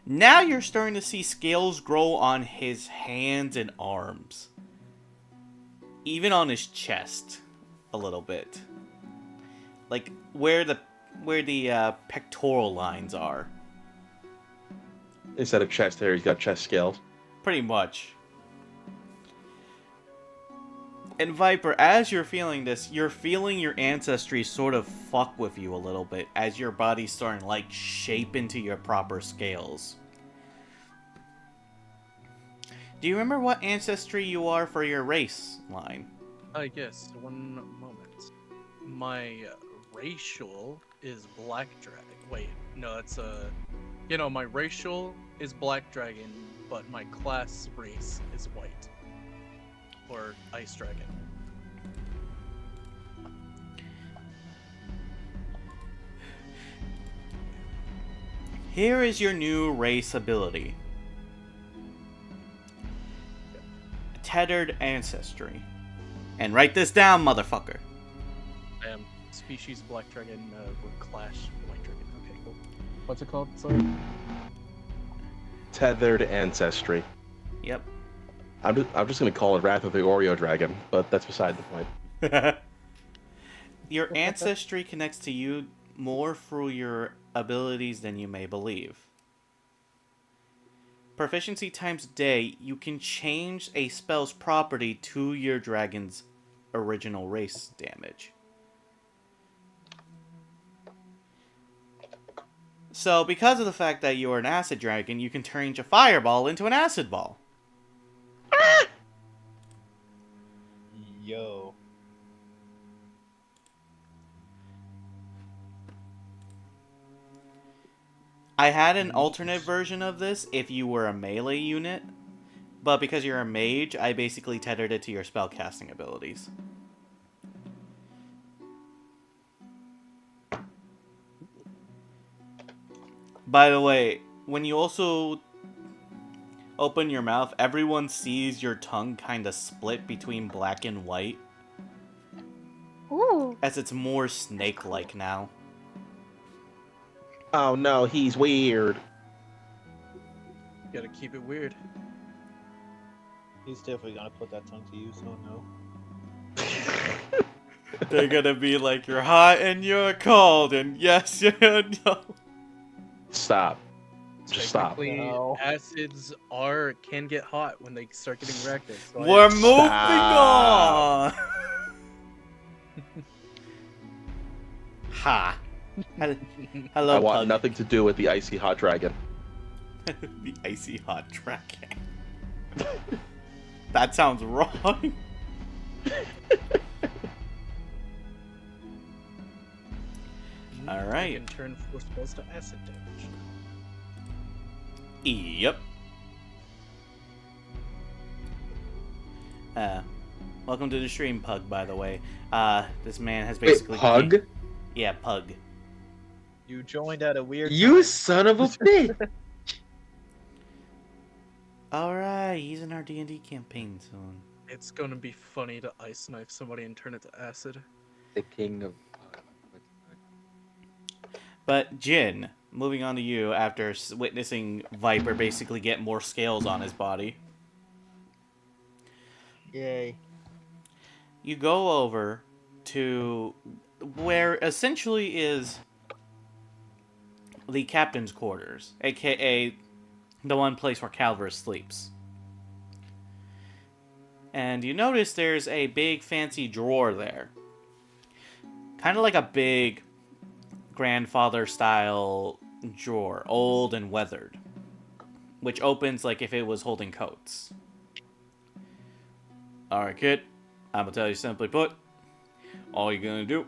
Now you're starting to see scales grow on his hands and arms. Even on his chest, a little bit. Like, where the pectoral lines are. Instead of chest hair, he's got chest scales. Pretty much. And Viper, as you're feeling this, you're feeling your ancestry sort of fuck with you a little bit as your body's starting to, like, shape into your proper scales. Do you remember what ancestry you are for your race line? Yes, one moment. My racial is black dragon. Wait, no, that's my racial is black dragon, but my class race is white. Or ice dragon. Here is your new race ability. Tethered ancestry. And write this down, motherfucker. I am species black dragon, with class white dragon. Okay, cool. What's it called? Sorry. Tethered ancestry. Yep. I'm just gonna call it Wrath of the Oreo Dragon, but that's beside the point. Your ancestry connects to you more through your abilities than you may believe. Proficiency times day, you can change a spell's property to your dragon's original race damage. So, because of the fact that you are an acid dragon, you can change a fireball into an acid ball. Yo. I had an alternate version of this if you were a melee unit, but because you're a mage, I basically tethered it to your spellcasting abilities. By the way, when you also open your mouth, everyone sees your tongue kind of split between black and white, Ooh. as it's more snake-like now. Oh no, he's weird. Gotta keep it weird. He's definitely gonna put that tongue to use, so no. They're gonna be like, you're hot and you're cold, and yes, you know. Stop. Just stop. Technically, No. acids can get hot when they start getting reactive. So We're moving Stop. on! Ha. Hello, I want Pug. nothing to do with the icy hot dragon. The icy hot dragon. That sounds wrong. Alright. Can turn 4 spells to acid damage. Yep. Welcome to the stream, Pug, by the way. This man has Wait, basically... Pug? Yeah, Pug. You joined at a weird You time. son of a bitch! Alright, he's in our D&D campaign soon. It's gonna be funny to ice knife somebody and turn it to acid. The king of... But, Jin, moving on to you after witnessing Viper basically get more scales on his body. Yay. You go over to where essentially is the captain's quarters, aka the one place where Calvus sleeps. And you notice there's a big fancy drawer there. Kind of like a big grandfather style drawer, old and weathered, which opens like if it was holding coats. Alright, kid, I'm gonna tell you simply put, all you're gonna do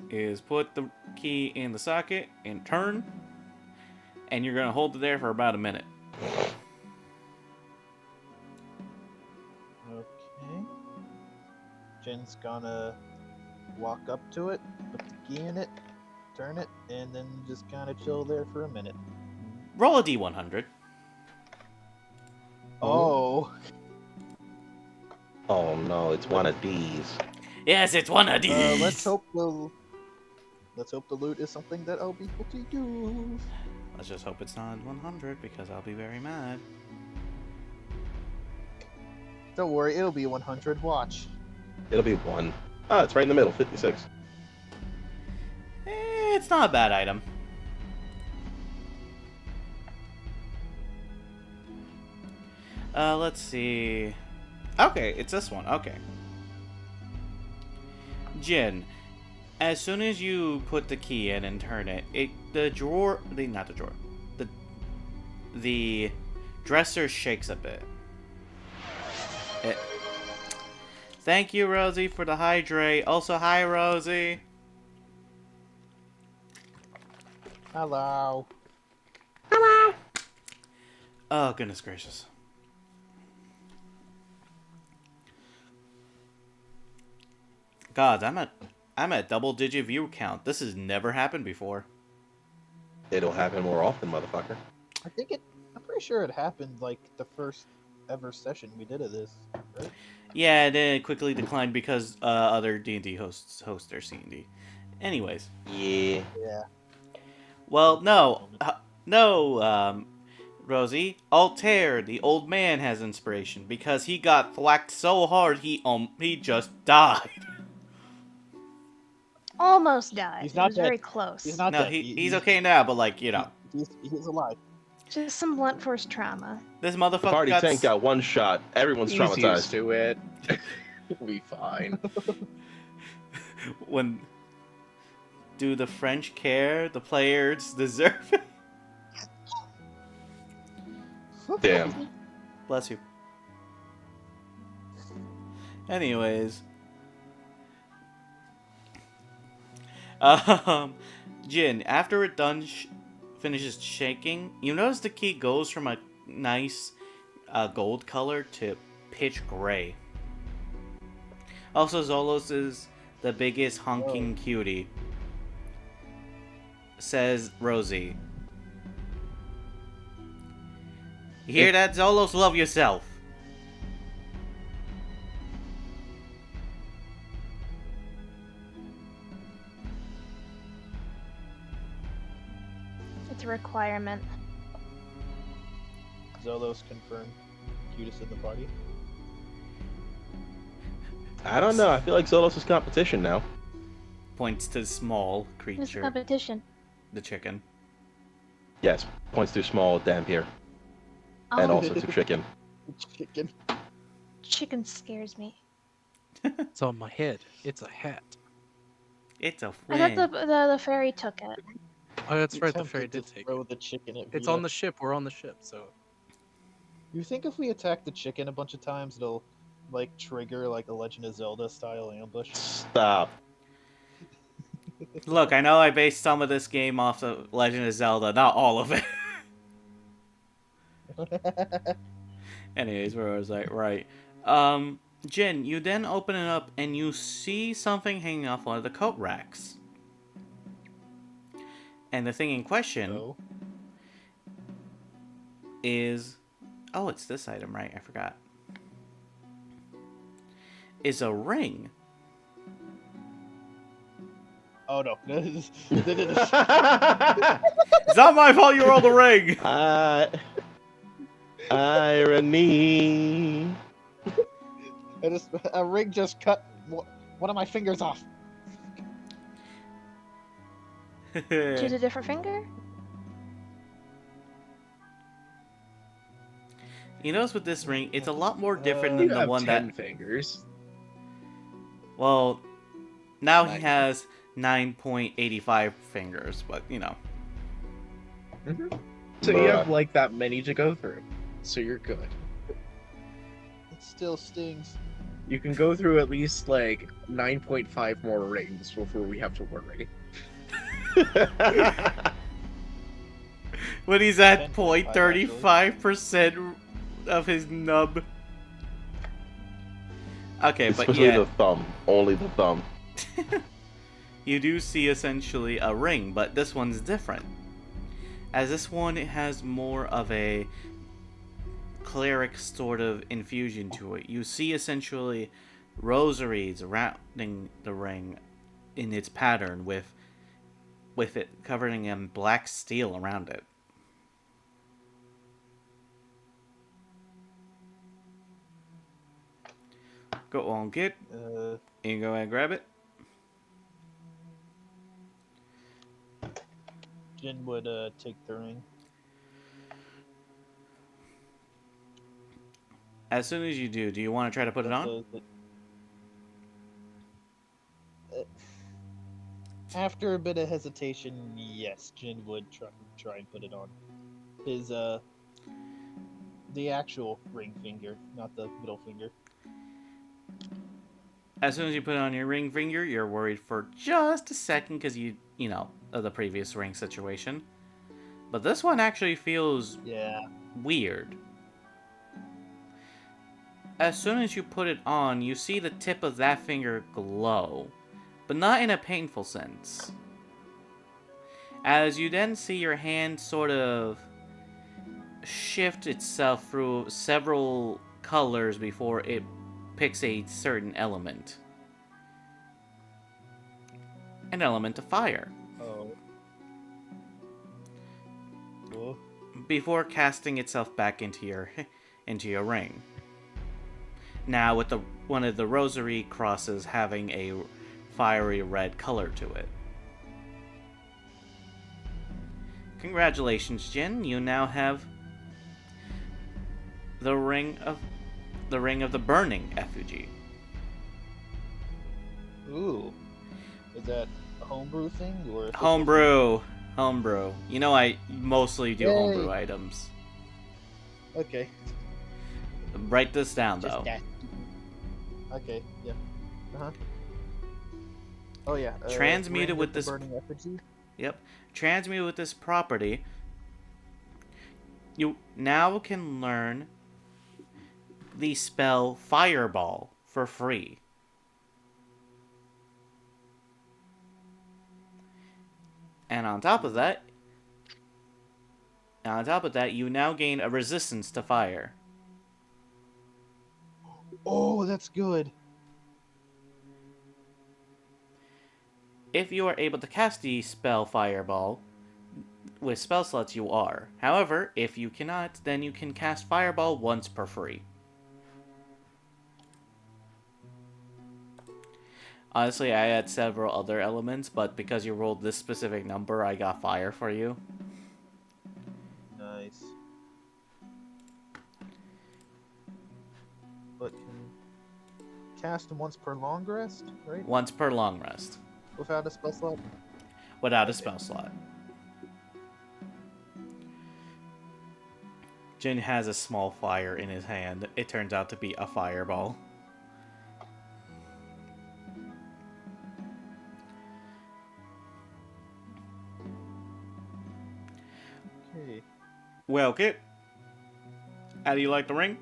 is put the key in the socket and turn, and you're gonna hold it there for about a minute. Okay. Jin's gonna walk up to it, put the key in it, turn it, and then just kind of chill there for a minute. Roll a d100. Oh. Oh no, it's one of these. Yes, it's one of these. Let's hope the loot is something that I'll be able to use. Let's just hope it's not 100 because I'll be very mad. Don't worry, it'll be 100. Watch. It'll be 1. Ah, it's right in the middle, 56. It's not a bad item. Let's see. Okay, it's this one. Okay. Jin, as soon as you put the key in and turn it, the dresser shakes a bit. Thank you, Rosie, for the hydrate. Also, hi, Rosie. Hello. Oh, goodness gracious. God, I'm at double-digit view count. This has never happened before. It'll happen more often, motherfucker. I'm pretty sure it happened like the first ever session we did of this, right? Yeah, then it quickly declined because other D&D host their C&D. Anyways. Yeah. Yeah. Well, no, Rosie. Altair, the old man, has inspiration because he got thwacked so hard he just died. Almost died. He's It not was dead. very close. He's not No, dead. he's okay now, but like, you know. He's alive. Just some blunt force trauma. This The motherfucker party got... tank got one shot. Everyone's He's traumatized. used to it. We'll be fine. When... Do the French care? The players deserve it? Damn. Bless you. Anyways. Jin, after it finishes shaking, you notice the key goes from a nice gold color to pitch gray. Also, Zolos is the biggest honking cutie, says Rosie. You hear that, Zolos? Love yourself. It's a requirement. Zolos confirmed. Cutest in the party. I don't know. I feel like Zolos is competition now. Points to small It's a creature, competition. the chicken. Yes, points to small Dampier. Oh, And also to chicken. Chicken. chicken scares me. It's on my head. It's a hat. It's a I friend. thought the fairy took it. Oh, that's You right. The tempted fairy to did take throw it. the chicken at It's Vita. on the ship. We're on the ship, so. You think if we attack the chicken a bunch of times, it'll like trigger like a Legend of Zelda style ambush? Stop. Look, I know I based some of this game off of Legend of Zelda, not all of it. Anyways, where was I? Right. Jin, you then open it up and you see something hanging off one of the coat racks. And the thing in question So, is... Oh, it's this item, right? I forgot. Is a ring. oh no. Irony. It's not my fault you rolled a ring! A ring just cut one of my fingers off. Choose a different finger? You notice with this ring, it's a lot more different You than the have one 10 that... fingers. Well, now he Nice. has 9.85 fingers, but, you know. So you have like that many to go through. So you're good. It still stings. You can go through at least like 9.5 more rings before we have to worry. When he's at 10.5 0.35% of his nub. Okay, but Especially yeah, the thumb. Only the thumb. you do see essentially a ring, but this one's different. As this one has more of a cleric sort of infusion to it. You see essentially rosaries surrounding the ring in its pattern with it covering in black steel around it. Go on, kid. Uh, You go ahead and grab it. Jin would take the ring. As soon as you do you want to try to put it on? After a bit of hesitation, yes, Jin would try and put it on. His the actual ring finger, not the middle finger. As soon as you put it on your ring finger, you're worried for just a second because you know, of the previous ring situation. But this one actually feels weird. As soon as you put it on, you see the tip of that finger glow, but not in a painful sense. As you then see your hand sort of shift itself through several colors before it picks a certain element. An element of fire. Oh. Cool. Before casting itself back into your ring. Now with one of the rosary crosses having a fiery red color to it. Congratulations, Jin. You now have the ring of the burning effigy. Ooh. Is that a homebrew thing or a Homebrew. You know I mostly do homebrew items. Okay. Write this down though. Okay, yeah. Uh-huh. Oh yeah. Transmuted ring with the this burning effigy. Yep. Transmuted with this property, you now can learn the spell Fireball for free. And on top of that, you now gain a resistance to fire. Oh, that's good. If you are able to cast the spell Fireball with spell slots, you are. However, if you cannot, then you can cast Fireball once per free. Honestly, I had several other elements, but because you rolled this specific number, I got fire for you. Nice. But can cast once per long rest, right? Once per long rest. Without a spell slot? Without a spell slot. Jin has a small fire in his hand. It turns out to be a fireball. Okay. Well, Kit, how do you like the ring?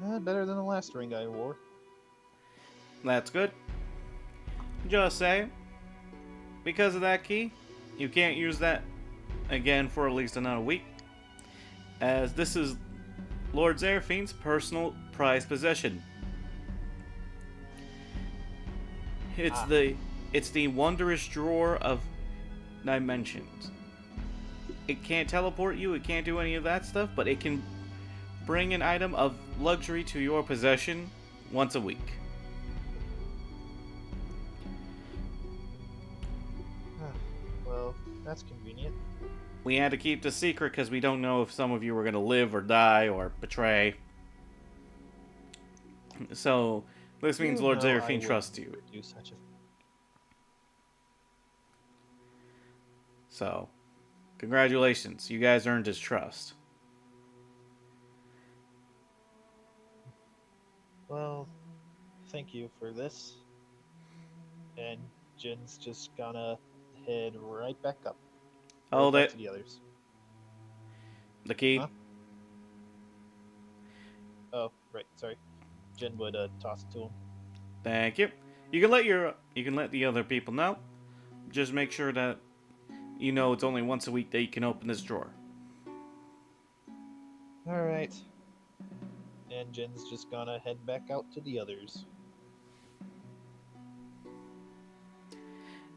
Better than the last ring I wore. That's good. Just say, because of that key, you can't use that again for at least another week, as this is Lord Zerafine's personal prized possession. It's the wondrous drawer of dimensions. It can't teleport you, it can't do any of that stuff, but it can bring an item of luxury to your possession once a week. Well, that's convenient. We had to keep this secret because we don't know if some of you were going to live or die or betray. So, this means Lord Zerafine trusts you. Do such a... So, congratulations. You guys earned his trust. Well, thank you for this. And Jin's just gonna head right back up. Hold back it. to the others. The key. Huh? Oh, right. Sorry. Jin would toss it to him. Thank you. You can let the other people know. Just make sure that you know it's only once a week that you can open this drawer. All right. And Jin's just gonna head back out to the others.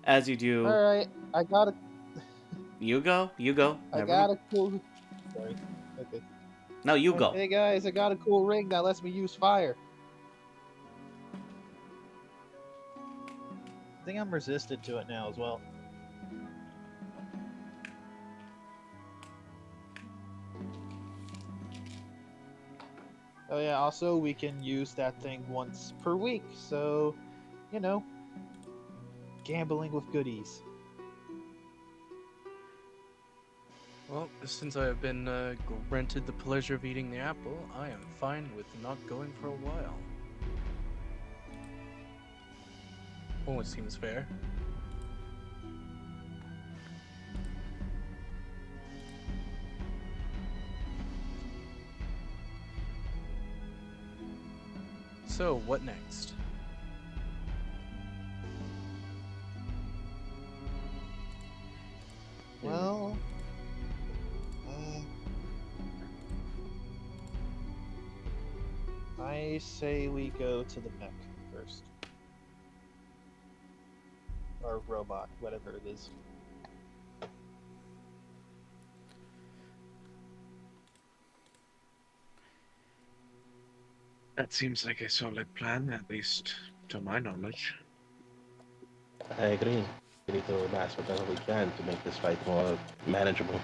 As you do, All right. I got a you go. I Never got mind. a cool. Sorry. Okay. No, you go. Hey guys, I got a cool ring that lets me use fire. I think I'm resistant to it now as well. Oh yeah, also we can use that thing once per week, so, you know, gambling with goodies. Well, since I have been granted the pleasure of eating the apple, I am fine with not going for a while. Almost seems fair. So, what next? Well, I say we go to the mech first. Or robot, whatever it is. That seems like a solid plan, at least to my knowledge. I agree. We need to amass whatever we can to make this fight more manageable.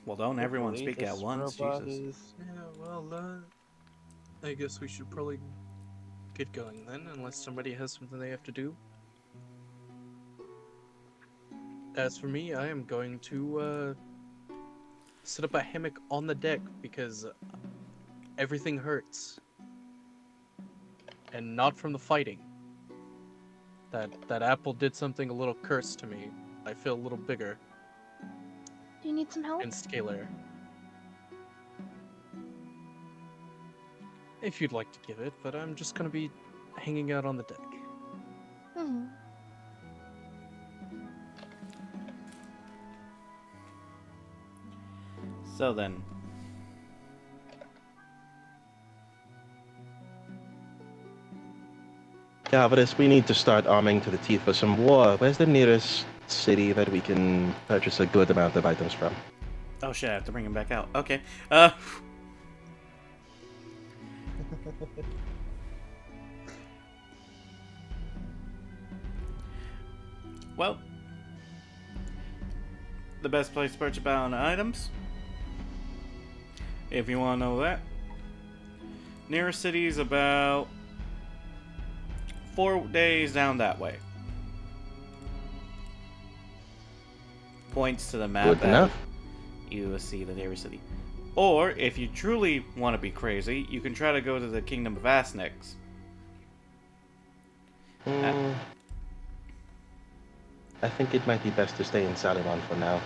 Well, don't everyone Hopefully speak at this once, robot Jesus. is- Yeah, well, I guess we should probably get going then, unless somebody has something they have to do. As for me, I am going to set up a hammock on the deck because everything hurts. And not from the fighting. That apple did something a little cursed to me. I feel a little bigger Do you need some help? and scalar. If you'd like to give it, but I'm just gonna be hanging out on the deck. Hmm. So then, Calvinus, we need to start arming to the teeth for some war. Where's the nearest city that we can purchase a good amount of items from? oh shit, I have to bring him back out. Okay. Well, the best place to purchase bound items, if you want to know that. Nearest city is about 4 days down that way. Points to the map. Good enough. You see the nearest city. Or, if you truly want to be crazy, you can try to go to the Kingdom of Asnex. Hmm. I think it might be best to stay in Salimon for now.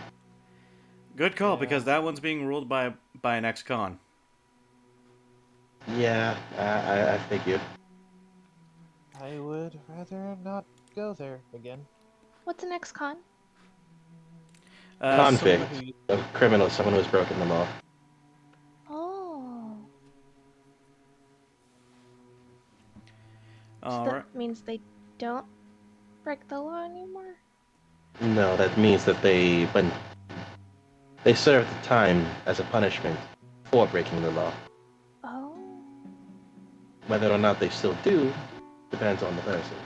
Good call, Yeah. because that one's being ruled by an ex-con. Yeah, I figured. I would rather not go there again. What's the next con? Convict. someone who- A criminal, someone who's broken the law. Oh. So Alright. that means they don't break the law anymore? No, that means that when they serve the time as a punishment for breaking the law. Oh. Whether or not they still do depends on the person.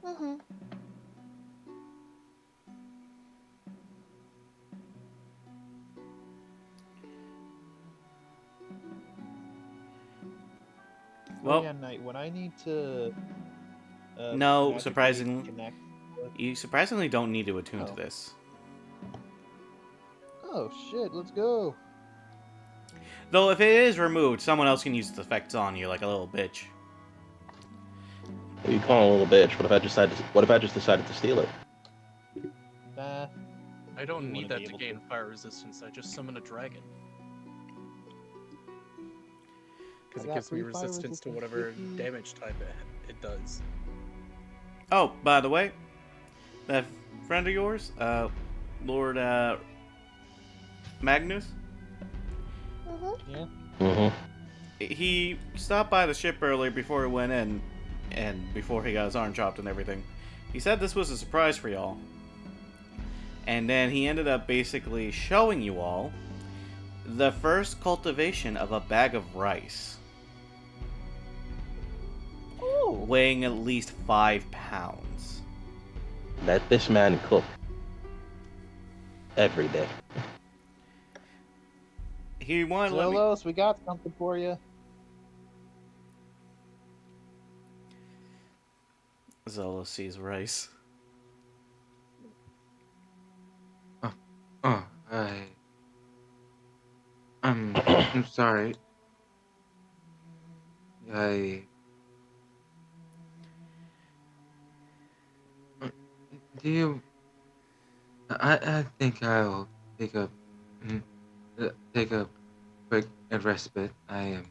Mm-hmm. Well, yeah, Knight, when I need to. No, magically surprisingly- Connect. you surprisingly don't need to attune to Oh. this. Oh shit! Let's go. Though if it is removed, someone else can use its effects on you like a little bitch. You call him a little bitch. What if I just decided to steal it? Nah, I don't You need wouldn't that be to able gain to. fire resistance. I just summon a dragon. Because I it got gives me 3 fire resistance to resistance, whatever yippee. damage type it does. Oh, by the way, that friend of yours, Lord Magnus, Mm-hmm. Mm-hmm. he stopped by the ship earlier before he went in, and before he got his arm chopped and everything. He said this was a surprise for y'all. And then he ended up basically showing you all the first cultivation of a bag of rice, Oh, weighing at least 5 pounds. Let this man cook every day. He wanted to let me... Zolos, we got something for you. Zolo sees rice. Oh, I'm sorry. I do you? I think I'll take a mm, take a quick respite. I am.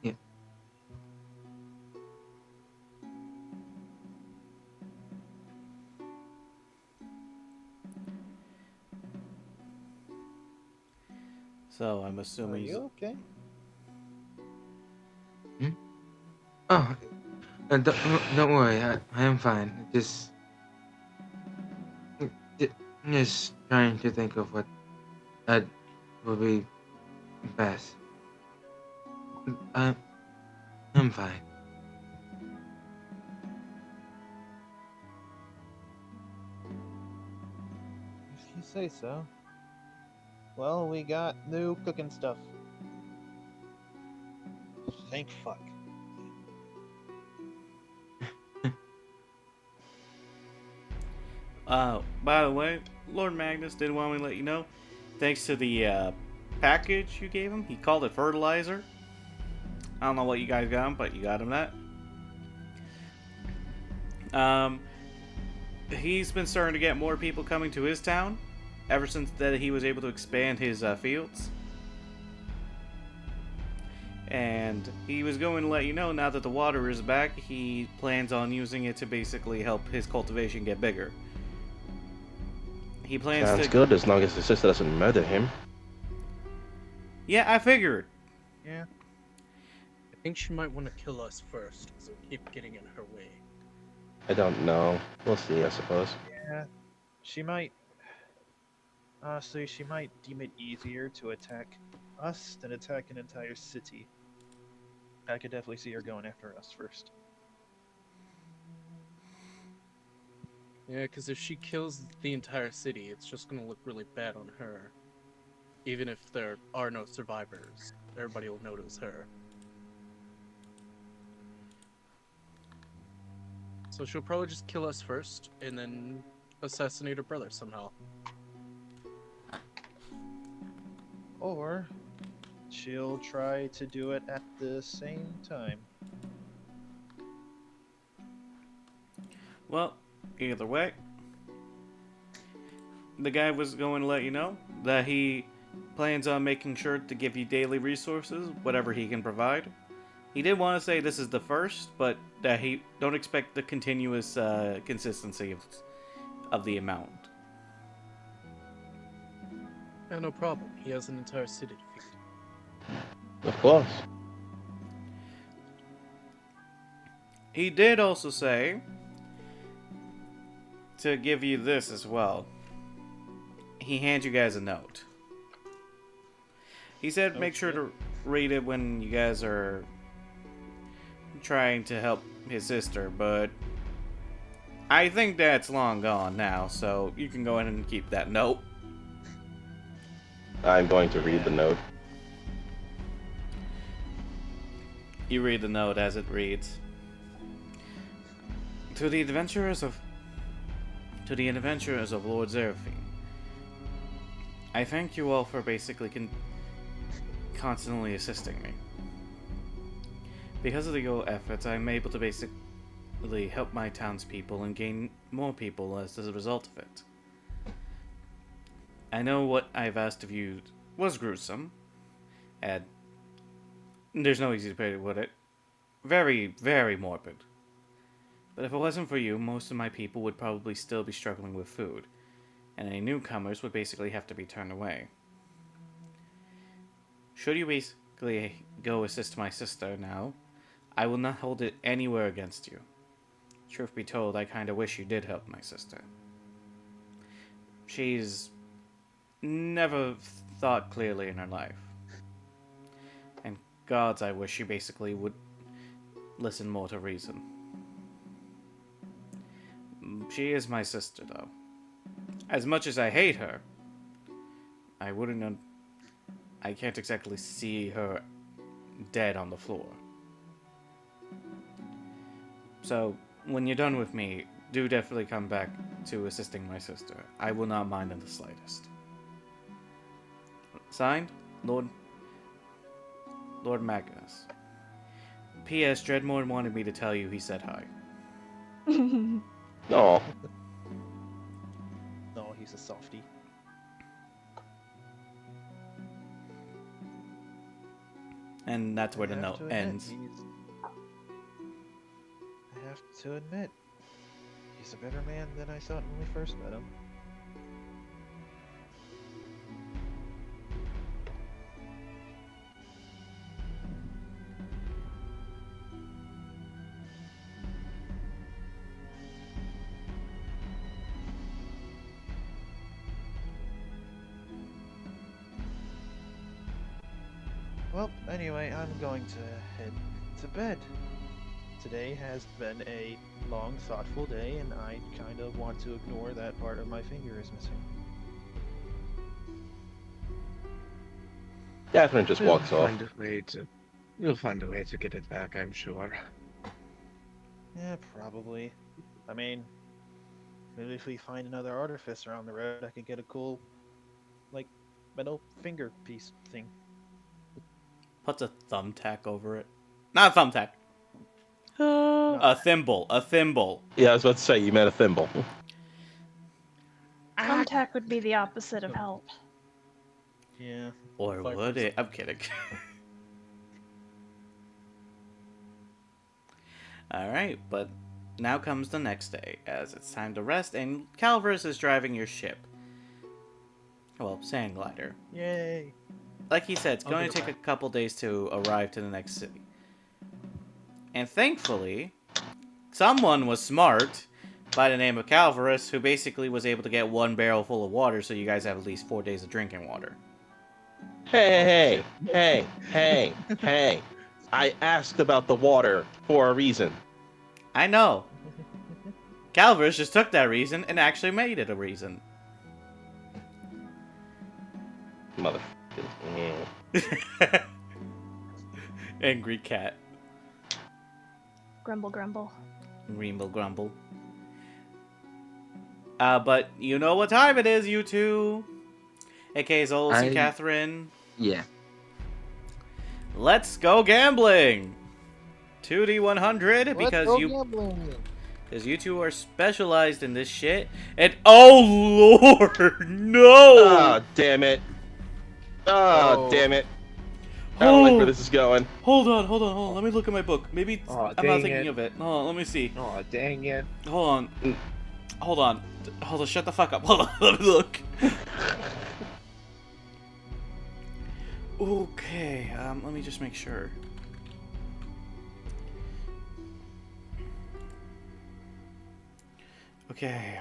Yeah. So I'm Are assuming... you okay? Oh, don't worry. I am fine. Ju- just trying to think of what would be best. I I'm fine. If you say so. Well, we got new cooking stuff. Thank fuck. By the way, Lord Magnus did want me to let you know, thanks to the package you gave him, he called it fertilizer. I don't know what you guys got him, but you got him that. He's been starting to get more people coming to his town ever since that he was able to expand his fields. And he was going to let you know, now that the water is back, he plans on using it to basically help his cultivation get bigger. He plans Sounds to... good as long as his sister doesn't murder him. Yeah, I figured. Yeah. I think she might want to kill us first, so keep getting in her way. I don't know. We'll see, I suppose. Yeah. She might. Honestly, she might deem it easier to attack us than attack an entire city. I could definitely see her going after us first. Yeah, because if she kills the entire city, it's just gonna look really bad on her. Even if there are no survivors, everybody will notice her. So she'll probably just kill us first, and then assassinate her brother somehow. Or she'll try to do it at the same time. Well, either way, the guy was going to let you know that he plans on making sure to give you daily resources, whatever he can provide. He did want to say this is the first, but that he don't expect the continuous consistency of the amount. Yeah, no problem. He has an entire city to feed. Of course. He did also say to give you this as well. He hands you guys a note. He said make sure to read it when you guys are trying to help his sister, but I think that's long gone now, so you can go ahead and keep that note. I'm going to read the note. You read the note as it reads. To the adventurers of Lord Zeraphine. I thank you all for basically constantly assisting me. Because of your efforts, I'm able to basically help my townspeople and gain more people as a result of it. I know what I've asked of you was gruesome, and there's no easy way to put it. Very, very morbid. But if it wasn't for you, most of my people would probably still be struggling with food, and any newcomers would basically have to be turned away. Should you basically go assist my sister now, I will not hold it anywhere against you. Truth be told, I kinda wish you did help my sister. She's never thought clearly in her life. And gods, I wish she basically would listen more to reason. She is my sister, though. As much as I hate her, I can't exactly see her dead on the floor. So, when you're done with me, do definitely come back to assisting my sister. I will not mind in the slightest. Signed, Lord Magnus. P.S. Dreadmore wanted me to tell you he said hi. Oh, No, he's a softie. And that's where the note ends. I have to admit, he's a better man than I thought when we first met him. Well, anyway, I'm going to head to bed. Today has been a long, thoughtful day, and I kind of want to ignore that part of my finger is missing. Catherine just walks off. You'll find a way to get it back, I'm sure. Yeah, probably. I mean, maybe if we find another artifice around the road, I could get a cool, like, metal finger piece thing. Puts a thumbtack over it. Not a thumbtack. A thimble. A thimble. Yeah, I was about to say, you meant a thimble. Thumbtack would be the opposite of help. Yeah. Or Like would this. it? I'm kidding. Alright, but now comes the next day, as it's time to rest, and Calvus is driving your ship. Well, sand glider. Yay! Like he said, it's I'll going go to take a back. couple days to arrive to the next city. And thankfully, someone was smart by the name of Calvus, who basically was able to get 1 barrel full of water, so you guys have at least 4 days of drinking water. Hey, hey, hey, hey. I asked about the water for a reason. I know. Calvus just took that reason and actually made it a reason. Motherfuckers. Angry cat. Grumble, grumble. Grumble grumble. But you know what time it is, you two. AKA Zolas and Catherine. Yeah. Let's go gambling! 2D100 because you two are specialized in this shit. And oh lord, no! Ah, damn it. Ah, Oh. damn it. I don't like where this is going. Hold on. Let me look at my book. Maybe Aw, I'm not dang thinking it. of it. Hold on, let me see. Oh, dang it. Hold on. Shut the fuck up. Hold on, let me look. Okay, let me just make sure. Okay.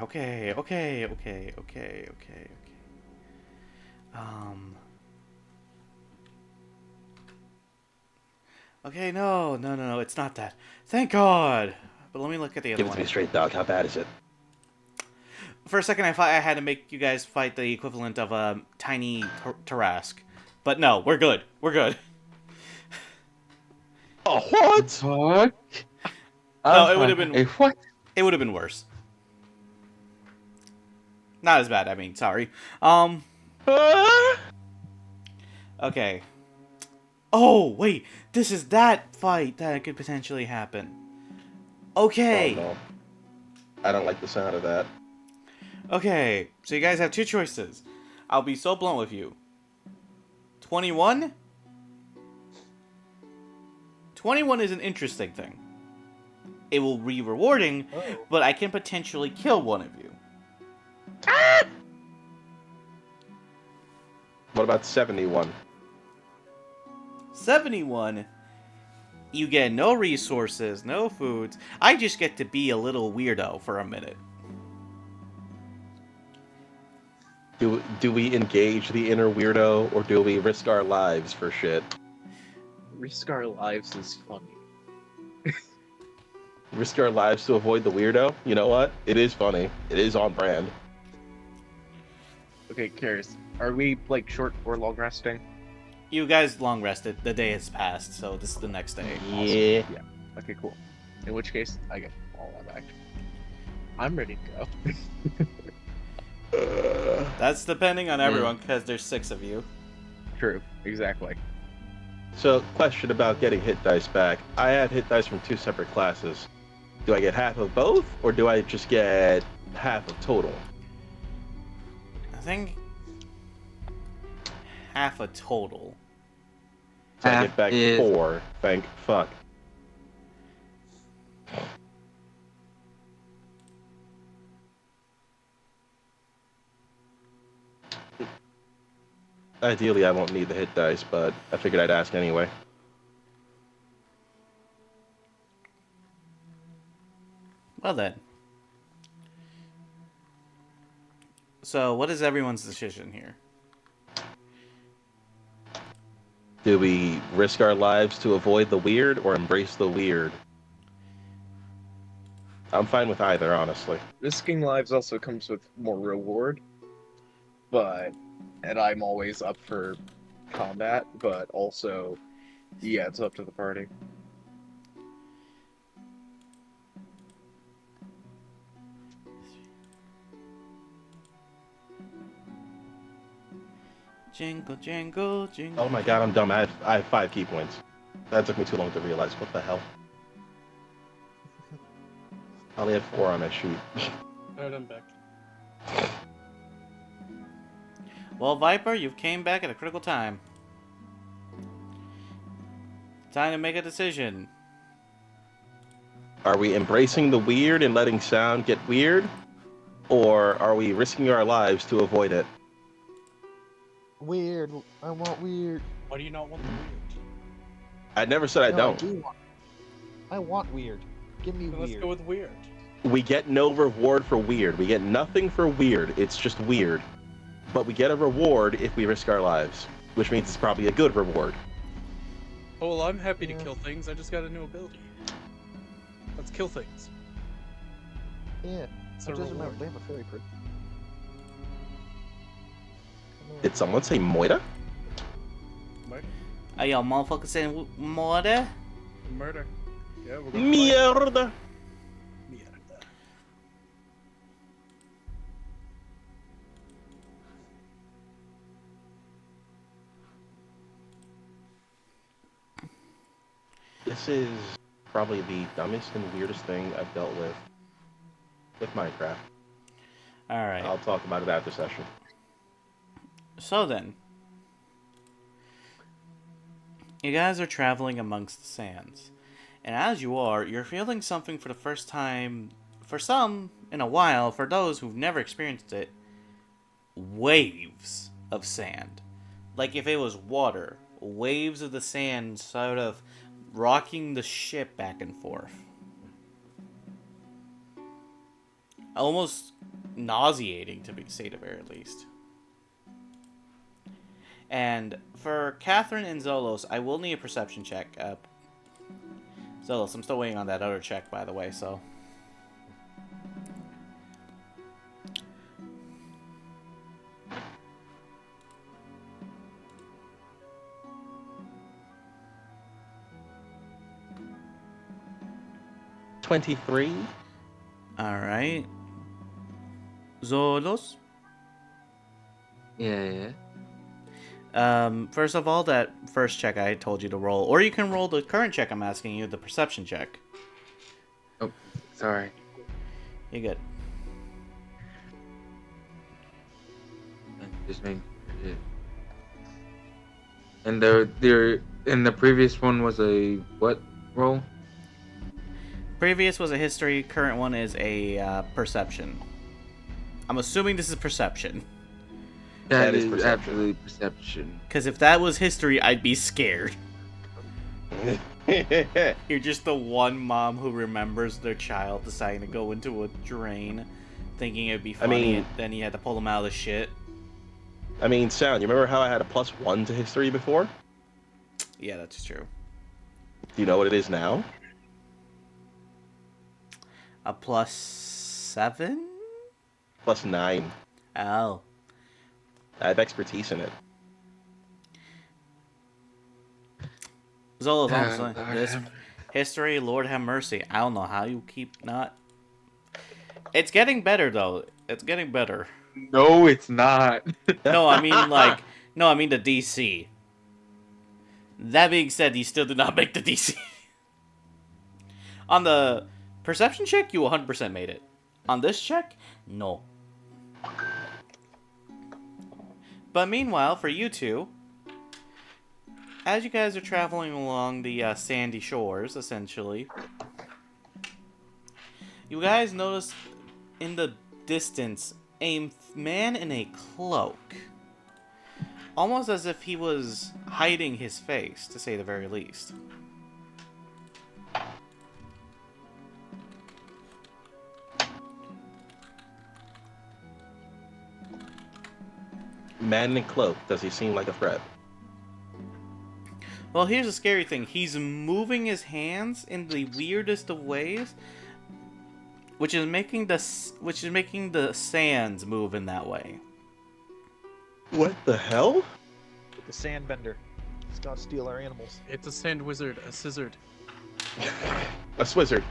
Okay, no, it's not that. Thank God. But let me look at the other Give it one. to me straight, dog. How bad is it? For a second, I thought I had to make you guys fight the equivalent of a tiny Tarask. But no, we're good. We're good. Oh, what? Fuck. No, it would have been. What? It would have been worse. Not as bad. I mean, sorry. Ah! Okay. Oh, wait. This is that fight that could potentially happen. Okay. Oh no. I don't like the sound of that. Okay. So you guys have two choices. I'll be so blunt with you. 21? 21 is an interesting thing. It will be rewarding, Oh. but I can potentially kill one of you. What about 71? 71, you get no resources, no foods. I just get to be a little weirdo for a minute. Do we engage the inner weirdo, or do we risk our lives for shit? Risk our lives is funny. Risk our lives to avoid the weirdo? You know what? It is funny. It is on brand. Okay, curious. Are we like short or long resting? You guys long rested. The day has passed, so this is the next day. Yeah. Okay, cool. In which case, I get all that back. I'm ready to go. That's depending on everyone, because there's 6 of you. True, exactly. So, question about getting hit dice back. I had hit dice from 2 separate classes. Do I get half of both, or do I just get half of total? I think half a total. So I Half get back is- 4. Thank fuck. Ideally, I won't need the hit dice, but I figured I'd ask anyway. Well then. So, what is everyone's decision here? Do we risk our lives to avoid the weird, or embrace the weird? I'm fine with either, honestly. Risking lives also comes with more reward, and I'm always up for combat, but also, yeah, it's up to the party. Jingle, jingle, jingle. Oh my god, I'm dumb. I have 5 key points. That took me too long to realize. What the hell? I only had 4 on my sheet. Alright, I'm back. Well, Viper, you've came back at a critical time. Time to make a decision. Are we embracing the weird and letting sound get weird? Or are we risking our lives to avoid it? Weird. I want weird. Why do you not want the weird? I never said I No, don't. do want. I want weird. Give me Then let's weird. go with weird. We get no reward for weird. We get nothing for weird. It's just weird. But we get a reward if we risk our lives, which means it's probably a good reward. Oh, well, I'm happy to Yeah. kill things. I just got a new ability. Let's kill things. Yeah. It's I a just reward. remember they have a fairy prick. Did someone say Moira? Right? Are y'all motherfuckers saying murder? Murder. Yeah, we're gonna Mierda. Mierda. This is probably the dumbest and weirdest thing I've dealt with Minecraft. Alright. I'll talk about it after session. So then. You guys are traveling amongst the sands. And as you are, you're feeling something for the first time, for some, in a while, for those who've never experienced it, waves of sand. Like if it was water, waves of the sand sort of rocking the ship back and forth. Almost nauseating, to say the very least. And for Catherine and Zolos, I will need a perception check. Zolos, I'm still waiting on that other check, by the way, so. $23. Alright. Zolos? Yeah. First of all, that first check I told you to roll, or you can roll the current check I'm asking you, the perception check. Oh, sorry. You're good. Just make it. And the previous one was a what roll? Previous was a history, current one is a perception. I'm assuming this is perception. That is is perception. absolutely perception. Because if that was history, I'd be scared. You're just the one mom who remembers their child deciding to go into a drain, thinking it'd be funny, and then you had to pull them out of the shit. I mean, Sound, you remember how I had a +1 to history before? Yeah, that's true. Do you know what it is now? A +7? +9. Oh. I have expertise in it. Zolo's Yeah, honestly, Lord this have- history, Lord have mercy. I don't know how you keep not. It's getting better though. It's getting better. No, it's not. No, I mean the DC. That being said, you still did not make the DC. On the perception check, you 100% made it. On this check, no. But meanwhile, for you two, as you guys are traveling along the sandy shores, essentially, you guys notice in the distance a man in a cloak. Almost as if he was hiding his face, to say the very least. Man in cloak. Does he seem like a threat? Well, here's the scary thing. He's moving his hands in the weirdest of ways, which is making the sands move in that way. What the hell? The sandbender. He's got to steal our animals. It's a sand wizard, a scissored. A swizzard.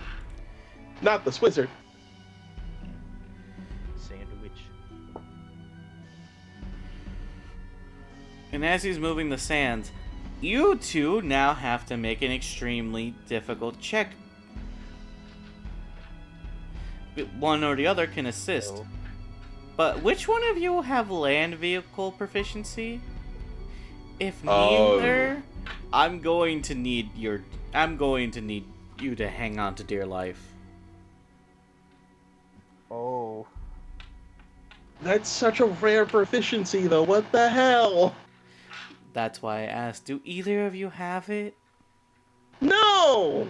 Not the swizzard. Sandwich. And as he's moving the sands, you two now have to make an extremely difficult check. One or the other can assist. So, But which one of you have land vehicle proficiency? If Oh. neither, I'm going to need you to hang on to dear life. oh. That's such a rare proficiency, though. What the hell? That's why I asked, do either of you have it? No!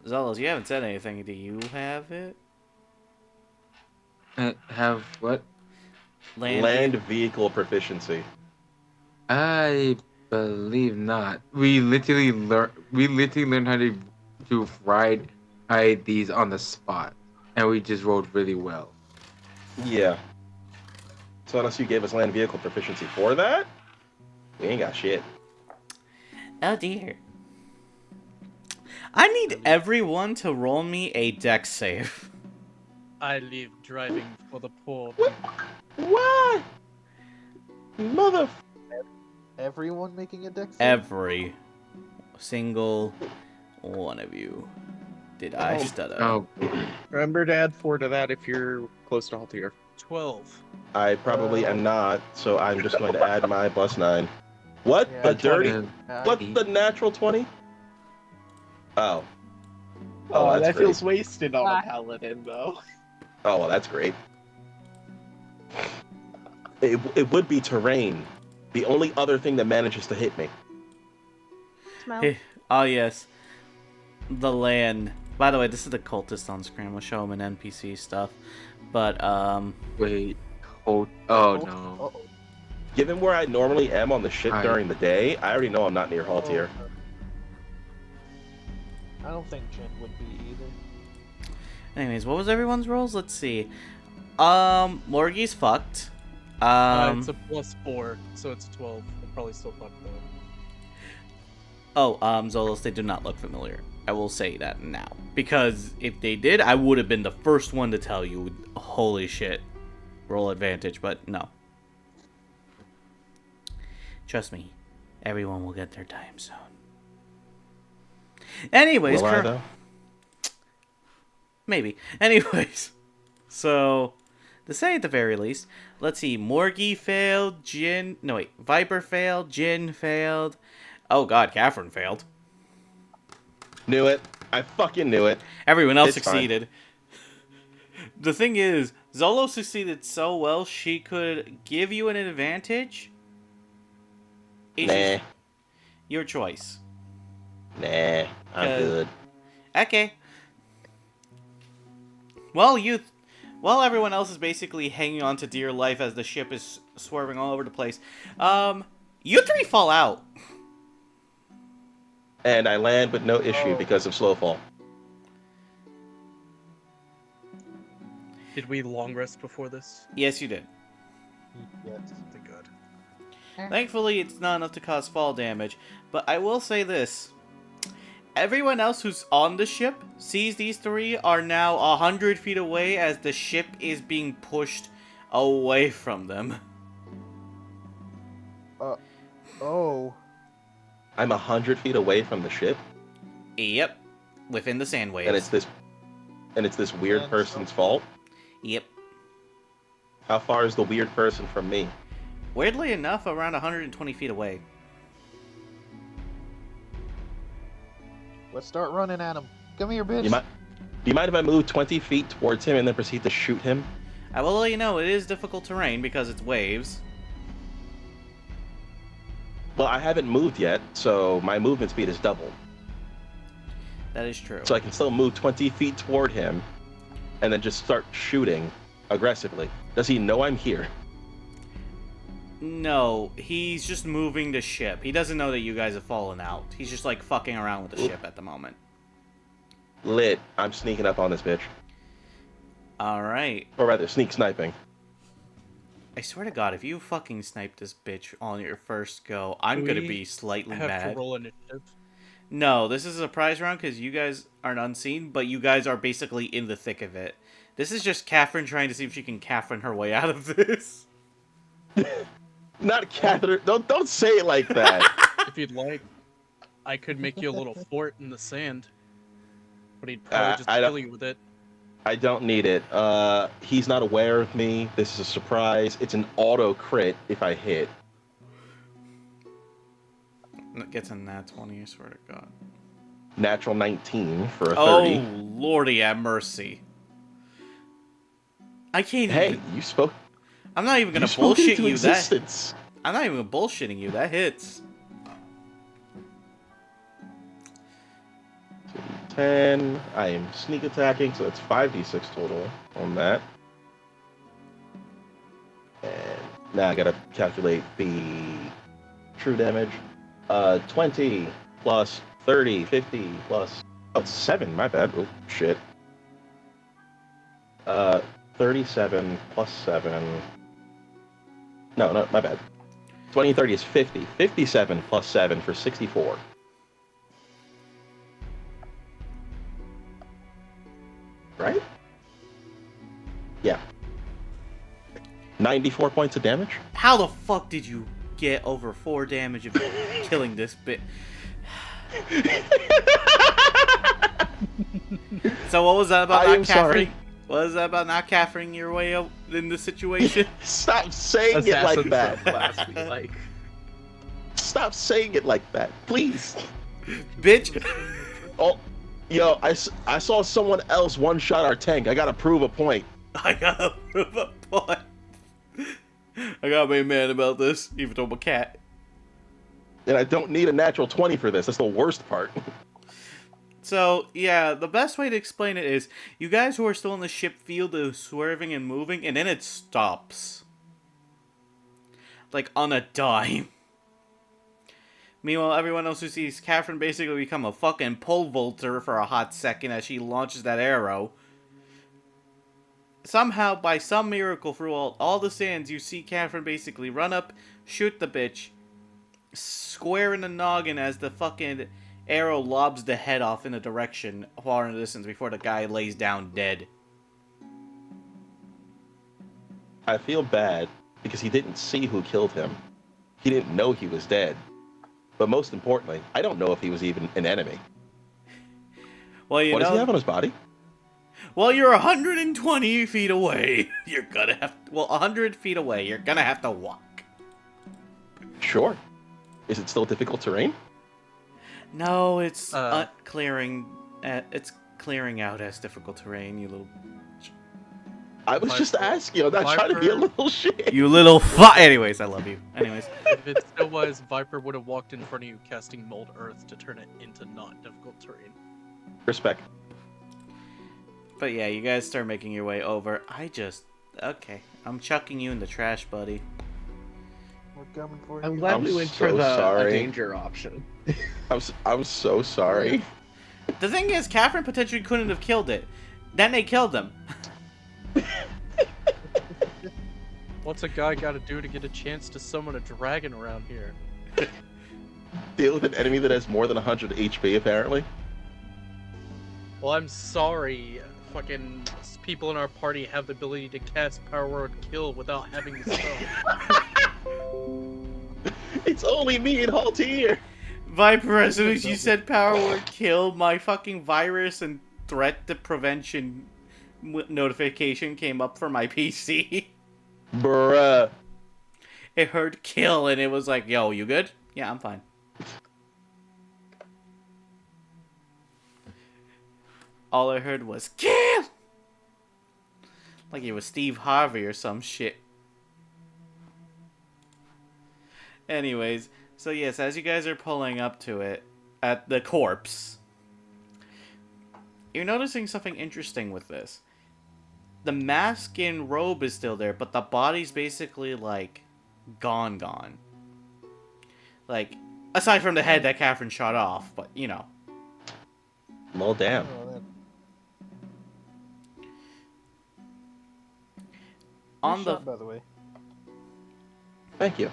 Zolos, you haven't said anything. Do you have it? Have what? Land vehicle proficiency. I believe not. We literally learned how to ride these on the spot, and we just rolled really well. Yeah. So unless you gave us land vehicle proficiency for that, we ain't got shit. Oh dear. I need everyone to roll me a dex save. I leave driving for the poor. What? Mother... Everyone making a dex save? Every single one of you. Did I stutter? Oh, Remember to add 4 to that if you're close to Altier. 12. I probably am not, so I'm just going to add my +9. What? Yeah, The dirty... and What's the natural 20? Oh. Oh, that's that great. feels wasted on Ah. a paladin, though. Oh, well, that's great. It would be terrain. The only other thing that manages to hit me. Smell. Oh yes, the land. By the way, this is the cultist on screen. We'll show him an NPC stuff, but wait, hold. Oh no. Uh-oh. Given where I normally am on the ship Hi. during the day, I already know I'm not near Haltier. I don't think Jin would be either. anyways, what was everyone's rolls? Let's see. Morgie's fucked. It's a +4, so it's 12. I'll probably still fuck though. Zolos, they do not look familiar. I will say that now. Because if they did, I would have been the first one to tell you, holy shit. roll advantage, but no. Trust me, everyone will get their time zone. Anyways, Will I, though? maybe. Anyways, so to say at the very least, let's see. Morgie failed. Viper failed. Jin failed. Oh God, Catherine failed. Knew it. I fucking knew it. Everyone else It's fine. succeeded. The thing is, Zolo succeeded so well she could give you an advantage. It's Nah. just your choice. Nah. I'm good. Okay. Well, while everyone else is basically hanging on to dear life as the ship is swerving all over the place, you three fall out. And I land with no issue because of slow fall. Did we long rest before this? Yes, you did. Yes. Thank God. Thankfully, it's not enough to cause fall damage, but I will say this. Everyone else who's on the ship sees these three are now 100 feet away as the ship is being pushed away from them. Oh. I'm 100 feet away from the ship, Yep. Within the sand waves. and it's this weird And person's fault. Yep. How far is the weird person from me? Weirdly enough, around 120 feet away. Let's start running at him. Come here, bitch. Do you mind if I move 20 feet towards him and then proceed to shoot him? I will let you know it is difficult terrain because it's waves. Well, I haven't moved yet, so my movement speed is doubled. That is true. So I can still move 20 feet toward him and then just start shooting aggressively. Does he know I'm here? No, he's just moving the ship. He doesn't know that you guys have fallen out. He's just like fucking around with the ship at the moment. Lit. I'm sneaking up on this bitch. Alright. Or rather, sneak sniping. I swear to God, if you fucking snipe this bitch on your first go, I'm Do gonna we be slightly have mad. to roll initiative. No, this is a surprise round because you guys aren't unseen, but you guys are basically in the thick of it. This is just Catherine trying to see if she can Catherine her way out of this. Not Catherine. Don't say it like that. If you'd like, I could make you a little fort in the sand. But he'd probably just I don't- kill you with it. I don't need it. He's not aware of me. This is a surprise. It's an auto crit if I hit. It gets a nat 20, I swear to God. Natural 19 for a 30. Oh, lordy have mercy. I can't Hey, even... you spoke. I'm not even gonna You spoke bullshit into you. That existence. I'm not even bullshitting you. That hits. 10. I am sneak attacking, so that's 5d6 total on that. And now I gotta calculate the true damage. 20 plus 30, 50 plus. Oh, 7, my bad. Oh, shit. 37 plus 7. No, my bad. 20 and 30 is 50. 57 plus 7 for 64. Right? Yeah. 94 points of damage? How the fuck did you get over 4 damage of killing this bit? So what was that about I not am sorry. Catherine? What was that about not Catherine your way out in this situation? Stop saying it like Assassin's that. class we like. Stop saying it like that, please. Bitch! Oh, yo, I saw someone else one-shot our tank. I gotta prove a point. I gotta prove a point. I gotta be mad about this, even though I'm a cat. And I don't need a natural 20 for this. That's the worst part. So, yeah, the best way to explain it is, you guys who are still in the ship feel the swerving and moving, and then it stops. Like, on a dime. Meanwhile, everyone else who sees Catherine basically become a fucking pole vaulter for a hot second as she launches that arrow. Somehow, by some miracle, through all the sands, you see Catherine basically run up, shoot the bitch, square in the noggin as the fucking arrow lobs the head off in a direction far in the distance before the guy lays down dead. I feel bad because he didn't see who killed him. He didn't know he was dead. But most importantly, I don't know if he was even an enemy. Well, What does he have on his body? well, you're 120 feet away. You're gonna have 100 feet away. You're gonna have to walk. Sure. Is it still difficult terrain? No, it's Uh, clearing. It's clearing out as difficult terrain. You little. I was just Viper- asking. I'm not trying to be a Viper- little shit. You little Anyways, I love you. Anyways. if it still was, Viper would have walked in front of you casting Mold Earth to turn it into not difficult terrain. Respect. But yeah, you guys start making your way over. Okay. I'm chucking you in the trash, buddy. We're coming for you. I'm glad I'm we went so for the sorry. a danger option. I'm so sorry. The thing is, Catherine potentially couldn't have killed it. Then they killed him. What's a guy got to do to get a chance to summon a dragon around here? Deal with an enemy that has more than 100 HP, apparently. Well, I'm sorry. Fucking people in our party have the ability to cast Power Word Kill without having the spell. It's only me and Haltier. Viper, as soon as you said power word kill, my fucking virus and threat to prevention notification came up for my PC. Bruh. It heard kill and it was like, yo, you good? Yeah, I'm fine. All I heard was kill! Like it was Steve Harvey or some shit. Anyways, so yes, as you guys are pulling up to it, at the corpse, you're noticing something interesting with this. The mask and robe is still there, but the body's basically, like, gone. Like, aside from the head that Catherine shot off, but, you know. Well, damn. Oh, that- On Nice the shot, by the way. Thank you.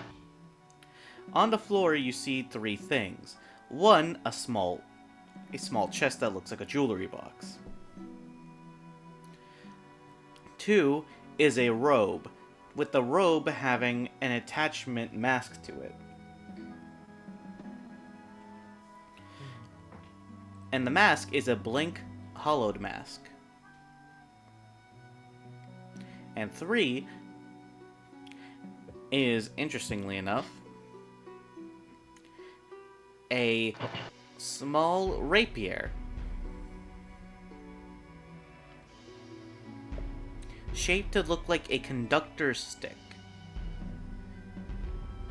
On the floor, you see three things. One, a small chest that looks like a jewelry box. Two is a robe, with the robe having an attachment mask to it. And the mask is a blink hollowed mask. And three is, interestingly enough, a small rapier. Shaped to look like a conductor's stick.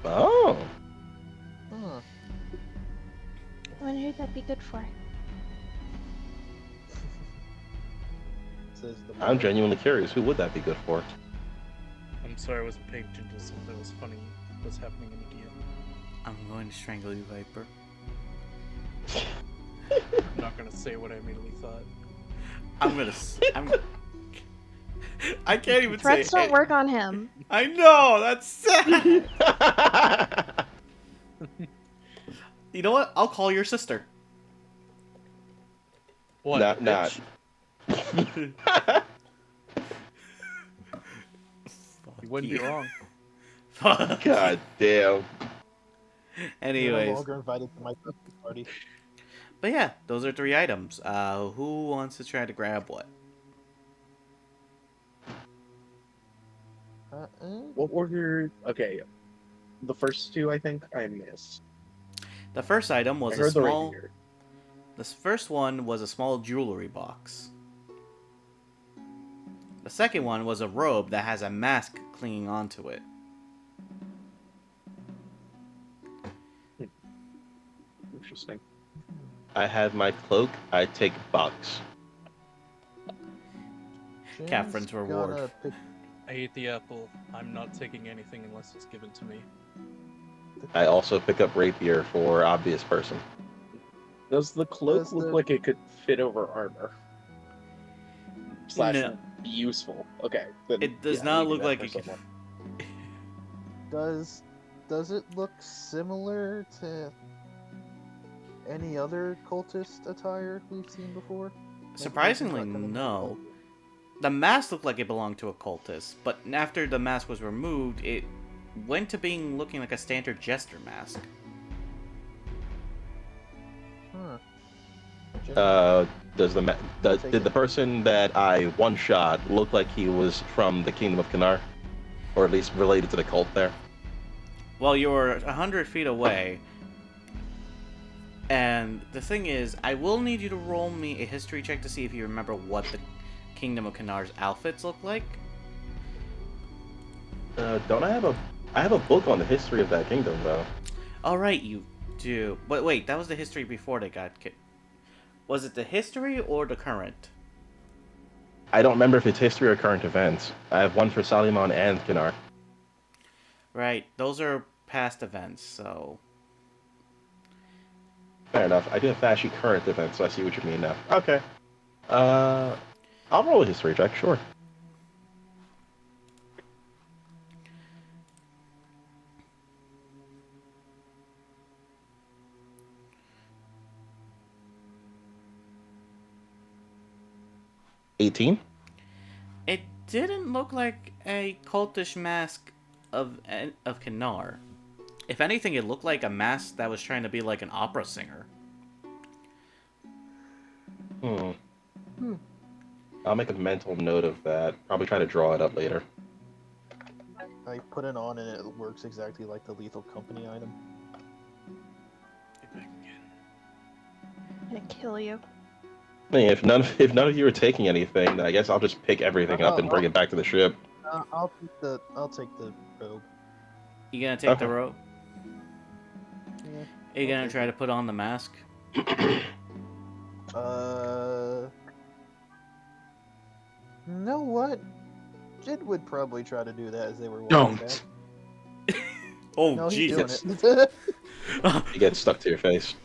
Oh. Huh. I wonder who that'd be good for. Says the I'm boy. genuinely curious. Who would that be good for? I'm sorry I wasn't paying attention to something that was funny was happening in the DM. I'm going to strangle you, Viper. I'm not gonna say what I immediately thought. I can't even Threats say don't work on him. I know, that's sad. You know what? I'll call your sister. What? Not. bitch? You wouldn't be wrong. Fuck. God damn. You're no Anyways, longer invited to my Christmas party. but yeah, those are three items. Who wants to try to grab what? What were okay? The first two I think I missed. The first item I was a heard the small. rapier. This first one was a small jewelry box. The second one was a robe that has a mask clinging onto it. Interesting. I have my cloak. I take box. Catherine's Jen's reward. gonna pick I ate the apple. I'm not taking anything unless it's given to me. the I also pick up rapier for obvious person. Does the cloak Does look the- like it could fit over armor? Slash No. be useful. Okay. Then, It does yeah, not leaving look that like for it could. someone. Does it look similar to any other cultist attire we've seen before? Maybe Surprisingly, it's not coming no. from the mask looked like it belonged to a cultist, but after the mask was removed, it went to being looking like a standard jester mask. Huh. Did the person that I one shot look like he was from the Kingdom of Kanar, or at least related to the cult there? Well, you were 100 feet away, and the thing is, I will need you to roll me a history check to see if you remember what the Kingdom of Kanar's outfits look like. Don't I have a? I have a book on the history of that kingdom, though. All right, you do. But wait, that was the history before they got kicked. Was it the history or the current? I don't remember if it's history or current events. I have one for Salimon and Kanar. Right, those are past events, so... Fair enough. I do have flashy current events, so I see what you mean now. Okay. I'll roll a history check, sure. $18? It didn't look like a cultish mask of Kanar. If anything, it looked like a mask that was trying to be like an opera singer. I'll make a mental note of that. Probably try to draw it up later. I put it on and it works exactly like the Lethal Company item. I'm gonna kill you. I mean, if none of you are taking anything, then I guess I'll just pick everything up and bring it back to the ship. I'll take the robe. You gonna take the Okay. rope? Yeah. Are you gonna try to put on the mask? Know what? Jid would probably try to do that as they were walking Don't. back. Oh, No, he's Jesus. doing it. It gets stuck to your face.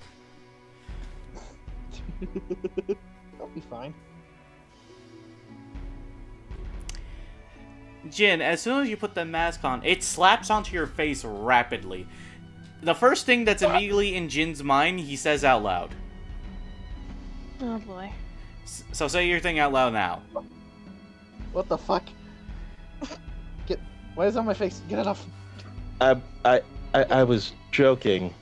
I'll be fine. Jin, as soon as you put the mask on, it slaps onto your face rapidly. The first thing that's immediately in Jin's mind, he says out loud. Oh boy. So say your thing out loud now. What the fuck? Why is it on my face? Get it off. I was joking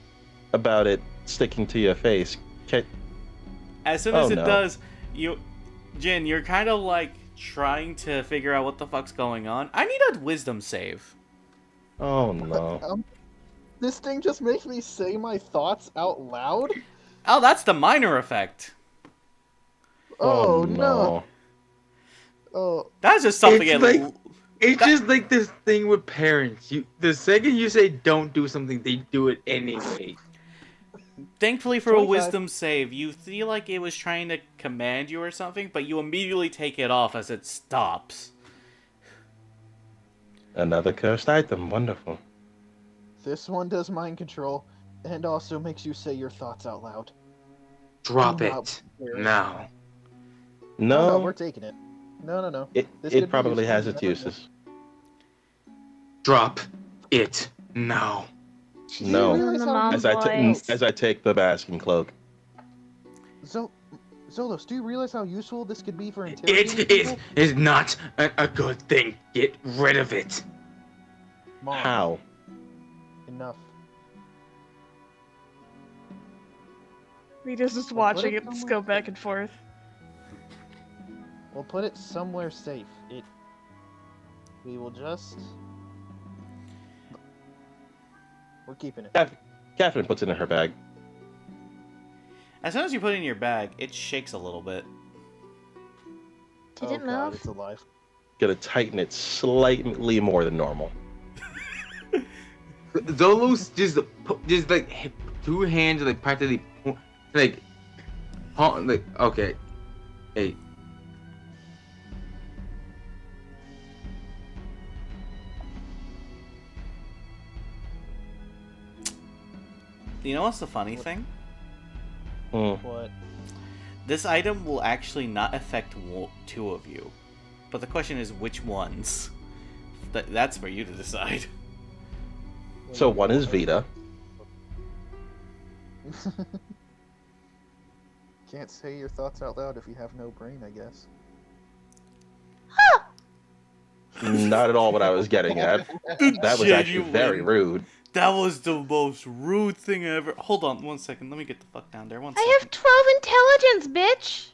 about it sticking to your face. As soon as Oh, it no. does, Jin, you're kind of like trying to figure out what the fuck's going on. I need a wisdom save. Oh no. This thing just makes me say my thoughts out loud? Oh, that's the minor effect. Oh, no. Oh, That's just something. It's just like this thing with parents. The second you say don't do something, they do it anyway. Thankfully for a 25. wisdom save, you feel like it was trying to command you or something, but you immediately take it off as it stops. Another cursed item. Wonderful. this one does mind control and also makes you say your thoughts out loud. Drop Do not it wear it. now. No, No, we're taking it. No. it This could be probably useful has in its another uses. Drop it now. Do you No. realize The how mom As voice. I take the mask and cloak. Zolos, do you realize how useful this could be for It interrogating is not a good thing. Get rid of it. Mom, How? enough. Rita's just Well, put watching it it just somewhere go back and forth. We'll put it somewhere safe. We will just... We're keeping it. Catherine puts it in her bag. As soon as you put it in your bag, it shakes a little bit. Did Oh it God, move? it's alive. Gonna tighten it slightly more than normal. Zolus just like two hands like practically like okay. Hey. You know what's the funny thing? Hmm. What? This item will actually not affect two of you. But the question is which ones? That's for you to decide. So one is Vita. Can't say your thoughts out loud if you have no brain, I guess. not at all what I was getting at. That was actually very rude. That was the most rude thing ever. Hold on 1 second. Let me get the fuck down there. 1 second. I have 12 intelligence, bitch.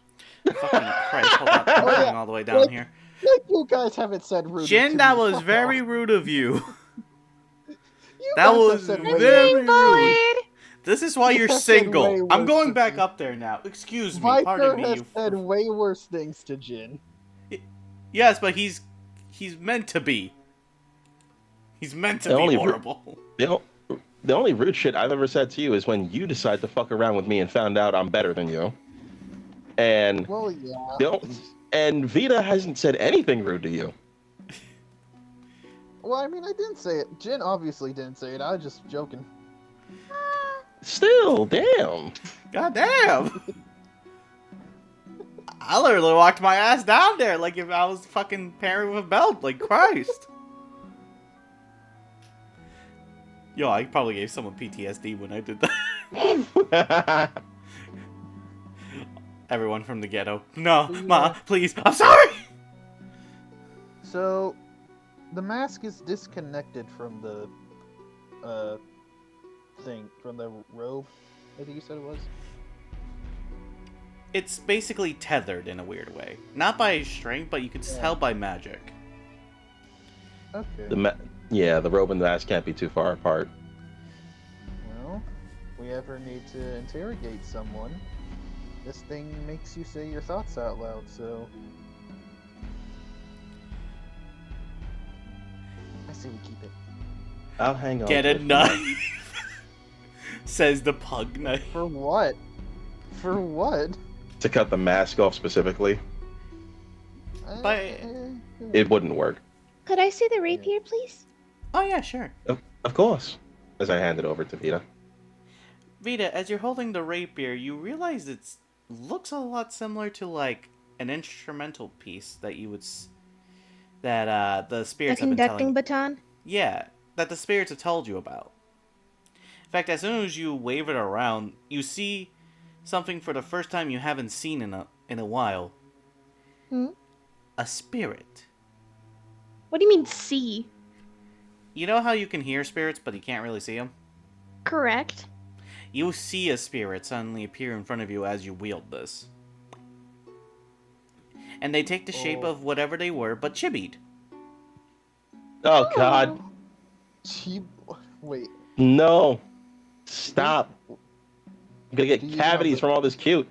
Fucking Christ. Hold on. I'm Oh, coming yeah. all the way down here. Like you guys haven't said rude. Jin, to that me. was Fuck very off. rude of you. You That guys have was said I'm way very being rude. bullied. This is why You you're have said way single. I'm worse going than back me. up there now. Excuse me. Viper Pardon me. has You. said way worse things to Jin. Yes, but he's meant to be. He's meant to The be only horrible. The only rude shit I've ever said to you is when you decide to fuck around with me and found out I'm better than you. And Well, yeah. and Vita hasn't said anything rude to you. Well, I mean, I didn't say it. Jin obviously didn't say it. I was just joking. Still, damn. God damn. I literally walked my ass down there like if I was fucking parent with a belt. Like, Christ. Yo, I probably gave someone PTSD when I did that. Everyone from the ghetto. No, Ma, please. I'm sorry. So, the mask is disconnected from the thing, from the robe. I think you said it was. It's basically tethered in a weird way. Not by string, but you can tell by magic. Okay. Yeah, the robe and the mask can't be too far apart. Well, if we ever need to interrogate someone, this thing makes you say your thoughts out loud, so... I say we keep it. I'll hang on. Get to a it. knife. Says the pug knife. For what? For what? To cut the mask off specifically, But- it wouldn't work. Could I see the rapier, please? Oh yeah, sure. Of course. As I hand it over to Vita. Vita, as you're holding the rapier, you realize it looks a lot similar to like an instrumental piece that you would that the A spirits have been conducting telling. baton? Yeah, that the spirits have told you about. In fact, as soon as you wave it around, you see something for the first time you haven't seen in a while. Hmm? A spirit. What do you mean, see? You know how you can hear spirits, but you can't really see them? Correct. You see a spirit suddenly appear in front of you as you wield this. And they take the shape of whatever they were, but chibied. Oh God. Cheap. Wait. No. Stop. I'm gonna Do get you cavities know from all this cute.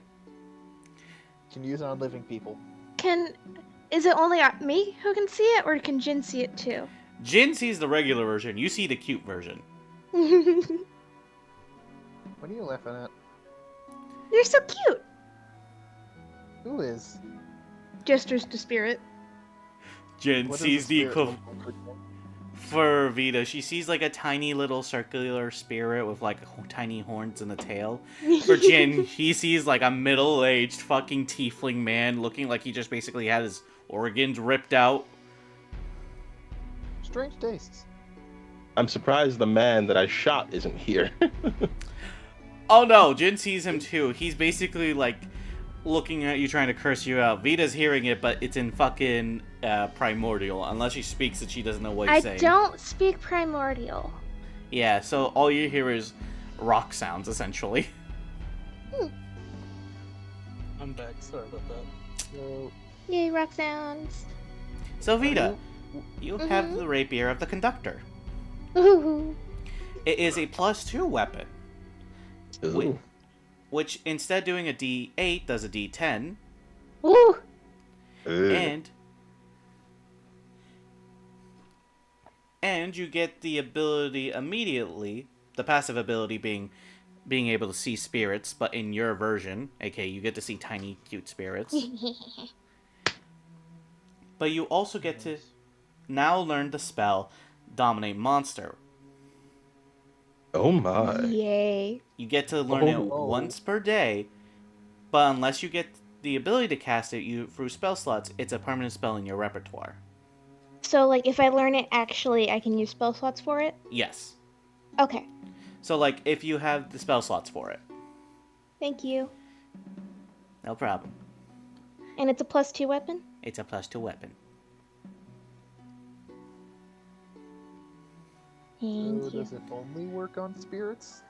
Can use it on living people. Is it only me who can see it, or can Jin see it too? Jin sees the regular version, you see the cute version. You're What are you laughing at? so cute. Who is? Gestures to spirit. Jin What does sees the spirit equivalent. look like? For Vita, she sees like a tiny little circular spirit with like tiny horns and a tail. For Jin, he sees like a middle-aged fucking tiefling man looking like he just basically had his organs ripped out. Strange tastes. I'm surprised the man that I shot isn't here. Oh no, Jin sees him too. He's basically like looking at you trying to curse you out. Vita's hearing it, but it's in fucking primordial. Unless she speaks it, she doesn't know what he's saying. I don't speak primordial. Yeah, so all you hear is rock sounds, essentially. I'm back. Sorry about that. So, Yay, rock sounds. So Vita, you- you have the rapier of the conductor. Ooh. It is a +2 weapon, Ooh. which instead of doing a D8 does a D10, Ooh. Ooh. and you get the ability immediately, the passive ability being able to see spirits, but in your version, aka you get to see tiny cute spirits. But you also get to now learn the spell Dominate Monster. Oh my. Yay. You get to learn it Oh. once per day, but unless you get the ability to cast it through spell slots, it's a permanent spell in your repertoire. So, like, if I learn it, actually, I can use spell slots for it? Yes. Okay. So, like, if you have the spell slots for it. Thank you. No problem. And it's a +2 weapon? It's a +2 weapon. Thank So you. does it only work on spirits?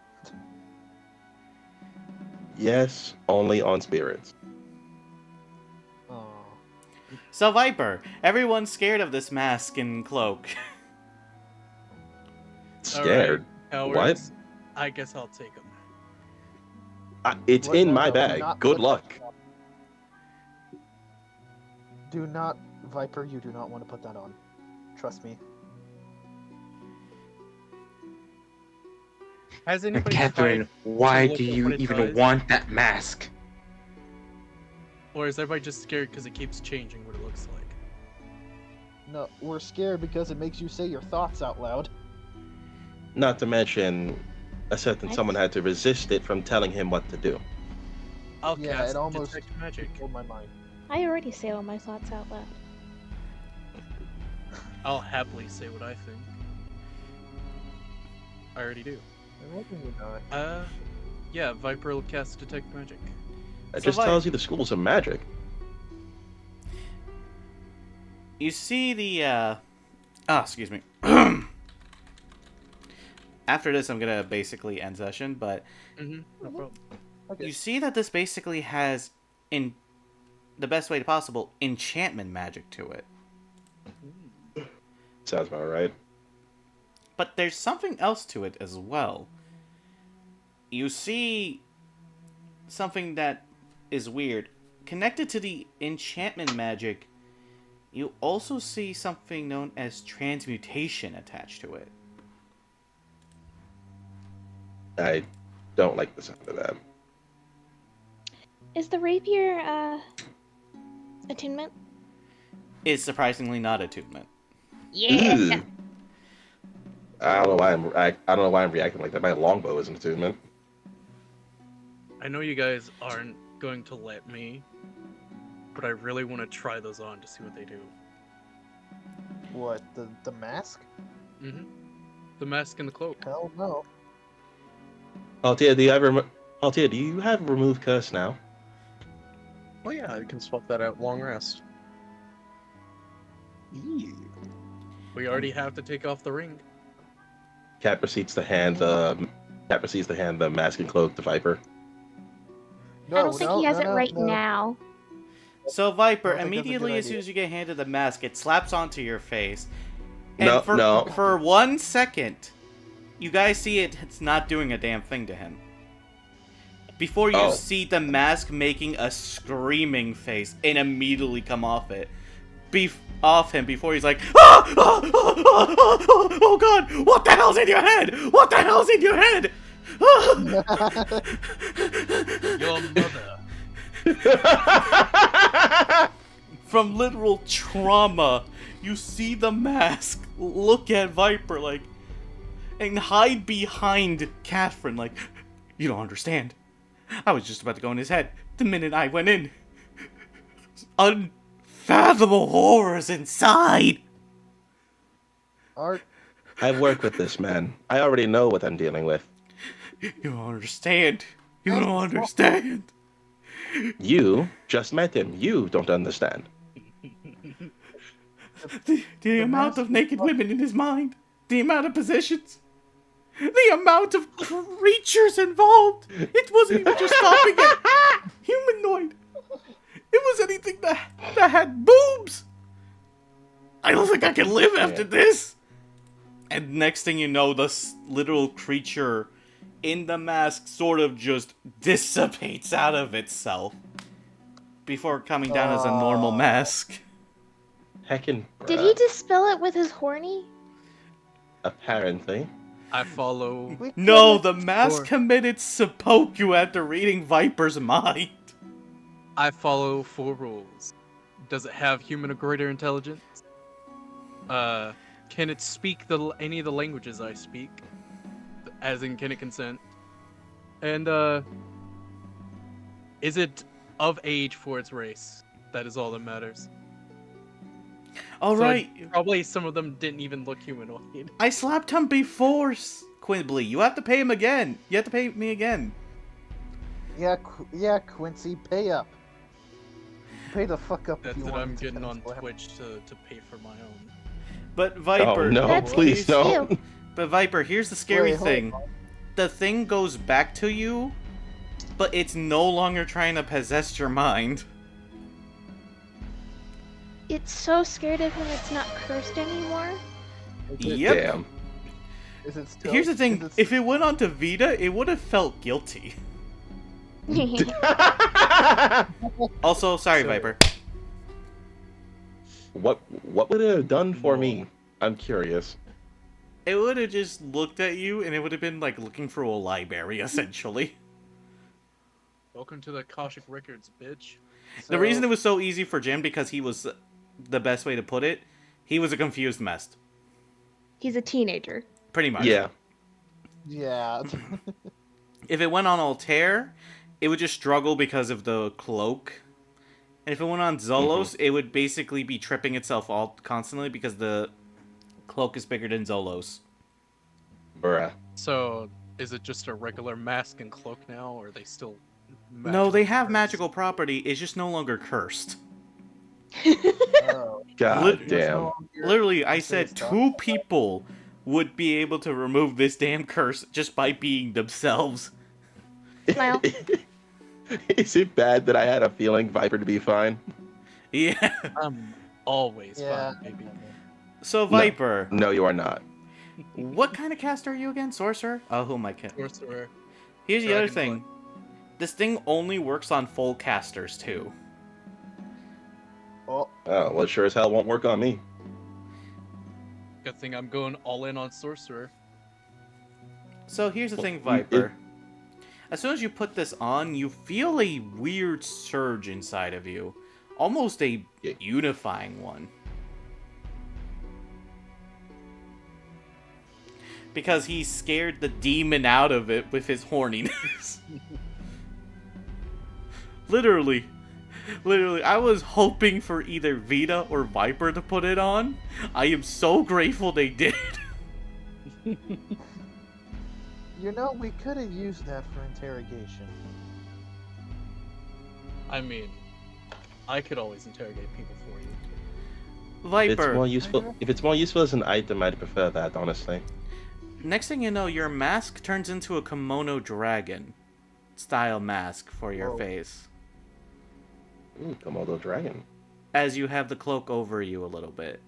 Yes, only on spirits. Oh. So Viper, everyone's scared of this mask and cloak. Scared. Alright, What? cowards. I guess I'll take them. It's What? in No, my no, do bag. not Good put luck. that on. Do not, Viper, you do not want to put that on. Trust me. Has anybody Catherine, tried why look do at you what it even does? want that mask? Or is everybody just scared because it keeps changing what it looks like? No, we're scared because it makes you say your thoughts out loud. Not to mention, a certain someone had to resist it from telling him what to do. I'll Yeah, cast it almost Detect Magic. controlled my mind. I already say all my thoughts out loud. I'll happily say what I think. I already do. And what do you know? Yeah, Viper will cast Detect Magic. It So just Vi- tells you the schools of magic. You see the excuse me. After this, I'm gonna basically end session, but Mm-hmm, no problem. Okay. you see that this basically has, in the best way possible, enchantment magic to it. Sounds about right. But there's something else to it as well. You see something that is weird. Connected to the enchantment magic, you also see something known as transmutation attached to it. I don't like the sound of that. Is the rapier, attunement? It's surprisingly not attunement. Ew. I don't know why I don't know why I'm reacting like that. My longbow is an attunement. I know you guys aren't going to let me, but I really want to try those on to see what they do. What, the mask? Mm-hmm. The mask and the cloak. Hell no. Altia, do you have remove curse now? Oh yeah, I can swap that out. Long rest. We already have to take off the ring. Cat proceeds to hand the mask and cloak to Viper. No, I don't think he has it right no. now. So Viper, I don't think that's a good immediately as idea. soon as you get handed the mask, it slaps onto your face. And No, for, no. for 1 second, you guys see it's not doing a damn thing to him. Before you Oh. see the mask making a screaming face and immediately come off it. Off him before he's like, oh god, what the hell's in your head? What the hell's in your head? Your mother. From literal trauma, you see the mask look at Viper like, and hide behind Catherine like, you don't understand. I was just about to go in his head the minute I went in. Unfathomable horrors inside. Art, I've worked with this man. I already know what I'm dealing with. You don't understand. You don't understand. You just met him. You don't understand. The amount of naked women in his mind. The amount of positions. The amount of creatures involved. It wasn't even just stopping at humanoid. It was anything that had boobs. I don't think I can live after this. And next thing you know, this literal creature in the mask sort of just dissipates out of itself before coming down as a normal mask. Heckin' Did bruh. he dispel it with his horny? Apparently. I follow. we No, couldn't- the mask Sure. committed seppuku after reading Viper's mind. I follow 4 rules. Does it have human or greater intelligence? Can it speak any of the languages I speak? As in, can it consent? And is it of age for its race? That is all that matters. All So right, Probably some of them didn't even look humanoid. I slapped him before, Quibbly. You have to pay him again. You have to pay me again. Yeah, Quincy, pay up. Pay the fuck up if That's you what want I'm to getting on slap. Twitch to pay for my own. But Viper, Oh no, That's please you. don't. But Viper, here's the scary Wait, hold thing. The thing goes back to you, but it's no longer trying to possess your mind. It's so scared of him it's not cursed anymore. Is it, Yep. Damn. is it still, Here's the thing, is it if it went on to Vita, it would have felt guilty. Also, sorry, So- Viper. What would it have done for me? I'm curious. It would have just looked at you, and it would have been like looking for a library, essentially. Welcome to the Akashic Records, bitch. The reason it was so easy for Jim, because he was, the best way to put it, he was a confused mess. He's a teenager. Pretty much. Yeah. Yeah. If it went on Altair, it would just struggle because of the cloak. And if it went on Zolos, it would basically be tripping itself all constantly because the cloak is bigger than Zolos. Bruh. So, is it just a regular mask and cloak now, or are they still No, they have cursed? magical property, it's just no longer cursed. Oh, God Lit- it's damn. no longer- Literally, I It's said based off 2 of that. people would be able to remove this damn curse just by being themselves. Smile. Is it bad that I had a feeling Viper to be fine? Yeah. I'm always Yeah. fine, baby. So, Viper, No, you are not. what kind of caster are you again? Sorcerer? Oh, who am I kidding? Sorcerer. Here's the other Dragonborn. thing. This thing only works on full casters, too. Oh, Oh, well, it sure as hell won't work on me. Good thing I'm going all in on Sorcerer. So here's the thing, it- Viper. As soon as you put this on, you feel a weird surge inside of you. Almost a Yeah. unifying one. Because he scared the demon out of it with his horniness. Literally. Literally, I was hoping for either Vita or Viper to put it on. I am so grateful they did. you know, we could have used that for interrogation. I mean, I could always interrogate people for you. If it's more Viper, useful, if it's more useful as an item, I'd prefer that, honestly. next thing you know, your mask turns into a kimono dragon style mask for your Whoa. face. Komodo dragon. As you have the cloak over you a little bit.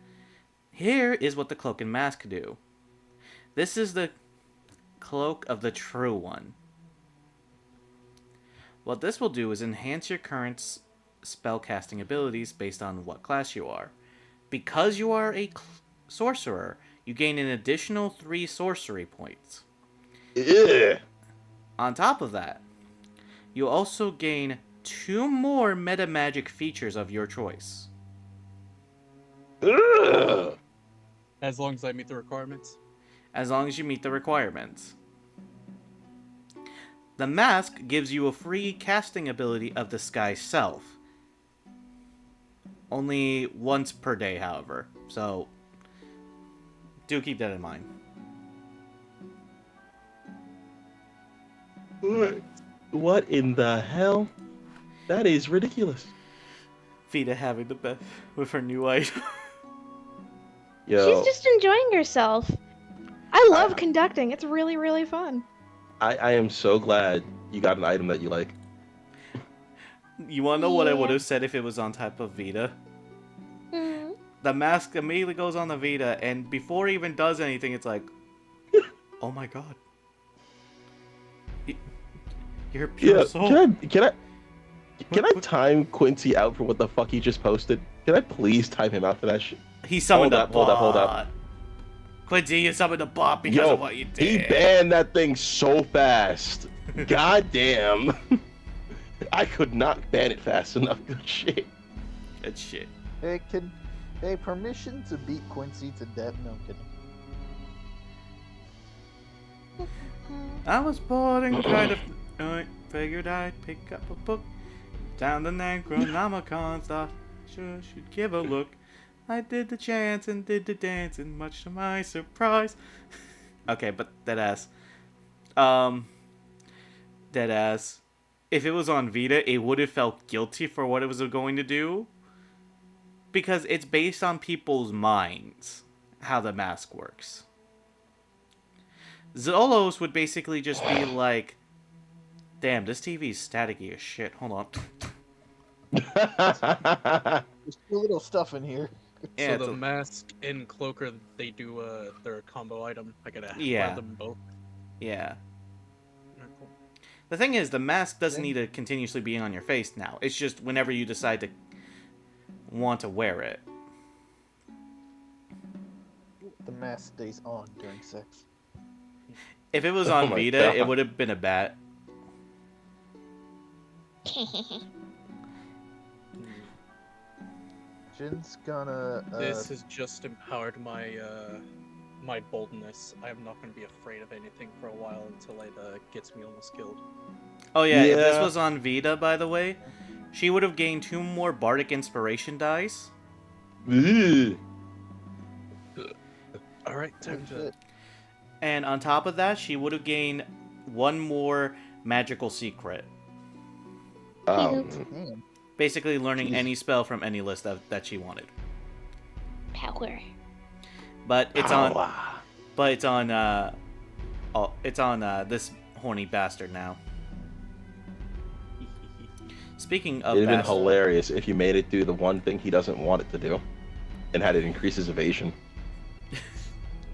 Here is what the cloak and mask do. This is the cloak of the true one. What this will do is enhance your current spellcasting abilities based on what class you are. Because you are a sorcerer, you gain an additional 3 sorcery points. Ugh. On top of that, you also gain 2 more meta magic features of your choice. Ugh. As long as I meet the requirements. As long as you meet the requirements. The mask gives you a free casting ability of the sky self. Only once per day, however. So, do keep that in mind. What in the hell? That is ridiculous. Vita having the best with her new item. Yo, She's just enjoying herself. I love I- conducting. It's really, really fun. I am so glad you got an item that you like. You wanna know what I Yeah. would have said if it was on type of Vita? Mm. The mask immediately goes on the Vita, and before it even does anything, it's like, oh my god. You're pure Yeah, soul. can I time Quincy out for what the fuck he just posted? Can I please time him out for that shit? He summoned Hold up, a hold bot. up, hold up. Quincy, you summoned a bot because Yo, of what you he did. banned that thing so fast. God damn. I could not ban it fast enough. Good shit. Good shit. Hey, permission to beat Quincy to death? No, I'm kidding. I was bored and kind of I figured I'd pick up a book. Down the Necronomicon, thought sure should give a look. I did the chants and did the dance, and much to my surprise. Okay, but deadass. Deadass. If it was on Vita, it would have felt guilty for what it was going to do. Because it's based on people's minds, how the mask works. Zolos would basically just be like, damn, this TV's staticky as shit. Hold on. There's too little stuff in here. Yeah, So it's the a- mask and cloaker, they do their combo item. I gotta Yeah. wear them both. yeah. Alright, cool. The thing is, the mask doesn't Then- need to continuously be on your face now. It's just whenever you decide to want to wear it. The mask stays on during sex. If it was Oh on my Vita, God. it would have been a bat. Jin's gonna. This has just empowered my my boldness. I'm not gonna be afraid of anything for a while until it gets me almost killed. Oh yeah, if this Yeah. was on Vita, by the way, she would have gained 2 more Bardic Inspiration dice. Ew. All right, Holy time to. shit. And on top of that, she would have gained 1 more Magical Secret. Um, Damn. Basically learning Jeez. any spell from any list that she wanted. Power. But it's on power. But it's on this horny bastard now. Speaking of It'd have been bastard, hilarious if you made it do the one thing he doesn't want it to do, and had it increase his evasion.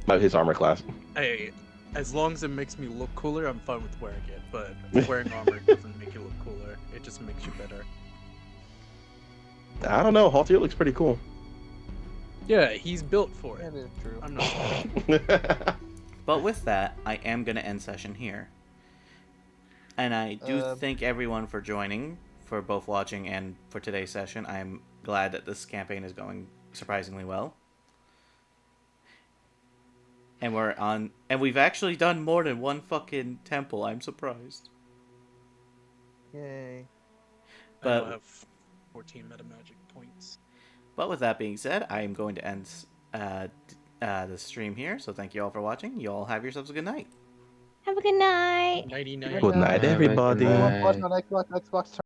By his armor class. Hey, as long as it makes me look cooler, I'm fine with wearing it. But wearing armor doesn't make you look cooler. It just makes you better. I don't know. Haltier looks pretty cool. Yeah, he's built for it. That is true. I'm not. but with that, I am gonna end session here. And I do Um, thank everyone for joining, for both watching and for today's session. I'm glad that this campaign is going surprisingly well. And we've actually done more than one fucking temple. I'm surprised. Yay. I But- now have 14 meta magic points. But with that being said, I am going to end the stream here. So thank you all for watching. You all have yourselves a good night. Have a good night. 99. Good night, Have a good everybody. night. Watch on Xbox